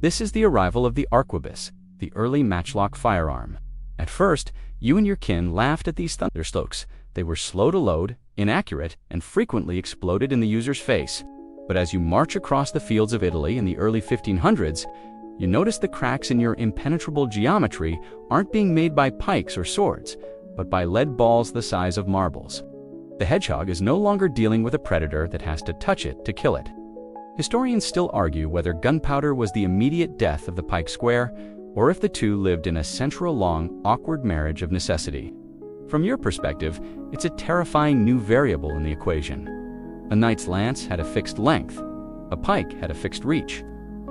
This is the arrival of the arquebus, the early matchlock firearm. At first, you and your kin laughed at these thunderstrokes. They were slow to load, inaccurate, and frequently exploded in the user's face. But as you march across the fields of Italy in the early 1500s, you notice the cracks in your impenetrable geometry aren't being made by pikes or swords, but by lead balls the size of marbles. The hedgehog is no longer dealing with a predator that has to touch it to kill it. Historians still argue whether gunpowder was the immediate death of the pike square, or if the two lived in a century-long, awkward marriage of necessity. From your perspective, it's a terrifying new variable in the equation. A knight's lance had a fixed length. A pike had a fixed reach.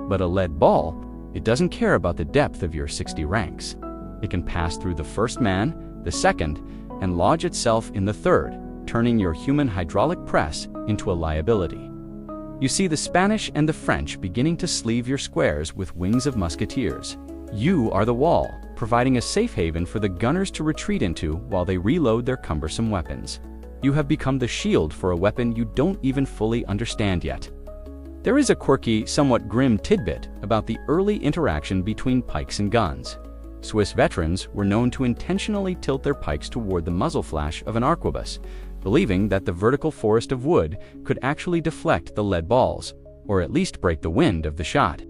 But a lead ball, it doesn't care about the depth of your 60 ranks. It can pass through the first man, the second, and lodge itself in the third, turning your human hydraulic press into a liability. You see the Spanish and the French beginning to sleeve your squares with wings of musketeers. You are the wall, providing a safe haven for the gunners to retreat into while they reload their cumbersome weapons. You have become the shield for a weapon you don't even fully understand yet. There is a quirky, somewhat grim tidbit about the early interaction between pikes and guns. Swiss veterans were known to intentionally tilt their pikes toward the muzzle flash of an arquebus, believing that the vertical forest of wood could actually deflect the lead balls, or at least break the wind of the shot.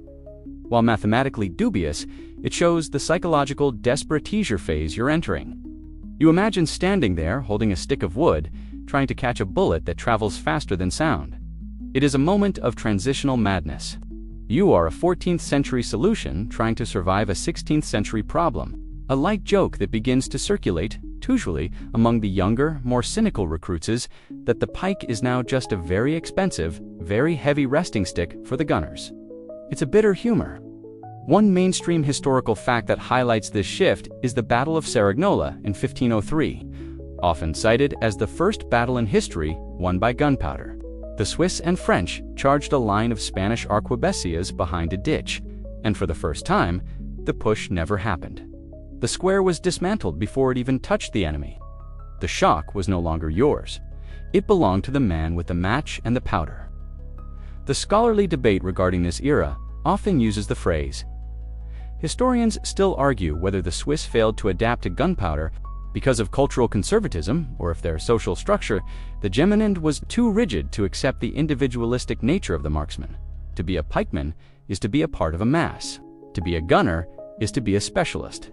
While mathematically dubious, it shows the psychological desperate-teaser phase you're entering. You imagine standing there holding a stick of wood, trying to catch a bullet that travels faster than sound. It is a moment of transitional madness. You are a 14th century solution trying to survive a 16th century problem, a light joke that begins to circulate, usually among the younger, more cynical recruits, is that the pike is now just a very expensive, very heavy resting stick for the gunners. It's a bitter humor. One mainstream historical fact that highlights this shift is the Battle of Cerignola in 1503, often cited as the first battle in history won by gunpowder. The Swiss and French charged a line of Spanish arquebusiers behind a ditch, and for the first time, the push never happened. The square was dismantled before it even touched the enemy. The shock was no longer yours. It belonged to the man with the match and the powder. The scholarly debate regarding this era often uses the phrase. Historians still argue whether the Swiss failed to adapt to gunpowder because of cultural conservatism, or if their social structure, the Geminind, was too rigid to accept the individualistic nature of the marksman. To be a pikeman is to be a part of a mass. To be a gunner is to be a specialist.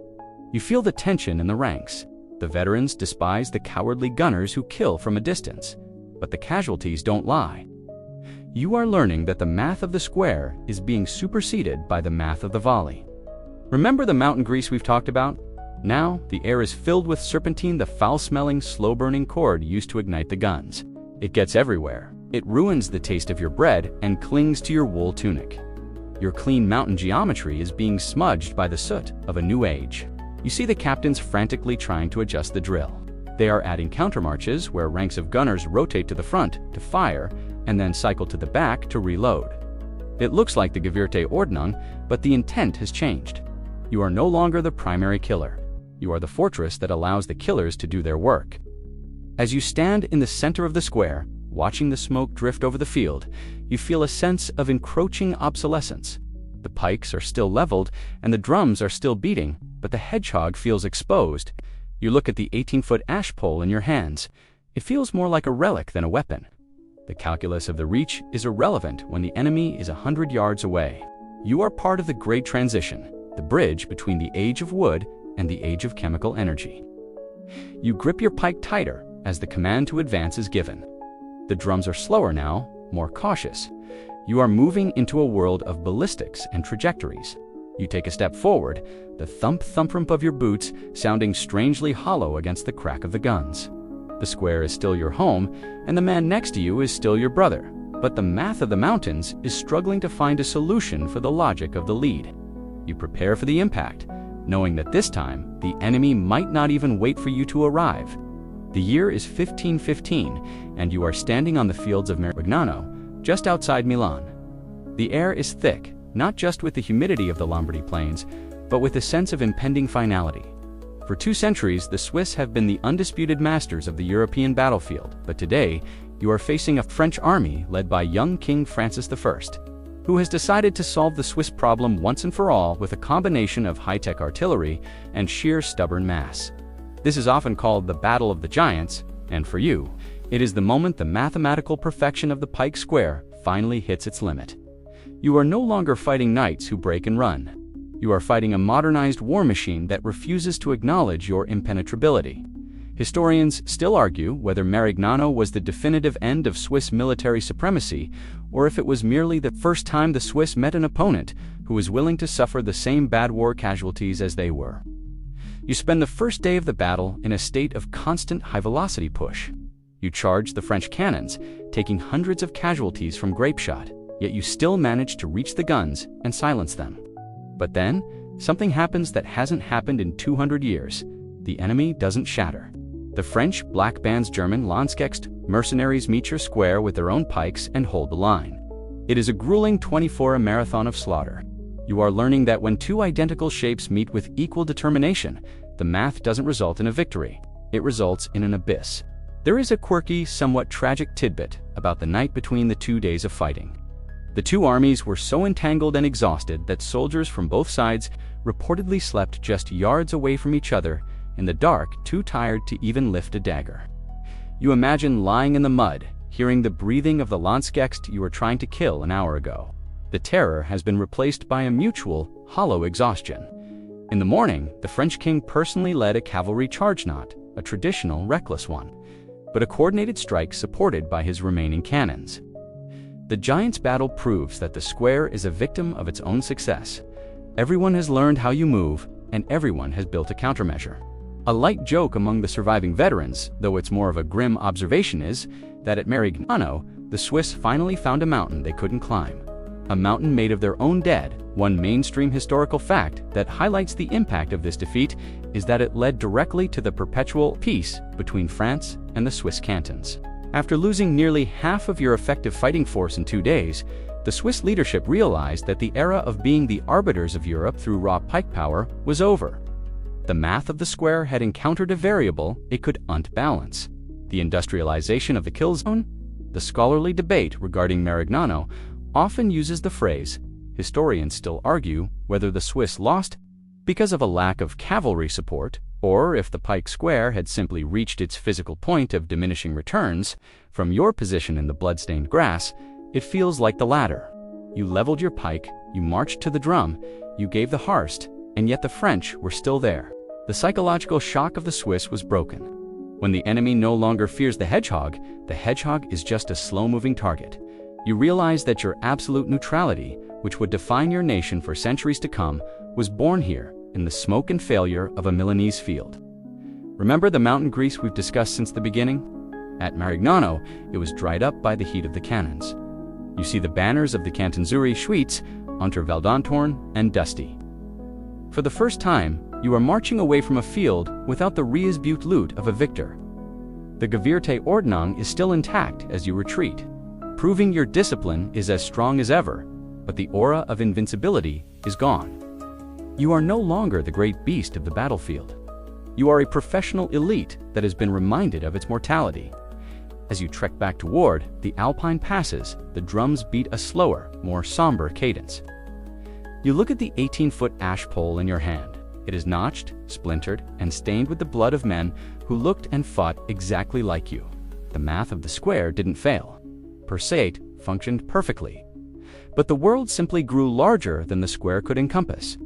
You feel the tension in the ranks. The veterans despise the cowardly gunners who kill from a distance, but the casualties don't lie. You are learning that the math of the square is being superseded by the math of the volley. Remember the mountain grease we've talked about? Now, the air is filled with serpentine, the foul-smelling, slow-burning cord used to ignite the guns. It gets everywhere. It ruins the taste of your bread and clings to your wool tunic. Your clean mountain geometry is being smudged by the soot of a new age. You see the captains frantically trying to adjust the drill. They are adding countermarches where ranks of gunners rotate to the front to fire and then cycle to the back to reload. It looks like the Gewirte Ordnung, but the intent has changed. You are no longer the primary killer. You are the fortress that allows the killers to do their work. As you stand in the center of the square, watching the smoke drift over the field, you feel a sense of encroaching obsolescence. The pikes are still leveled and the drums are still beating, but the hedgehog feels exposed. You look at the 18-foot ash pole in your hands. It feels more like a relic than a weapon. The calculus of the reach is irrelevant when the enemy is 100 yards away. You are part of the Great Transition, the bridge between the age of wood and the age of chemical energy. You grip your pike tighter as the command to advance is given. The drums are slower now, more cautious. You are moving into a world of ballistics and trajectories. You take a step forward, the thump-thump of your boots sounding strangely hollow against the crack of the guns. The square is still your home, and the man next to you is still your brother. But the math of the mountains is struggling to find a solution for the logic of the lead. You prepare for the impact, knowing that this time the enemy might not even wait for you to arrive. The year is 1515, and you are standing on the fields of Marignano, just outside Milan. The air is thick, not just with the humidity of the Lombardy plains, but with a sense of impending finality. For 2 centuries, the Swiss have been the undisputed masters of the European battlefield, but today, you are facing a French army led by young King Francis I, who has decided to solve the Swiss problem once and for all with a combination of high-tech artillery and sheer stubborn mass. This is often called the Battle of the Giants, and for you, it is the moment the mathematical perfection of the Pike Square finally hits its limit. You are no longer fighting knights who break and run. You are fighting a modernized war machine that refuses to acknowledge your impenetrability. Historians still argue whether Marignano was the definitive end of Swiss military supremacy, or if it was merely the first time the Swiss met an opponent who was willing to suffer the same bad war casualties as they were. You spend the first day of the battle in a state of constant high-velocity push. You charge the French cannons, taking hundreds of casualties from grape shot, yet you still manage to reach the guns and silence them. But then, something happens that hasn't happened in 200 years. The enemy doesn't shatter. The French, Black Band's German Landsgext mercenaries meet your square with their own pikes and hold the line. It is a grueling 24-hour marathon of slaughter. You are learning that when 2 identical shapes meet with equal determination, the math doesn't result in a victory. It results in an abyss. There is a quirky, somewhat tragic tidbit about the night between the 2 days of fighting. The 2 armies were so entangled and exhausted that soldiers from both sides reportedly slept just yards away from each other, in the dark, too tired to even lift a dagger. You imagine lying in the mud, hearing the breathing of the Landsgext you were trying to kill an hour ago. The terror has been replaced by a mutual, hollow exhaustion. In the morning, the French king personally led a cavalry charge, not a traditional, reckless one, but a coordinated strike supported by his remaining cannons. The Giants' battle proves that the square is a victim of its own success. Everyone has learned how you move, and everyone has built a countermeasure. A light joke among the surviving veterans, though it's more of a grim observation, is that at Marignano, the Swiss finally found a mountain they couldn't climb. A mountain made of their own dead. One mainstream historical fact that highlights the impact of this defeat is that it led directly to the perpetual peace between France and the Swiss cantons. After losing nearly half of your effective fighting force in 2 days, the Swiss leadership realized that the era of being the arbiters of Europe through raw pike power was over. The math of the square had encountered a variable it could unbalance: the industrialization of the kill zone. The scholarly debate regarding Marignano often uses the phrase. Historians still argue whether the Swiss lost because of a lack of cavalry support, or if the Pike Square had simply reached its physical point of diminishing returns. From your position in the blood-stained grass, it feels like the latter. You leveled your pike, you marched to the drum, you gave the harst, and yet the French were still there. The psychological shock of the Swiss was broken. When the enemy no longer fears the hedgehog is just a slow-moving target. You realize that your absolute neutrality, which would define your nation for centuries to come, was born here, in the smoke and failure of a Milanese field. Remember the mountain grease we've discussed since the beginning? At Marignano, it was dried up by the heat of the cannons. You see the banners of the Cantonzuri Schwyz, Unter Valdontorn, and Dusty. For the first time, you are marching away from a field without the Reisbucht loot of a victor. The Gewirrte Ordnung is still intact as you retreat, proving your discipline is as strong as ever, but the aura of invincibility is gone. You are no longer the great beast of the battlefield. You are a professional elite that has been reminded of its mortality. As you trek back toward the Alpine passes, the drums beat a slower, more somber cadence. You look at the 18-foot ash pole in your hand. It is notched, splintered, and stained with the blood of men who looked and fought exactly like you. The math of the square didn't fail. Persate functioned perfectly. But the world simply grew larger than the square could encompass.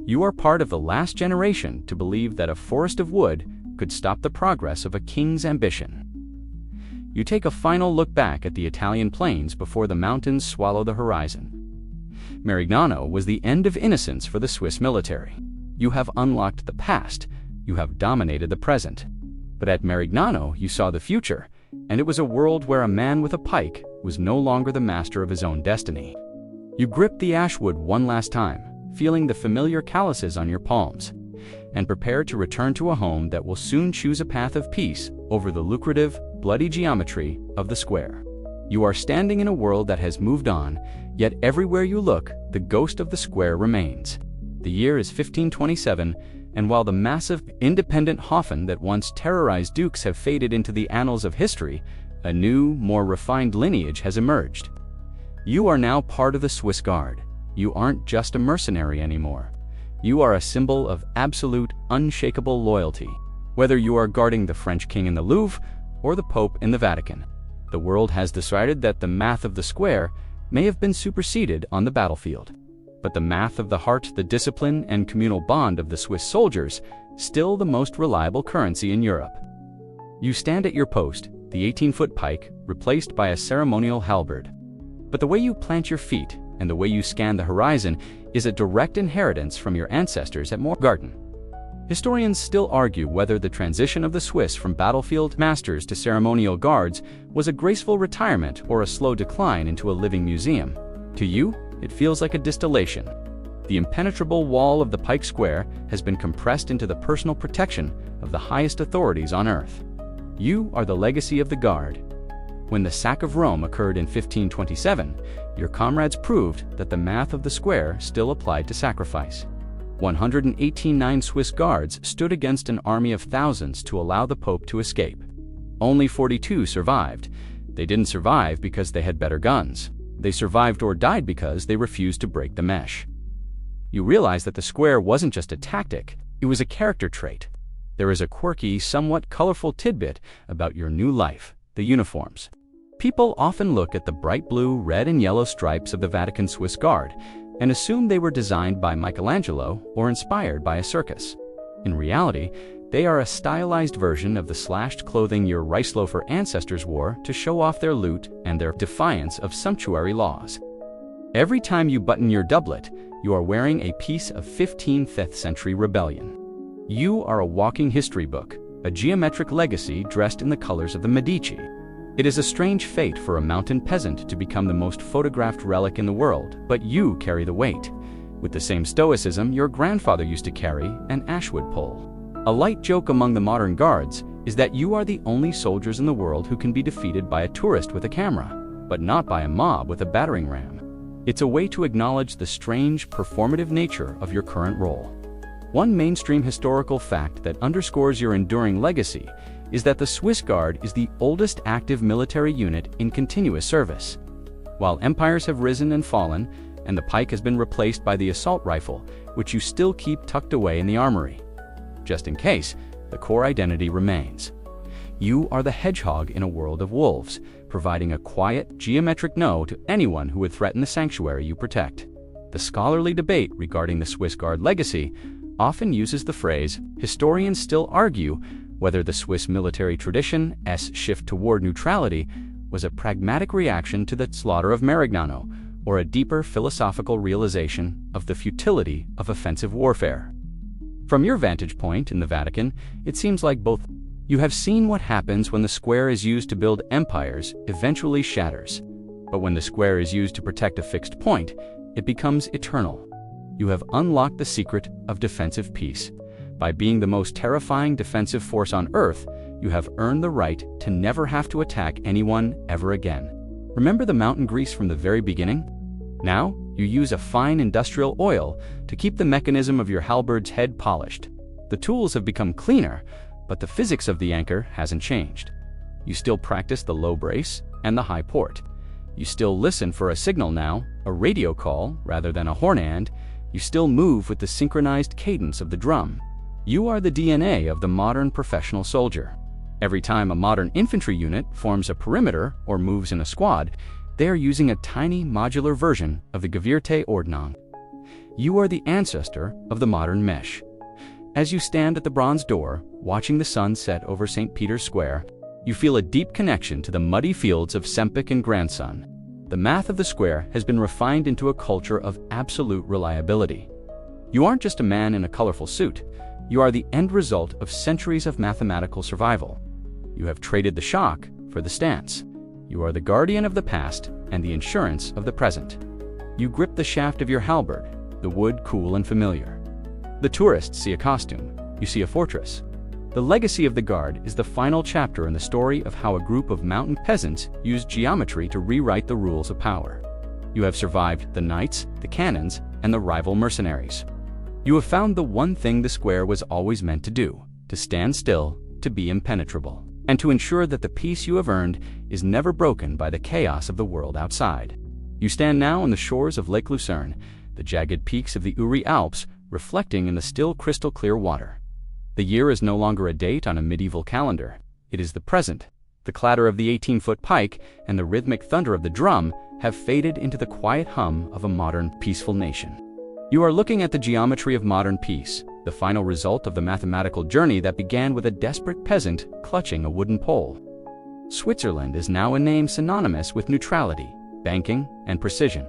You are part of the last generation to believe that a forest of wood could stop the progress of a king's ambition. You take a final look back at the Italian plains before the mountains swallow the horizon. Marignano was the end of innocence for the Swiss military. You have unlocked the past, you have dominated the present. But at Marignano you saw the future, and it was a world where a man with a pike was no longer the master of his own destiny. You gripped the ashwood one last time, feeling the familiar calluses on your palms, and prepare to return to a home that will soon choose a path of peace over the lucrative, bloody geometry of the square. You are standing in a world that has moved on, yet everywhere you look, the ghost of the square remains. The year is 1527, and while the massive, independent Hofen that once terrorized dukes have faded into the annals of history, a new, more refined lineage has emerged. You are now part of the Swiss Guard. You aren't just a mercenary anymore. You are a symbol of absolute, unshakable loyalty. Whether you are guarding the French king in the Louvre or the Pope in the Vatican, the world has decided that the math of the square may have been superseded on the battlefield. But the math of the heart, the discipline, and communal bond of the Swiss soldiers, still the most reliable currency in Europe. You stand at your post, the 18-foot pike, replaced by a ceremonial halberd. But the way you plant your feet and the way you scan the horizon is a direct inheritance from your ancestors at Morgarten. Historians still argue whether the transition of the Swiss from battlefield masters to ceremonial guards was a graceful retirement or a slow decline into a living museum. To you, it feels like a distillation. The impenetrable wall of the Pike Square has been compressed into the personal protection of the highest authorities on earth. You are the legacy of the Guard. When the sack of Rome occurred in 1527, your comrades proved that the math of the square still applied to sacrifice. 118 Swiss guards stood against an army of thousands to allow the Pope to escape. Only 42 survived. They didn't survive because they had better guns. They survived or died because they refused to break the mesh. You realize that the square wasn't just a tactic, it was a character trait. There is a quirky, somewhat colorful tidbit about your new life: the uniforms. People often look at the bright blue, red, and yellow stripes of the Vatican Swiss Guard and assume they were designed by Michelangelo or inspired by a circus. In reality, they are a stylized version of the slashed clothing your rice-loafer ancestors wore to show off their loot and their defiance of sumptuary laws. Every time you button your doublet, you are wearing a piece of 15th century rebellion. You are a walking history book, a geometric legacy dressed in the colors of the Medici. It is a strange fate for a mountain peasant to become the most photographed relic in the world, but you carry the weight. With the same stoicism your grandfather used to carry an ashwood pole. A light joke among the modern guards is that you are the only soldiers in the world who can be defeated by a tourist with a camera, but not by a mob with a battering ram. It's a way to acknowledge the strange, performative nature of your current role. One mainstream historical fact that underscores your enduring legacy is that the Swiss Guard is the oldest active military unit in continuous service. While empires have risen and fallen, and the pike has been replaced by the assault rifle, which you still keep tucked away in the armory. Just in case, the core identity remains. You are the hedgehog in a world of wolves, providing a quiet, geometric no to anyone who would threaten the sanctuary you protect. The scholarly debate regarding the Swiss Guard legacy often uses the phrase, historians still argue whether the Swiss military tradition's shift toward neutrality was a pragmatic reaction to the slaughter of Marignano, or a deeper philosophical realization of the futility of offensive warfare. From your vantage point in the Vatican, it seems like both. You have seen what happens when the square is used to build empires, eventually shatters. But when the square is used to protect a fixed point, it becomes eternal. You have unlocked the secret of defensive peace. By being the most terrifying defensive force on Earth, you have earned the right to never have to attack anyone ever again. Remember the mountain grease from the very beginning? Now, You use a fine industrial oil to keep the mechanism of your halberd's head polished. The tools have become cleaner, but the physics of the anchor hasn't changed. You still practice the low brace and the high port. You still listen for a signal now, a radio call rather than a horn, and you still move with the synchronized cadence of the drum. You are the DNA of the modern professional soldier. Every time a modern infantry unit forms a perimeter or moves in a squad, they are using a tiny modular version of the Gewirte-Ordnung. You are the ancestor of the modern mesh. As you stand at the bronze door, watching the sun set over St. Peter's Square, you feel a deep connection to the muddy fields of Sempic and Grandson. The math of the square has been refined into a culture of absolute reliability. You aren't just a man in a colorful suit. You are the end result of centuries of mathematical survival. You have traded the shock for the stance. You are the guardian of the past and the insurance of the present. You grip the shaft of your halberd, the wood cool and familiar. The tourists see a costume. You see a fortress. The legacy of the Guard is the final chapter in the story of how a group of mountain peasants used geometry to rewrite the rules of power. You have survived the knights, the cannons, and the rival mercenaries. You have found the one thing the square was always meant to do: to stand still, to be impenetrable, and to ensure that the peace you have earned is never broken by the chaos of the world outside. You stand now on the shores of Lake Lucerne, the jagged peaks of the Uri Alps reflecting in the still crystal clear water. The year is no longer a date on a medieval calendar. It is the present. The clatter of the 18-foot pike and the rhythmic thunder of the drum have faded into the quiet hum of a modern, peaceful nation. You are looking at the geometry of modern peace, the final result of the mathematical journey that began with a desperate peasant clutching a wooden pole. Switzerland is now a name synonymous with neutrality, banking, and precision.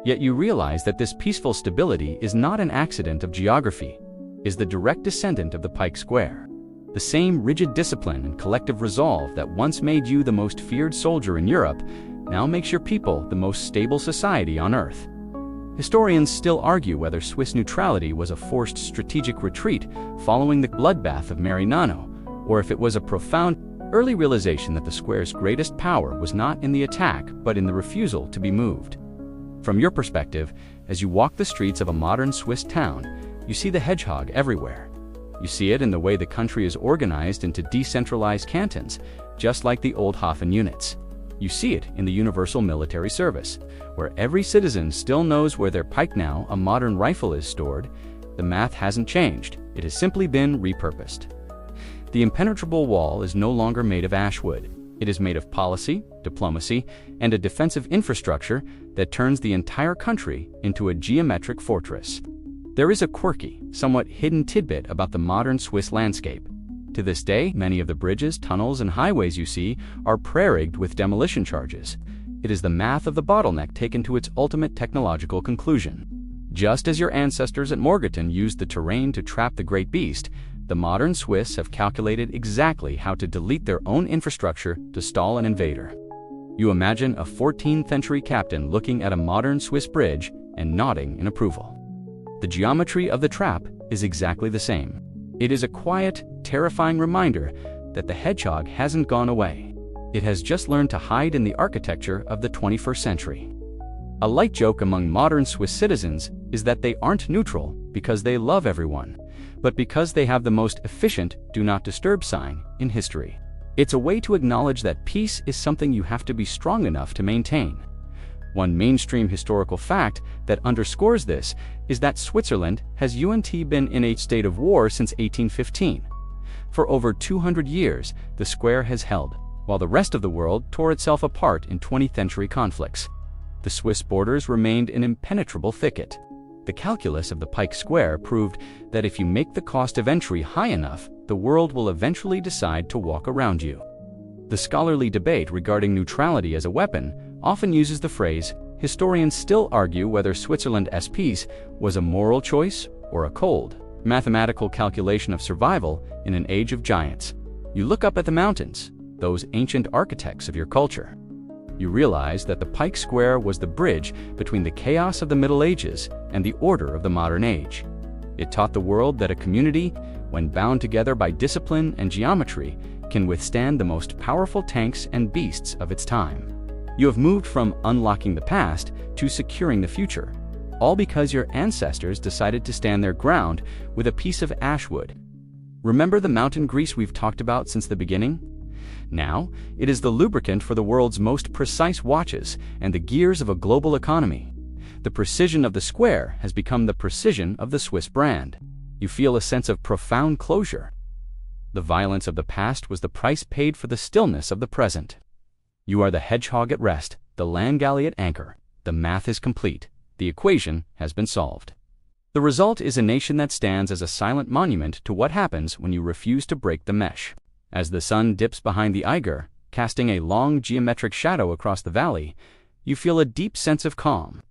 Yet you realize that this peaceful stability is not an accident of geography, is the direct descendant of the Pike Square. The same rigid discipline and collective resolve that once made you the most feared soldier in Europe now makes your people the most stable society on Earth. Historians still argue whether Swiss neutrality was a forced strategic retreat following the bloodbath of Marignano, or if it was a profound, early realization that the square's greatest power was not in the attack but in the refusal to be moved. From your perspective, as you walk the streets of a modern Swiss town, you see the hedgehog everywhere. You see it in the way the country is organized into decentralized cantons, just like the old Hofen units. You see it in the universal military service, where every citizen still knows where their pike, now a modern rifle, is stored. The math hasn't changed. It has simply been repurposed. The impenetrable wall is no longer made of ash wood. It is made of policy, diplomacy, and a defensive infrastructure that turns the entire country into a geometric fortress. There is a quirky, somewhat hidden tidbit about the modern Swiss landscape. To this day, many of the bridges, tunnels, and highways you see are prairie-rigged with demolition charges. It is the math of the bottleneck taken to its ultimate technological conclusion. Just as your ancestors at Morgarten used the terrain to trap the great beast, the modern Swiss have calculated exactly how to delete their own infrastructure to stall an invader. You imagine a 14th century captain looking at a modern Swiss bridge and nodding in approval. The geometry of the trap is exactly the same. It is a quiet, terrifying reminder that the hedgehog hasn't gone away. It has just learned to hide in the architecture of the 21st century. A light joke among modern Swiss citizens is that they aren't neutral because they love everyone, but because they have the most efficient do not disturb sign in history. It's a way to acknowledge that peace is something you have to be strong enough to maintain. One mainstream historical fact that underscores this is that Switzerland has been in a state of war since 1815. For over 200 years, the square has held, while the rest of the world tore itself apart in 20th century conflicts. The Swiss borders remained an impenetrable thicket. The calculus of the Pike Square proved that if you make the cost of entry high enough, the world will eventually decide to walk around you. The scholarly debate regarding neutrality as a weapon often uses the phrase. Historians still argue whether Switzerland's peace was a moral choice or a cold, mathematical calculation of survival in an age of giants. You look up at the mountains, those ancient architects of your culture. You realize that the Pike Square was the bridge between the chaos of the Middle Ages and the order of the modern age. It taught the world that a community, when bound together by discipline and geometry, can withstand the most powerful tanks and beasts of its time. You have moved from unlocking the past to securing the future, all because your ancestors decided to stand their ground with a piece of ash wood. Remember the mountain grease we've talked about since the beginning? Now, it is the lubricant for the world's most precise watches and the gears of a global economy. The precision of the square has become the precision of the Swiss brand. You feel a sense of profound closure. The violence of the past was the price paid for the stillness of the present. You are the hedgehog at rest, the land galley at anchor. The math is complete. The equation has been solved. The result is a nation that stands as a silent monument to what happens when you refuse to break the mesh. As the sun dips behind the Eiger, casting a long geometric shadow across the valley, you feel a deep sense of calm.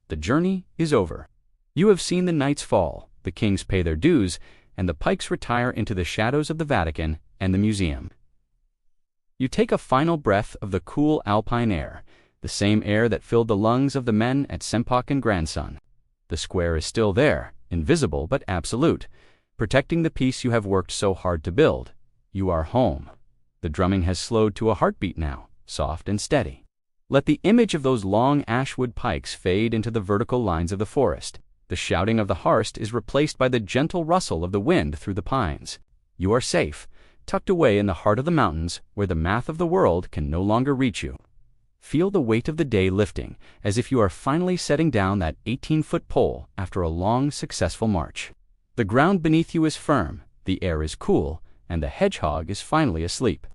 The journey is over. You have seen the knights fall, the kings pay their dues, and the pikes retire into the shadows of the Vatican and the museum. You take a final breath of the cool alpine air, the same air that filled the lungs of the men at Sempak and Grandson. The square is still there, invisible but absolute, protecting the peace you have worked so hard to build. You are home. The drumming has slowed to a heartbeat now, soft and steady. Let the image of those long ashwood pikes fade into the vertical lines of the forest. The shouting of the harst is replaced by the gentle rustle of the wind through the pines. You are safe, tucked away in the heart of the mountains where the math of the world can no longer reach you. Feel the weight of the day lifting, as if you are finally setting down that 18-foot pole after a long, successful march. The ground beneath you is firm, the air is cool, and the hedgehog is finally asleep.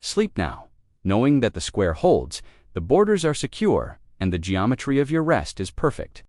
Sleep now, knowing that the square holds, the borders are secure, and the geometry of your rest is perfect.